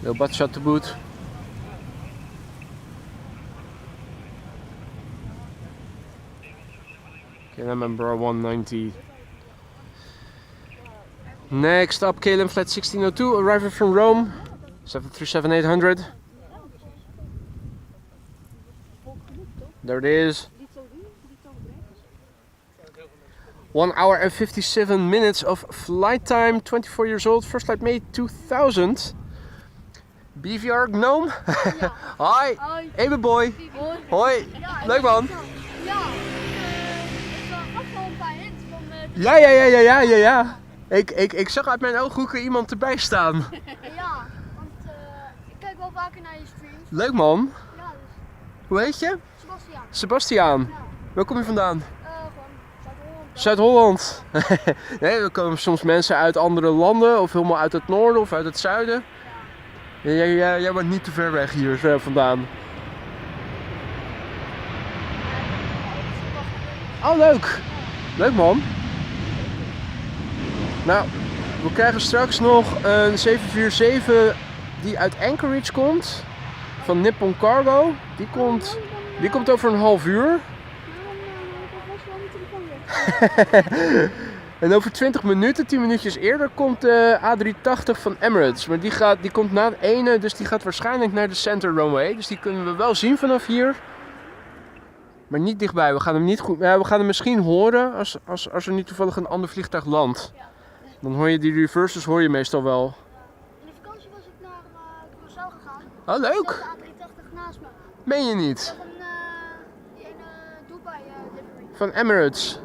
Little butt shot to boot. KLM Embraer 190. Next up, KLM flight 1602 arriving from Rome. 737-800. There it is. 1 hour and 57 minutes of flight time. 24 years old. First flight May 2000. BVR Gnome. Ja. Hi. Hoi. Hey boy. Hoi. Hoi. Leuk man. Ja, ik had wel een paar hints van... Ja. Ik zag uit mijn ooghoeken iemand erbij staan. Ja, want ik kijk wel vaker naar je streams. Leuk man. Ja, dus Hoe heet je? Sebastiaan. Sebastiaan. Ja, Waar kom je vandaan? gewoon Zuid-Holland. Zuid-Holland. Nee, er komen soms mensen uit andere landen of helemaal uit het noorden of uit het zuiden. Jij bent niet te ver weg hier vandaan. Oh, leuk. Leuk man. Nou, we krijgen straks nog een 747 die uit Anchorage komt. Van Nippon Cargo. Die komt over een half uur. En over 20 minuten, 10 minuutjes eerder, komt de A380 van Emirates. Maar die komt na het ene, dus die gaat waarschijnlijk naar de Center Runway. Dus die kunnen we wel zien vanaf hier. Maar niet dichtbij. We gaan hem niet goed. Ja, we gaan hem misschien horen als er niet toevallig een ander vliegtuig landt. Dan hoor je die reverses meestal wel. In de vakantie was ik naar Curaçao gegaan. Oh, leuk! De A380 naast me. Meen je niet? Van die ene Dubai livery. Van Emirates.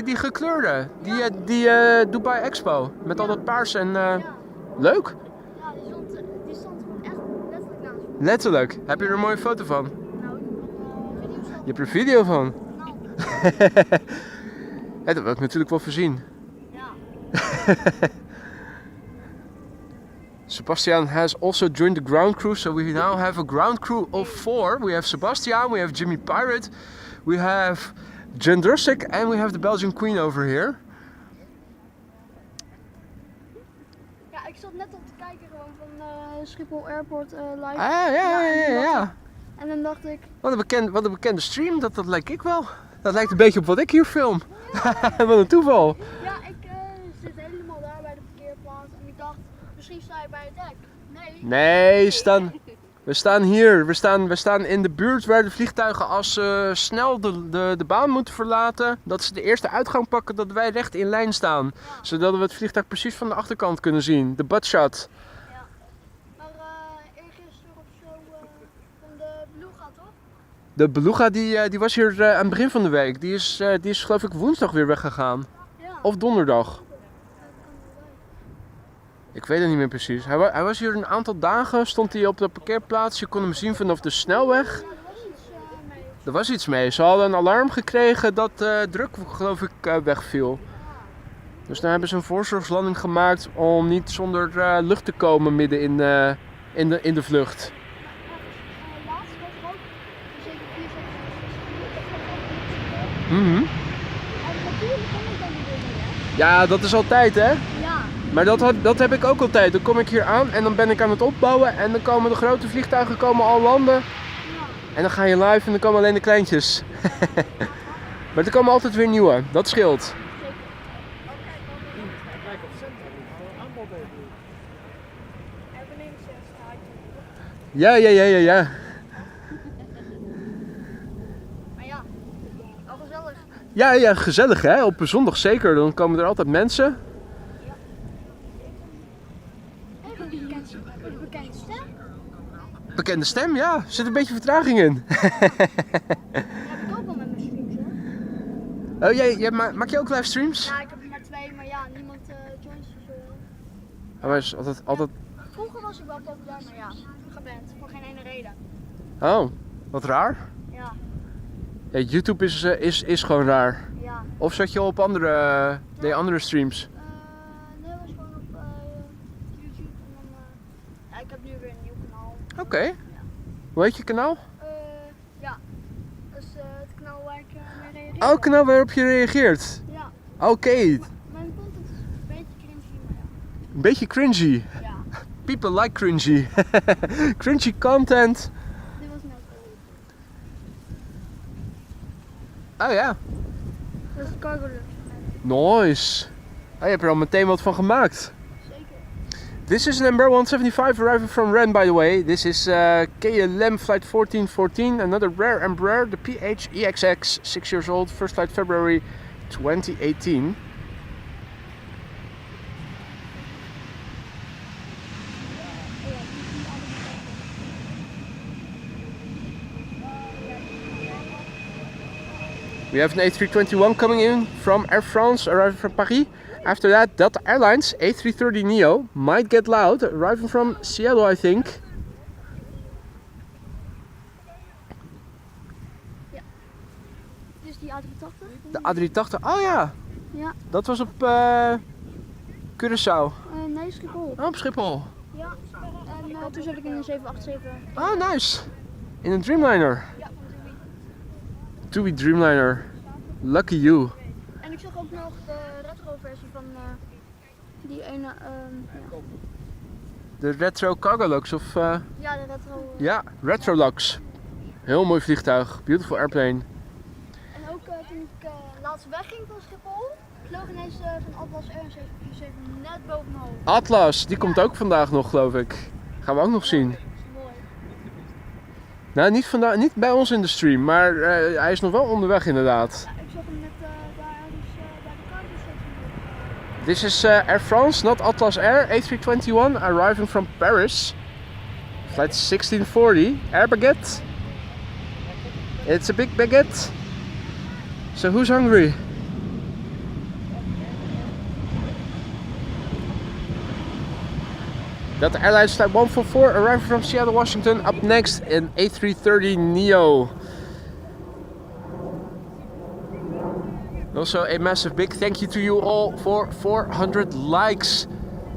Die gekleurde. Die Dubai Expo. Met al dat paars en... Leuk? Ja, die stond gewoon echt letterlijk naast me. Letterlijk. Heb je er een mooie foto van? Nou, video's van. Je hebt er een video van. Nou, Ja, dat wil ik natuurlijk wel voorzien. ja. Sebastian has also joined the ground crew, so we now have a ground crew of 4. We have Sebastian, we have Jimmy Pirate, we have Jendrusik, and we have the Belgian Queen over here. Ja, ik zat net op te kijken gewoon van Schiphol Airport live. Ah, ja. En dan dacht ik, Wat een bekende stream, dat lijkt ik wel. Dat lijkt een beetje op wat ik hier film. Wat een toeval. ja, ik zit helemaal daar bij de parkeerplaats en ik dacht, misschien sta je bij het dek. Nee. Nee, we staan hier. We staan in de buurt waar de vliegtuigen als ze snel de baan moeten verlaten, dat ze de eerste uitgang pakken, dat wij recht in lijn staan. Ja. Zodat we het vliegtuig precies van de achterkant kunnen zien. De buttshot. Ja. Maar eergisteren of zo van de Beluga toch? De Beluga die was hier aan het begin van de week. Die is geloof ik woensdag weer weggegaan. Ja. Of donderdag. Dat kan wel bij. Ik weet het niet meer precies. Hij was hier een aantal dagen, stond hij op de parkeerplaats. Je kon hem zien vanaf de snelweg. Ja, er was iets mee. Er was iets mee. Ze hadden een alarm gekregen dat druk geloof ik wegviel. Dus dan hebben ze een voorzorgslanding gemaakt om niet zonder lucht te komen midden in de vlucht. Laatst was er ook zeker 4, 6, Mhm. En natuurlijk kom ik dan die dingen, hè? Ja, dat is altijd hè. Ja. Maar dat heb ik ook altijd. Dan kom ik hier aan en dan ben ik aan het opbouwen en dan komen de grote vliegtuigen al landen. Ja. En dan ga je live en dan komen alleen de kleintjes. Maar er komen altijd weer nieuwe. Dat scheelt. Het lijkt op centrum. Aanbod even. En beneden staat Ja. Maar ja, al gezellig. Ja, gezellig hè. Op een zondag zeker. Dan komen er altijd mensen. Even een bekende stem. Bekende stem, ja. Er zit een beetje vertraging in. Dat heb ik ook wel met mijn streams hoor. Oh, maak je ook livestreams? Ja, ik heb er maar 2, maar ja, niemand joint ze zo. Oh, maar is altijd... Vroeger was ik wel populair, maar ja, geband. Voor geen ene reden. Oh, wat raar. Ja, Ja, YouTube is gewoon raar. ja. Of zat je op andere streams? Nee, was gewoon op YouTube en dan... ja, ik heb nu weer een nieuw kanaal. Oké. Hoe heet je kanaal? Ja, dat is het kanaal waar ik mee reageer. Oh, kanaal waarop je reageert. Ja, Oké. mijn content is een beetje cringy, maar ja. Een beetje cringy. Ja, People like cringy. Cringy content. dit was net wel. Oh ja. Dat is cargo lunch. Nice. Oh, je hebt er al meteen wat van gemaakt. Zeker. This is number 175 arriving from Ren, by the way. This is KLM flight 1414, another rare Embraer, the PHEXX, 6 years old, first flight February 2018. We have an A321 coming in from Air France, arriving from Paris. After that, Delta Airlines A330neo might get loud, arriving from Seattle, I think. Dit is die A380. De A380, oh ja, Ja, dat was op Curaçao. nee, Schiphol. Oh, op Schiphol. Ja, en toen zat ik in een 787. Oh, nice. In een Dreamliner. Ja, van TUI. TUI Dreamliner. Lucky you. En ik zag ook nog de retro versie van die ene, ja. De Retro Cargolux of... Ja, de retro. ja, Retrolux. Heel mooi vliegtuig. Beautiful airplane. En ook toen ik laatst wegging van Schiphol, vloog ineens van Atlas Air een 747 net boven mijn hoofd. Atlas, die komt ook vandaag nog, geloof ik. Gaan we ook nog zien. Dat is mooi. Nou, niet, vandaag, niet bij ons in de stream, maar hij is nog wel onderweg inderdaad. Ja, ik zag hem net daar ergens bij de cargo station. This is Air France, not Atlas Air, A321, arriving from Paris. Flight 1640, Air Baguette. It's a big baguette. So who's hungry? Delta Airlines Flight 144, arriving from Seattle, Washington. Up next, an A330neo. Also a massive big thank you to you all for 400 likes.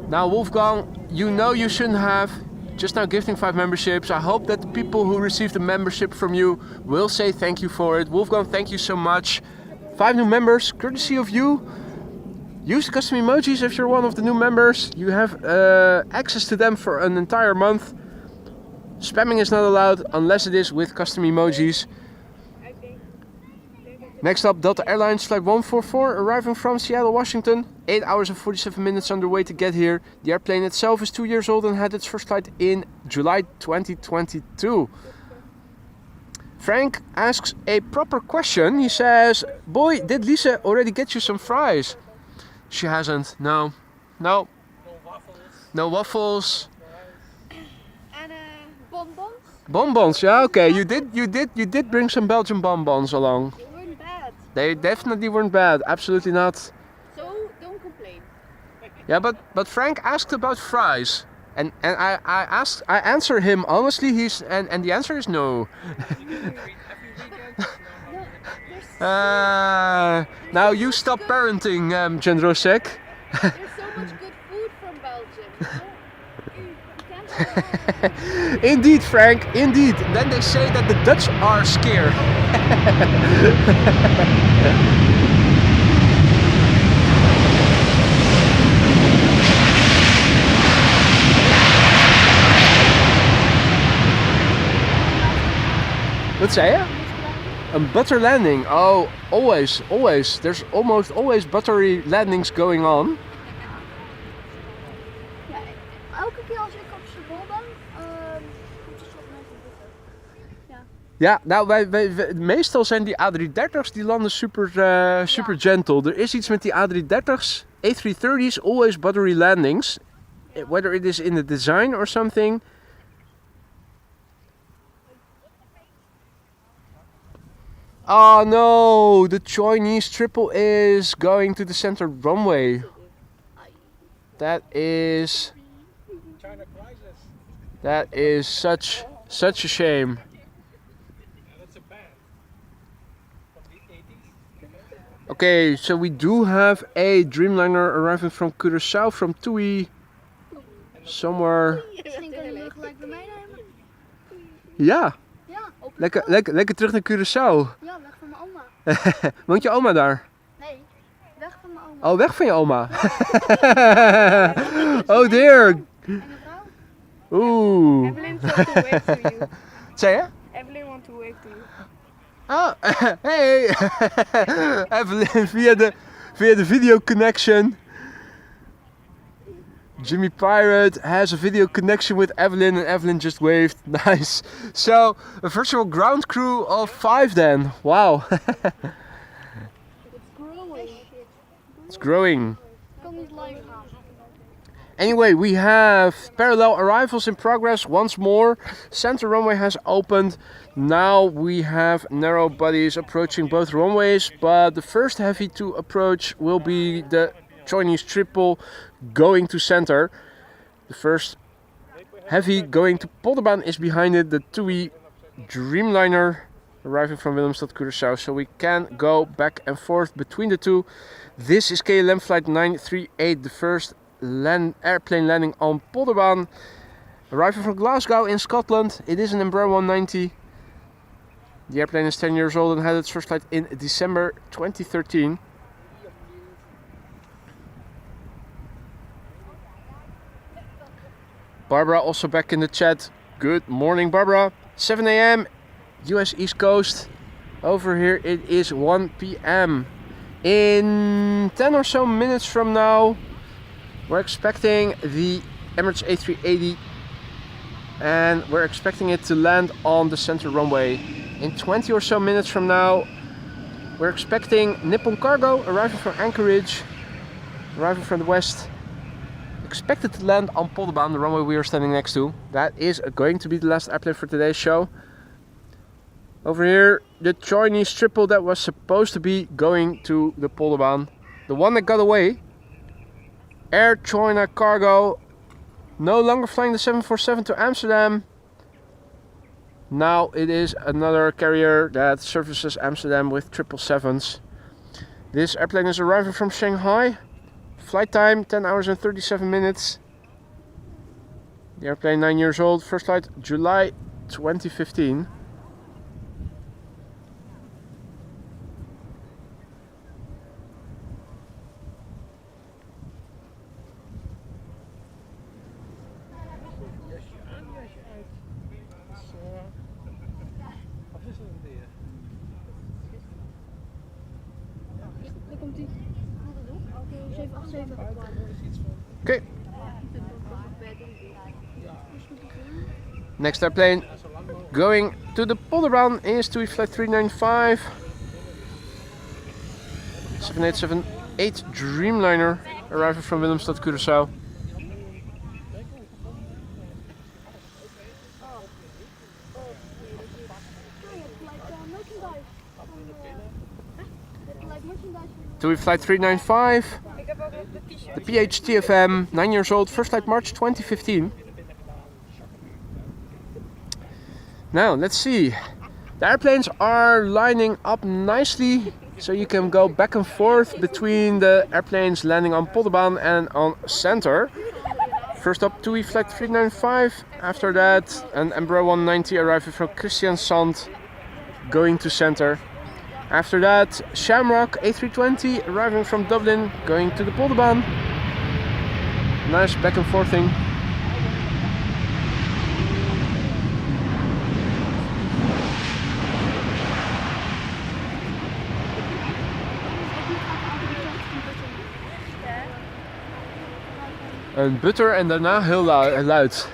Now Wolfgang, you know you shouldn't have. Just now gifting 5 memberships. I hope that the people who received a membership from you will say thank you for it. Wolfgang, thank you so much. 5 new members, courtesy of you. Use the custom emojis if you're one of the new members. You have access to them for an entire month. Spamming is not allowed unless it is with custom emojis. Next up, Delta Airlines Flight 144 arriving from Seattle, Washington. 8 hours and 47 minutes on the way to get here. The airplane itself is 2 years old and had its first flight in July 2022. Frank asks a proper question. He says, boy, did Lisa already get you some fries? She hasn't, no. No. No waffles. No waffles. And bonbons? Bonbons, yeah, okay. You did bring some Belgian bonbons along. They weren't bad. They definitely weren't bad, absolutely not. So don't complain. Yeah, but Frank asked about fries. And I answer him honestly, and the answer is no. Every weekend. No, there's Now you stop parenting, Jendrosek. There's so much good food from Belgium. You can't go wrong. Indeed, Frank, indeed. Then they say that the Dutch are scared. Wat zei je? Een butter landing. Oh, always. There's almost always buttery landings going on. Ja, elke keer als ik op Schiphol ben, komt er soort mensen butten. Ja, nou, meestal zijn die A330's die landen super gentle. Er is iets met die A330's, A330's, always buttery landings. Whether it is in the design or something. Oh no, the Chinese triple is going to the center runway. That is China crisis. that is such a shame. Yeah, that's a band from the 80s. Okay, so we do have a Dreamliner arriving from Curaçao, from TUI, somewhere. Misschien kunnen jullie gelijk bij mij nemen. Ja, Ja, op lekker terug naar Curaçao. Ja, weg van mijn oma. Woont je oma daar? Nee, weg van mijn oma. Oh, weg van je oma. Oh dear. En een vrouw? Oeh. Evelyn wants to wave to you. Wat zei je? Evelyn wants to wave to you. Oh, hey. Evelyn via the video connection. Jimmy Pirate has a video connection with Evelyn and Evelyn just waved. Nice. So, a virtual ground crew of 5 then. Wow. It's growing. It's growing. Ik kan niet live gaan. Anyway, we have parallel arrivals in progress once more. Center runway has opened. Now we have narrow bodies approaching both runways, but the first heavy to approach will be the Chinese triple going to center. The first heavy going to Polderbaan is behind it, the TUI Dreamliner arriving from Willemstad, Curaçao, so we can go back and forth between the two. This is KLM flight 938, the first airplane landing on Polderbaan, arriving from Glasgow in Scotland. It is an Embraer 190. The airplane is 10 years old and had its first flight in December 2013. Barbara also back in the chat. Good morning, Barbara. 7 a.m. US East Coast. Over here it is 1 p.m. In 10 or so minutes from now, we're expecting the Emirates A380 and we're expecting it to land on the center runway. In 20 or so minutes from now, we're expecting Nippon Cargo arriving from Anchorage, arriving from the west. Expected to land on Polderbaan, the runway we are standing next to. That is going to be the last airplane for today's show. Over here, the Chinese triple that was supposed to be going to the Polderbaan. The one that got away. Air China Cargo. No longer flying the 747 to Amsterdam. Now it is another carrier that services Amsterdam with 777s. This airplane is arriving from Shanghai. Flight time 10 hours and 37 minutes. The airplane 9 years old, first flight July 2015. Jasje aan, jasje uit. Dat is afwisselend weer. Daar komt hij. Auto 787. Okay. Next airplane going to the polderbaan is TUI flight 395 7878 Dreamliner arriving from Willemstad, Curaçao. TUI flight 395, the PHTFM, 9 years old, first flight March 2015. Now let's see, the airplanes are lining up nicely, so you can go back and forth between the airplanes landing on polderbaan and on center. First up TUI flight 395, after that an Embraer 190 arriving from Kristiansand going to center. After that, Shamrock A320 arriving from Dublin, going to the polderbaan. Nice back and forthing. Een butter en daarna heel luid.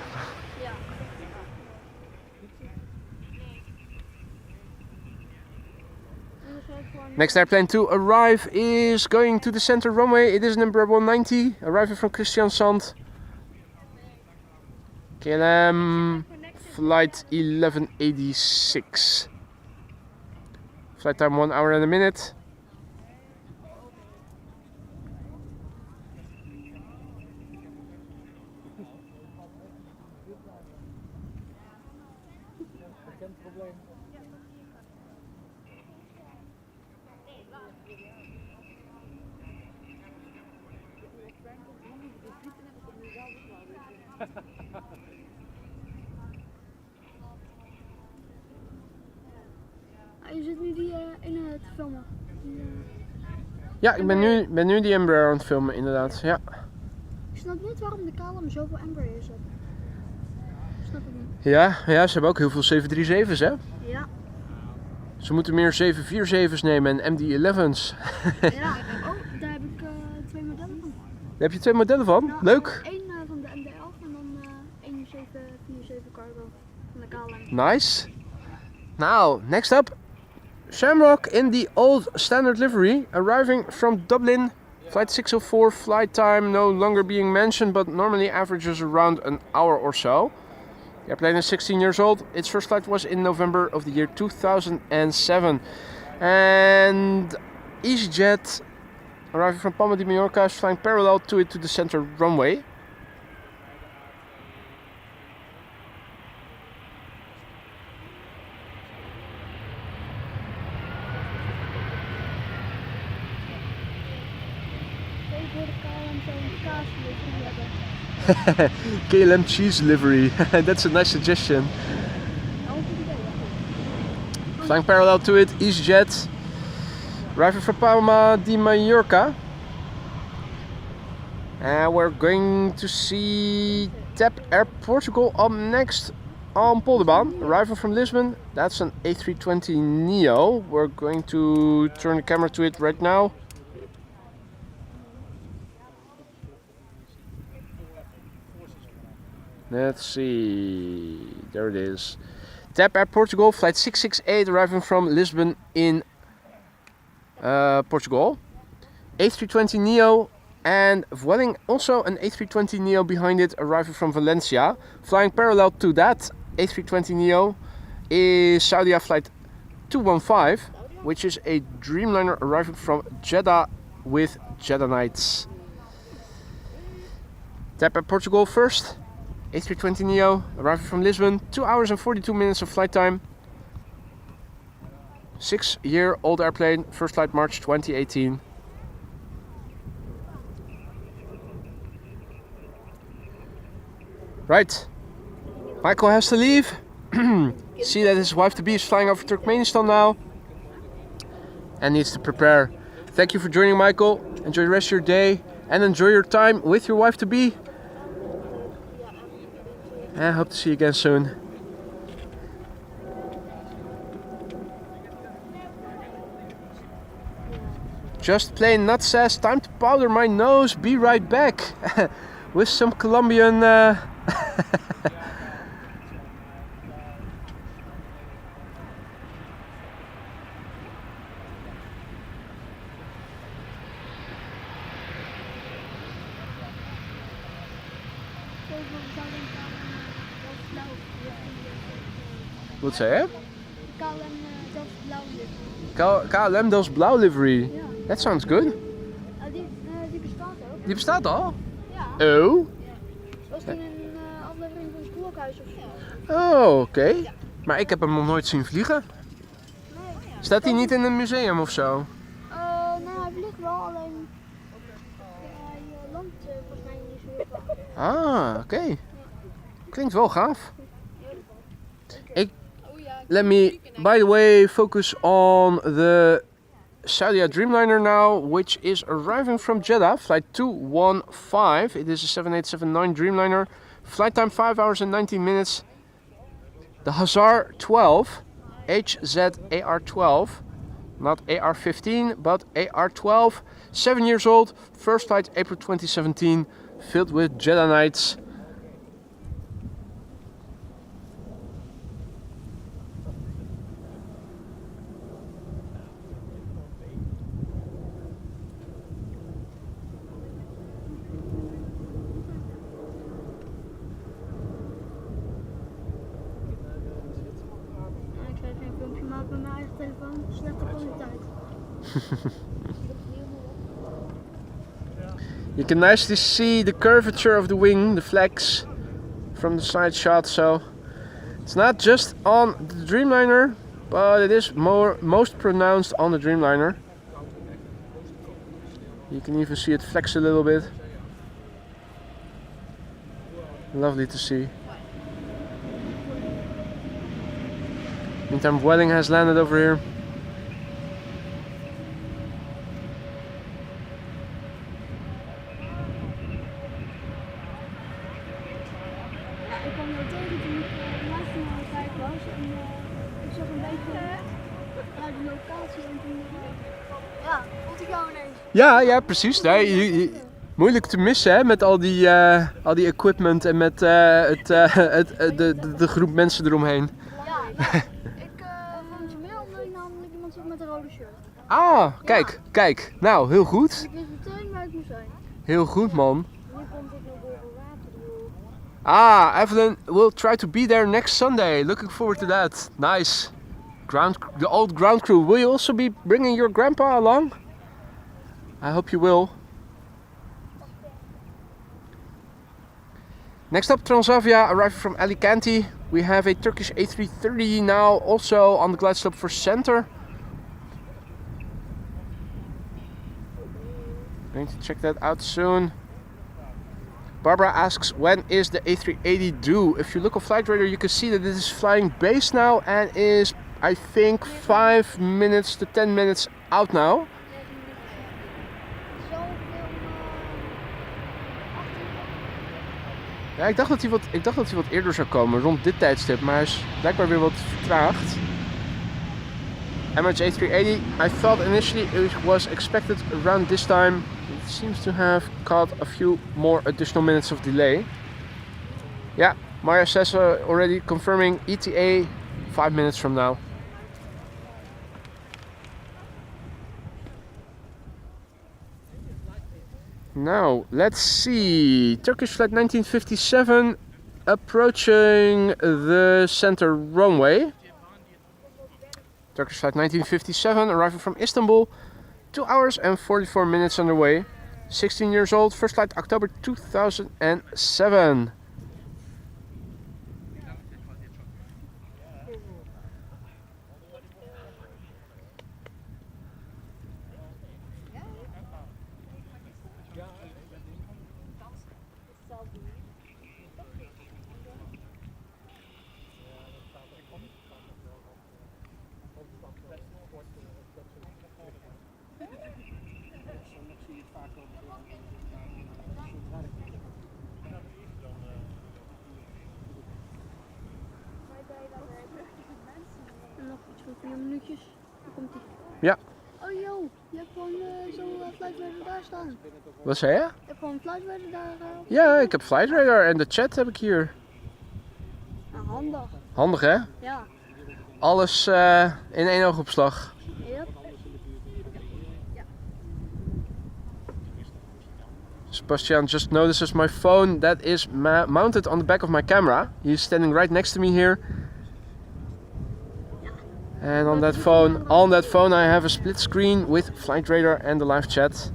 Next airplane to arrive is going to the center runway. It is an Embraer 190 arriving from Kristiansand. KLM flight 1186. Flight time 1 hour and a minute. Je zit nu die in te filmen. Ja, ik ben nu die Embraer aan het filmen, inderdaad. Ja. Ik snap niet waarom de KLM zoveel Embraers heeft. Snap ik niet. Ja, ze hebben ook heel veel 737's, hè? Ja. Ze moeten meer 747's nemen en MD-11's. Ja. Oh, daar heb ik 2 modellen van. Daar heb je 2 modellen van? Ja, Leuk. Eén van de MD-11 en dan één 747 cargo van de KLM. Nice. Now, next up, Shamrock in the old standard livery, arriving from Dublin. Flight 604, flight time no longer being mentioned, but normally averages around an hour or so. The airplane is 16 years old. Its first flight was in November of the year 2007. And EasyJet, arriving from Palma de Mallorca, is flying parallel to it to the center runway. KLM cheese livery, that's a nice suggestion. Flying parallel to it, EasyJet, arriving from Palma de Mallorca. And we're going to see TAP Air Portugal up next on polderbaan, arriving from Lisbon. That's an A320neo. We're going to turn the camera to it right now. Let's see, there it is. TAP Air Portugal, flight 668, arriving from Lisbon in Portugal. A320neo, and Vueling also an A320neo behind it, arriving from Valencia. Flying parallel to that A320neo is Saudia flight 215, which is a Dreamliner arriving from Jeddah with Jeddah Nights. TAP Air Portugal first. A320neo, arriving from Lisbon, 2 hours and 42 minutes of flight time. 6-year-old airplane, first flight March 2018. Right, Michael has to leave. See that his wife-to-be is flying over Turkmenistan now and needs to prepare. Thank you for joining, Michael. Enjoy the rest of your day and enjoy your time with your wife-to-be. And I hope to see you again soon. Just plain Nut says, time to powder my nose, be right back. With some Colombian... Wat zei je? KLM Delft Blauw livery. That sounds good. Die bestaat ook. Die bestaat al? Ja. Oh. Was in een aflevering van Spoorhuis of zo. Oh, oké. Maar ik heb hem nog nooit zien vliegen. Nee. Staat hij niet in een museum of zo? Nou, hij vliegt wel, alleen hij landt volgens mij niet zo heel vaak. Ah, oké. Klinkt wel gaaf. Let me, by the way, focus on the Saudi Dreamliner now, which is arriving from Jeddah, flight 215. It is a 7879 Dreamliner. Flight time 5 hours and 19 minutes. The Hazar 12, HZAR 12, not AR 15, but AR 12. 7 years old, first flight April 2017, filled with Jeddah nights. Ik zou geen filmpje maken met mijn eigen telefoon, slechte kwaliteit. You can nicely see the curvature of the wing, the flex, from the side shot. So it's not just on the Dreamliner, but it is most pronounced on the Dreamliner. You can even see it flex a little bit. Lovely to see. Meantime, Welling has landed over here. Ik kwam er tegen toen ik laatst naar aan het kijken was en ik zag een beetje uit de locatie en toen vond ik jou ineens. Ja, precies. Nee, moeilijk te missen hè, met al die equipment en met de groep mensen eromheen. Ja, ik vond je meer omdat je namelijk iemand zag met een rode shirt. Ah, kijk. Nou, heel goed. Ik wist meteen waar ik moest zijn. Heel goed, man. Nu komt het nog boven water, joh. Evelyn will try to be there next Sunday. Looking forward to that. Nice. The old ground crew. Will you also be bringing your grandpa along? I hope you will. Next up, Transavia arriving from Alicante. We have a Turkish A330 now, also on the glide slope for center. Going to check that out soon. Barbara asks, when is the A380 due? If you look on Flight Radar, you can see that this is flying base now and is, I think, 5 minutes to 10 minutes out now. Ja, ik dacht dat hij wat eerder zou komen, rond dit tijdstip, maar hij is blijkbaar weer wat vertraagd. Emirates A380, I thought initially it was expected around this time. It seems to have caught a few more additional minutes of delay. Yeah, Mario says already confirming ETA 5 minutes from now. Now, let's see. Turkish flight 1957 approaching the center runway. Turkish flight 1957 arriving from Istanbul. 2 hours and 44 minutes underway. 16 years old, first flight October 2007. vaak ook zodra ik en dat is dan En nog iets van 4 minuutjes. Dan komt ie. Ja. Oh joh, je hebt gewoon zo'n flightradar daar staan. Wat zei je? Je hebt gewoon een flightradar daar. Ja, ik heb Flight Radar en de chat heb ik hier. Nou, handig. Handig hè? Ja. Alles in één oogopslag. Yep. Sebastian just notices my phone that is mounted on the back of my camera. He's standing right next to me here. And on that phone I have a split screen with Flight Radar and the live chat.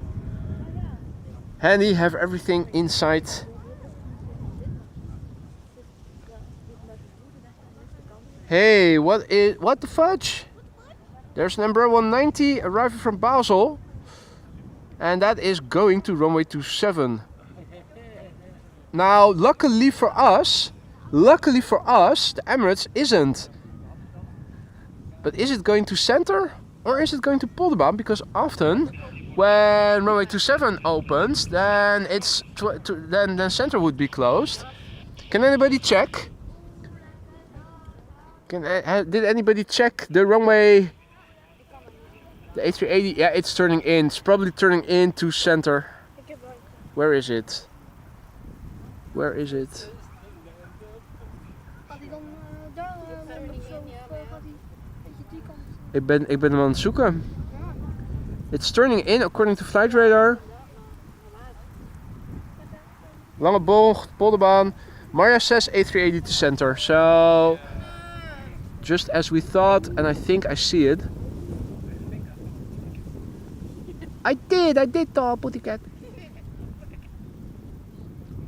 Handy, have everything inside. Hey, what the fudge? There's number 190 arriving from Basel. And that is going to runway 27. Now, luckily for us, the Emirates isn't. But is it going to center or is it going to Polderbaan? Because often, when runway 27 opens, then then center would be closed. Can anybody check? Did anybody check the runway? The A380, yeah, it's turning in. It's probably turning into center. Where is it? Where is it? Gaat hij dan daar landen of zo? Of gaat hij een beetje die kant? Ik ben hem aan het zoeken. It's turning in according to Flight Radar. Lange bocht, Polderbaan. Marja says A380 to center. So, just as we thought, and I think I see it. I did pussycat.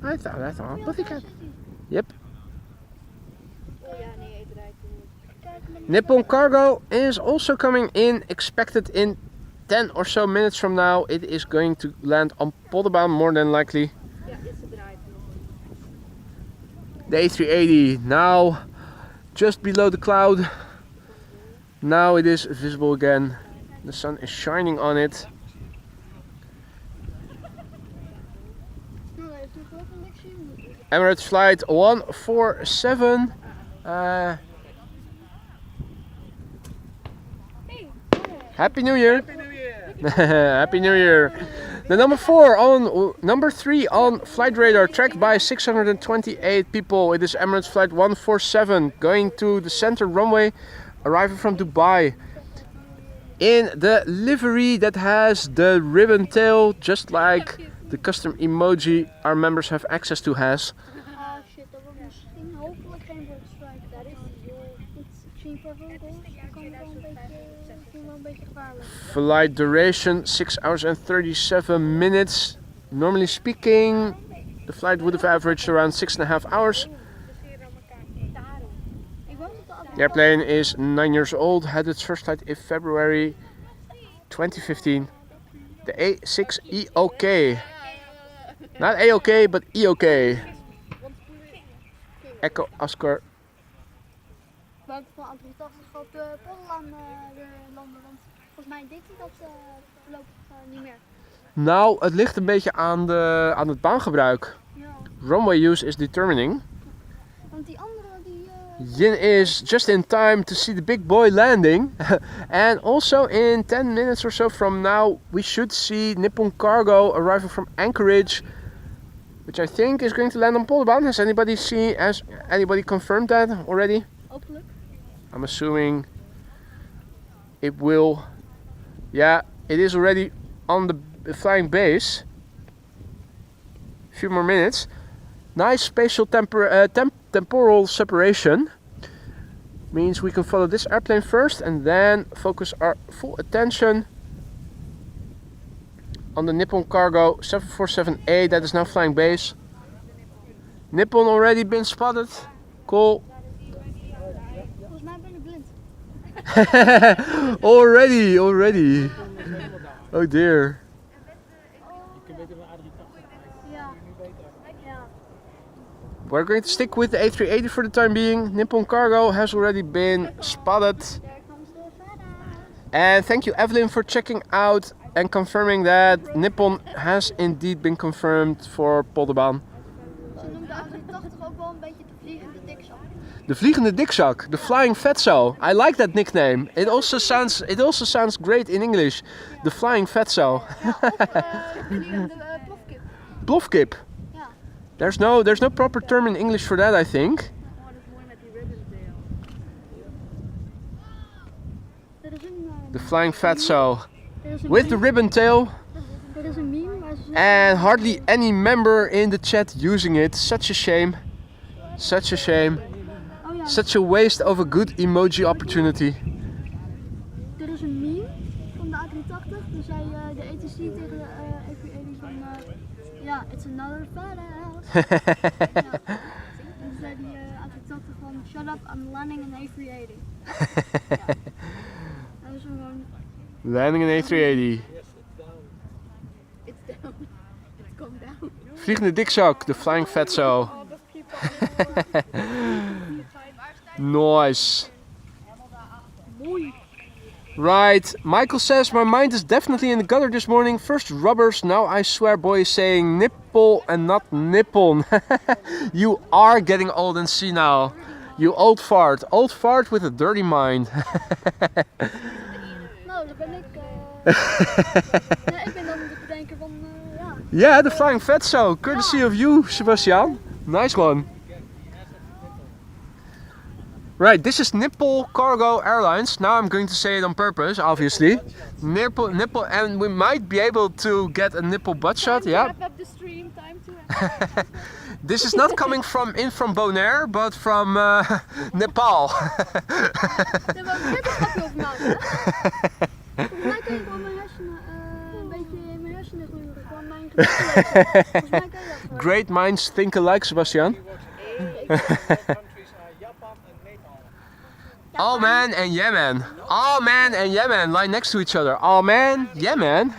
I thought pussycat. Yep. Oh ja, nee, het rijdt. Nippon Cargo is also coming in, expected in 10 or so minutes from now. It is going to land on Polderbaan more than likely. Ja, ze draait nog. The A380 now just below the cloud. Now it is visible again. The sun is shining on it. Nou, hij heeft nog wel een niks zien. Emirates flight 147. Happy New Year! Happy New Year! The number 3 on Flight Radar, tracked by 628 people. It is Emirates flight 147 going to the center runway, arriving from Dubai. In the livery that has the ribbon tail, just like the custom emoji our members have access to has. Ah shit, dat wordt misschien hopelijk geen bird strike. Dat is misschien voor vogels. Dat kan wel een beetje gevaarlijk. Flight duration 6 hours and 37 minutes. Normally speaking, the flight would have averaged around 6.5 hours. The airplane is 9 years old, had its first flight in February 2015. The A6EOK. Not AOK, but EOK. Echo Oscar. Welke van 380 op Polderlaan weer landen, want volgens mij deed hij dat voorlopig niet meer. Nou, het ligt een beetje aan het baangebruik. Ja, Runway use is determining. want die andere die... Yin is just in time to see the big boy landing. And also in 10 minutes or so from now we should see Nippon Cargo arriving from Anchorage, which I think is going to land on Polderbaan. Has anybody confirmed that already? Hopelijk. I'm assuming it will. Yeah, it is already on the flying base. A few more minutes. Nice spatial temporal separation. Means we can follow this airplane first and then focus our full attention on the Nippon Cargo 747A that is now flying base. Nippon already been spotted. Cool. Volgens mij ben ik blind. Already. Oh dear. Je kunt beter een A380 Ja. Ja. We're going to stick with the A380 for the time being. Nippon Cargo has already been spotted. There comes the FedEx. And thank you, Evelyn, for checking out and confirming that Nippon has indeed been confirmed for Polderbaan. Ze noemen de A380 ook wel een beetje de vliegende dikzak. The vliegende dikzak, the flying fatso. I like that nickname. It also sounds great in English. The flying fatso. Ja, of de vliegende plofkip. Plofkip. Ja. There's no proper term in English for that, I think. Oh, dat is mooi met die ribbon tail. Er is een, The flying fatso. er is een With the meme- ribbon tail. Er is een meme waar ze zeggen, And hardly any member in the chat using it. Such a shame. Such a shame. oh ja, Such a waste of a good emoji opportunity. er is een meme van de A380. Toen zei de ATC tegen de aviation van, ja, it's another badass. Ja. En toen zei die A380 van, shut up, I'm landing an A380. Ja. Dat is gewoon, Landing an A380. It's down. It's come down. Vliegende dikzak, the flying fatso. All the people. Nice. mooi. Right, Michael says, my mind is definitely in the gutter this morning. First rubbers, now I swear boy is saying nipple and not nippon. You are getting old and senile. You old fart. Old fart with a dirty mind. Nou, daar ben ik. Ja, ik ben dan de bedenker van, ja. Yeah, the flying fatso. Courtesy of you, Sebastian. Nice one. Right, this is Nipple Cargo Airlines. Now I'm going to say it on purpose, obviously. Nipple, and we might be able to get a nipple butt shot, yeah. Wrap up the stream. Time to. This is not coming from Bonaire, but from Nepal. Daar wou ik net een grapje over maken. Hè? Volgens mij kun je gewoon mijn hersenen, een beetje in mijn hersenen gluren. Gewoon mijn gedachten. Volgens mij kan je dat gewoon. Great minds think alike, Sebastian. countries are Japan and Nepal. Oh man and yeah man. Oh man and yeah man lie next to each other. Oh man, yeah man.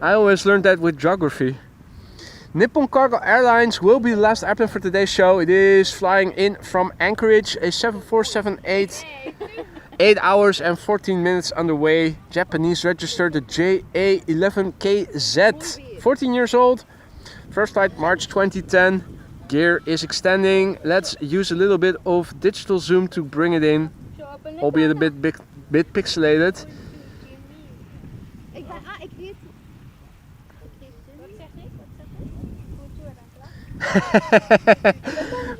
I always learned that with geography. Nippon Cargo Airlines will be the last airplane for today's show. It is flying in from Anchorage, a 7478, 8 hours and 14 minutes underway. Japanese registered, the JA11KZ. 14 years old. First flight March 2010. Gear is extending. Let's use a little bit of digital zoom to bring it in, albeit a bit pixelated. Ik ben, ik weet. Wat zeg ik?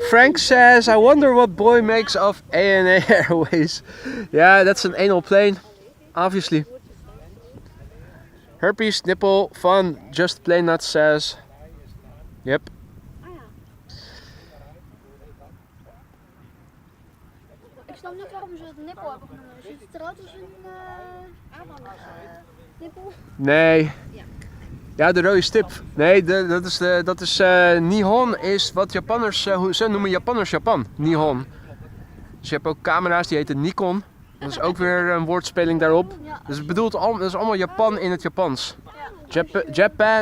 Frank says, I wonder what boy makes of ANA Airways. Yeah, that's an anal plane, obviously. Herpes, nipple, fun, just plain nuts says. Yep. Ik snap niet waarom ze het nippel hebben genoemd. Ziet het eruit als een nippel? Nee. Ja, de rode stip. Nee, dat is Nihon is wat Japanners, ze noemen Japanners Japan. Nihon. Dus je hebt ook camera's die heten Nikon. Dat is ook weer een woordspeling daarop. Dus het bedoelt dat is allemaal Japan in het Japans.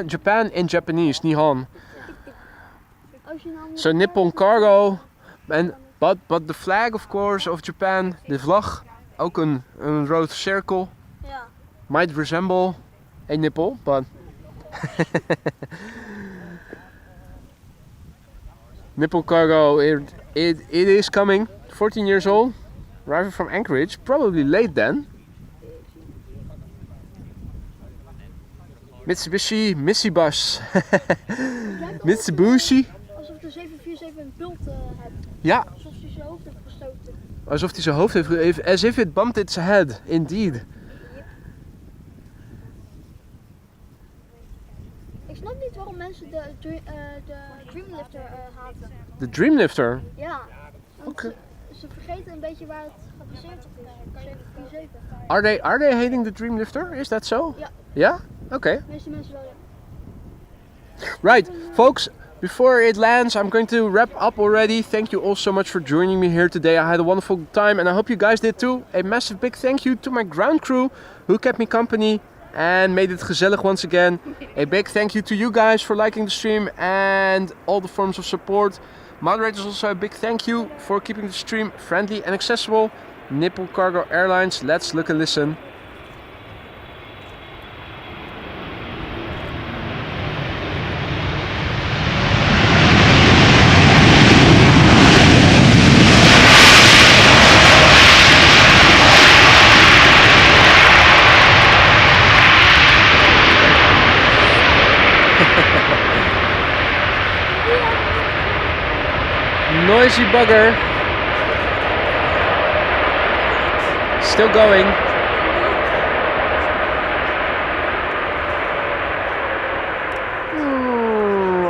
Japan in Japanese, Nihon. Als je nou So Nippon Cargo, and but the flag of course of Japan, de vlag, ook een rood cirkel, ja. might resemble a nipple, but Nippon Cargo, it is coming, 14 years old, arriving from Anchorage, probably late then. Mitsubishi Missibus. Mitsubishi. Alsof de 747 een bult heeft. Ja, Alsof hij zijn hoofd heeft gestoten. alsof hij zijn hoofd heeft gegeven. As if it bumped its head, indeed. Ik snap niet waarom mensen de Dreamlifter haten. De Dreamlifter. Ja. Want Oké. ze vergeten een beetje waar het gebaseerd op is. 747. Are they hating the Dreamlifter? Is that so? Ja. Yeah? Okay. De meeste mensen wel, ja. Right, folks, before it lands, I'm going to wrap up already. Thank you all so much for joining me here today. I had a wonderful time and I hope you guys did too. A massive big thank you to my ground crew who kept me company and made it gezellig once again. A big thank you to you guys for liking the stream and all the forms of support. Moderators, also a big thank you for keeping the stream friendly and accessible. Nippon Cargo Airlines, let's look and listen. noisy bugger. Still going.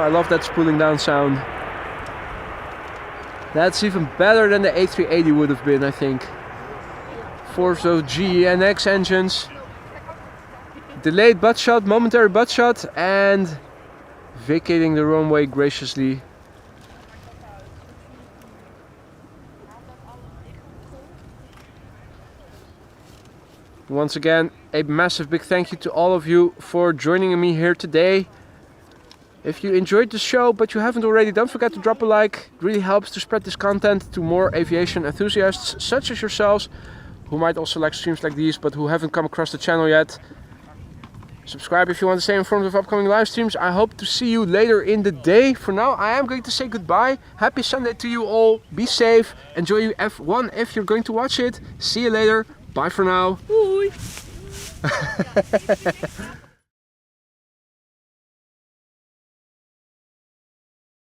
I love that spooling down sound. That's even better than the A380 would have been, I think. For those G and X engines. Delayed butt shot, momentary butt shot, and vacating the runway graciously. Once again, a massive big thank you to all of you for joining me here today. If you enjoyed the show but you haven't already, don't forget to drop a like. It really helps to spread this content to more aviation enthusiasts such as yourselves, who might also like streams like these but who haven't come across the channel yet. Subscribe if you want to stay informed of upcoming live streams. I hope to see you later in the day. For now, I am going to say goodbye. Happy Sunday to you all. Be safe. Enjoy your F1 if you're going to watch it. See you later. Bye for now. Doei!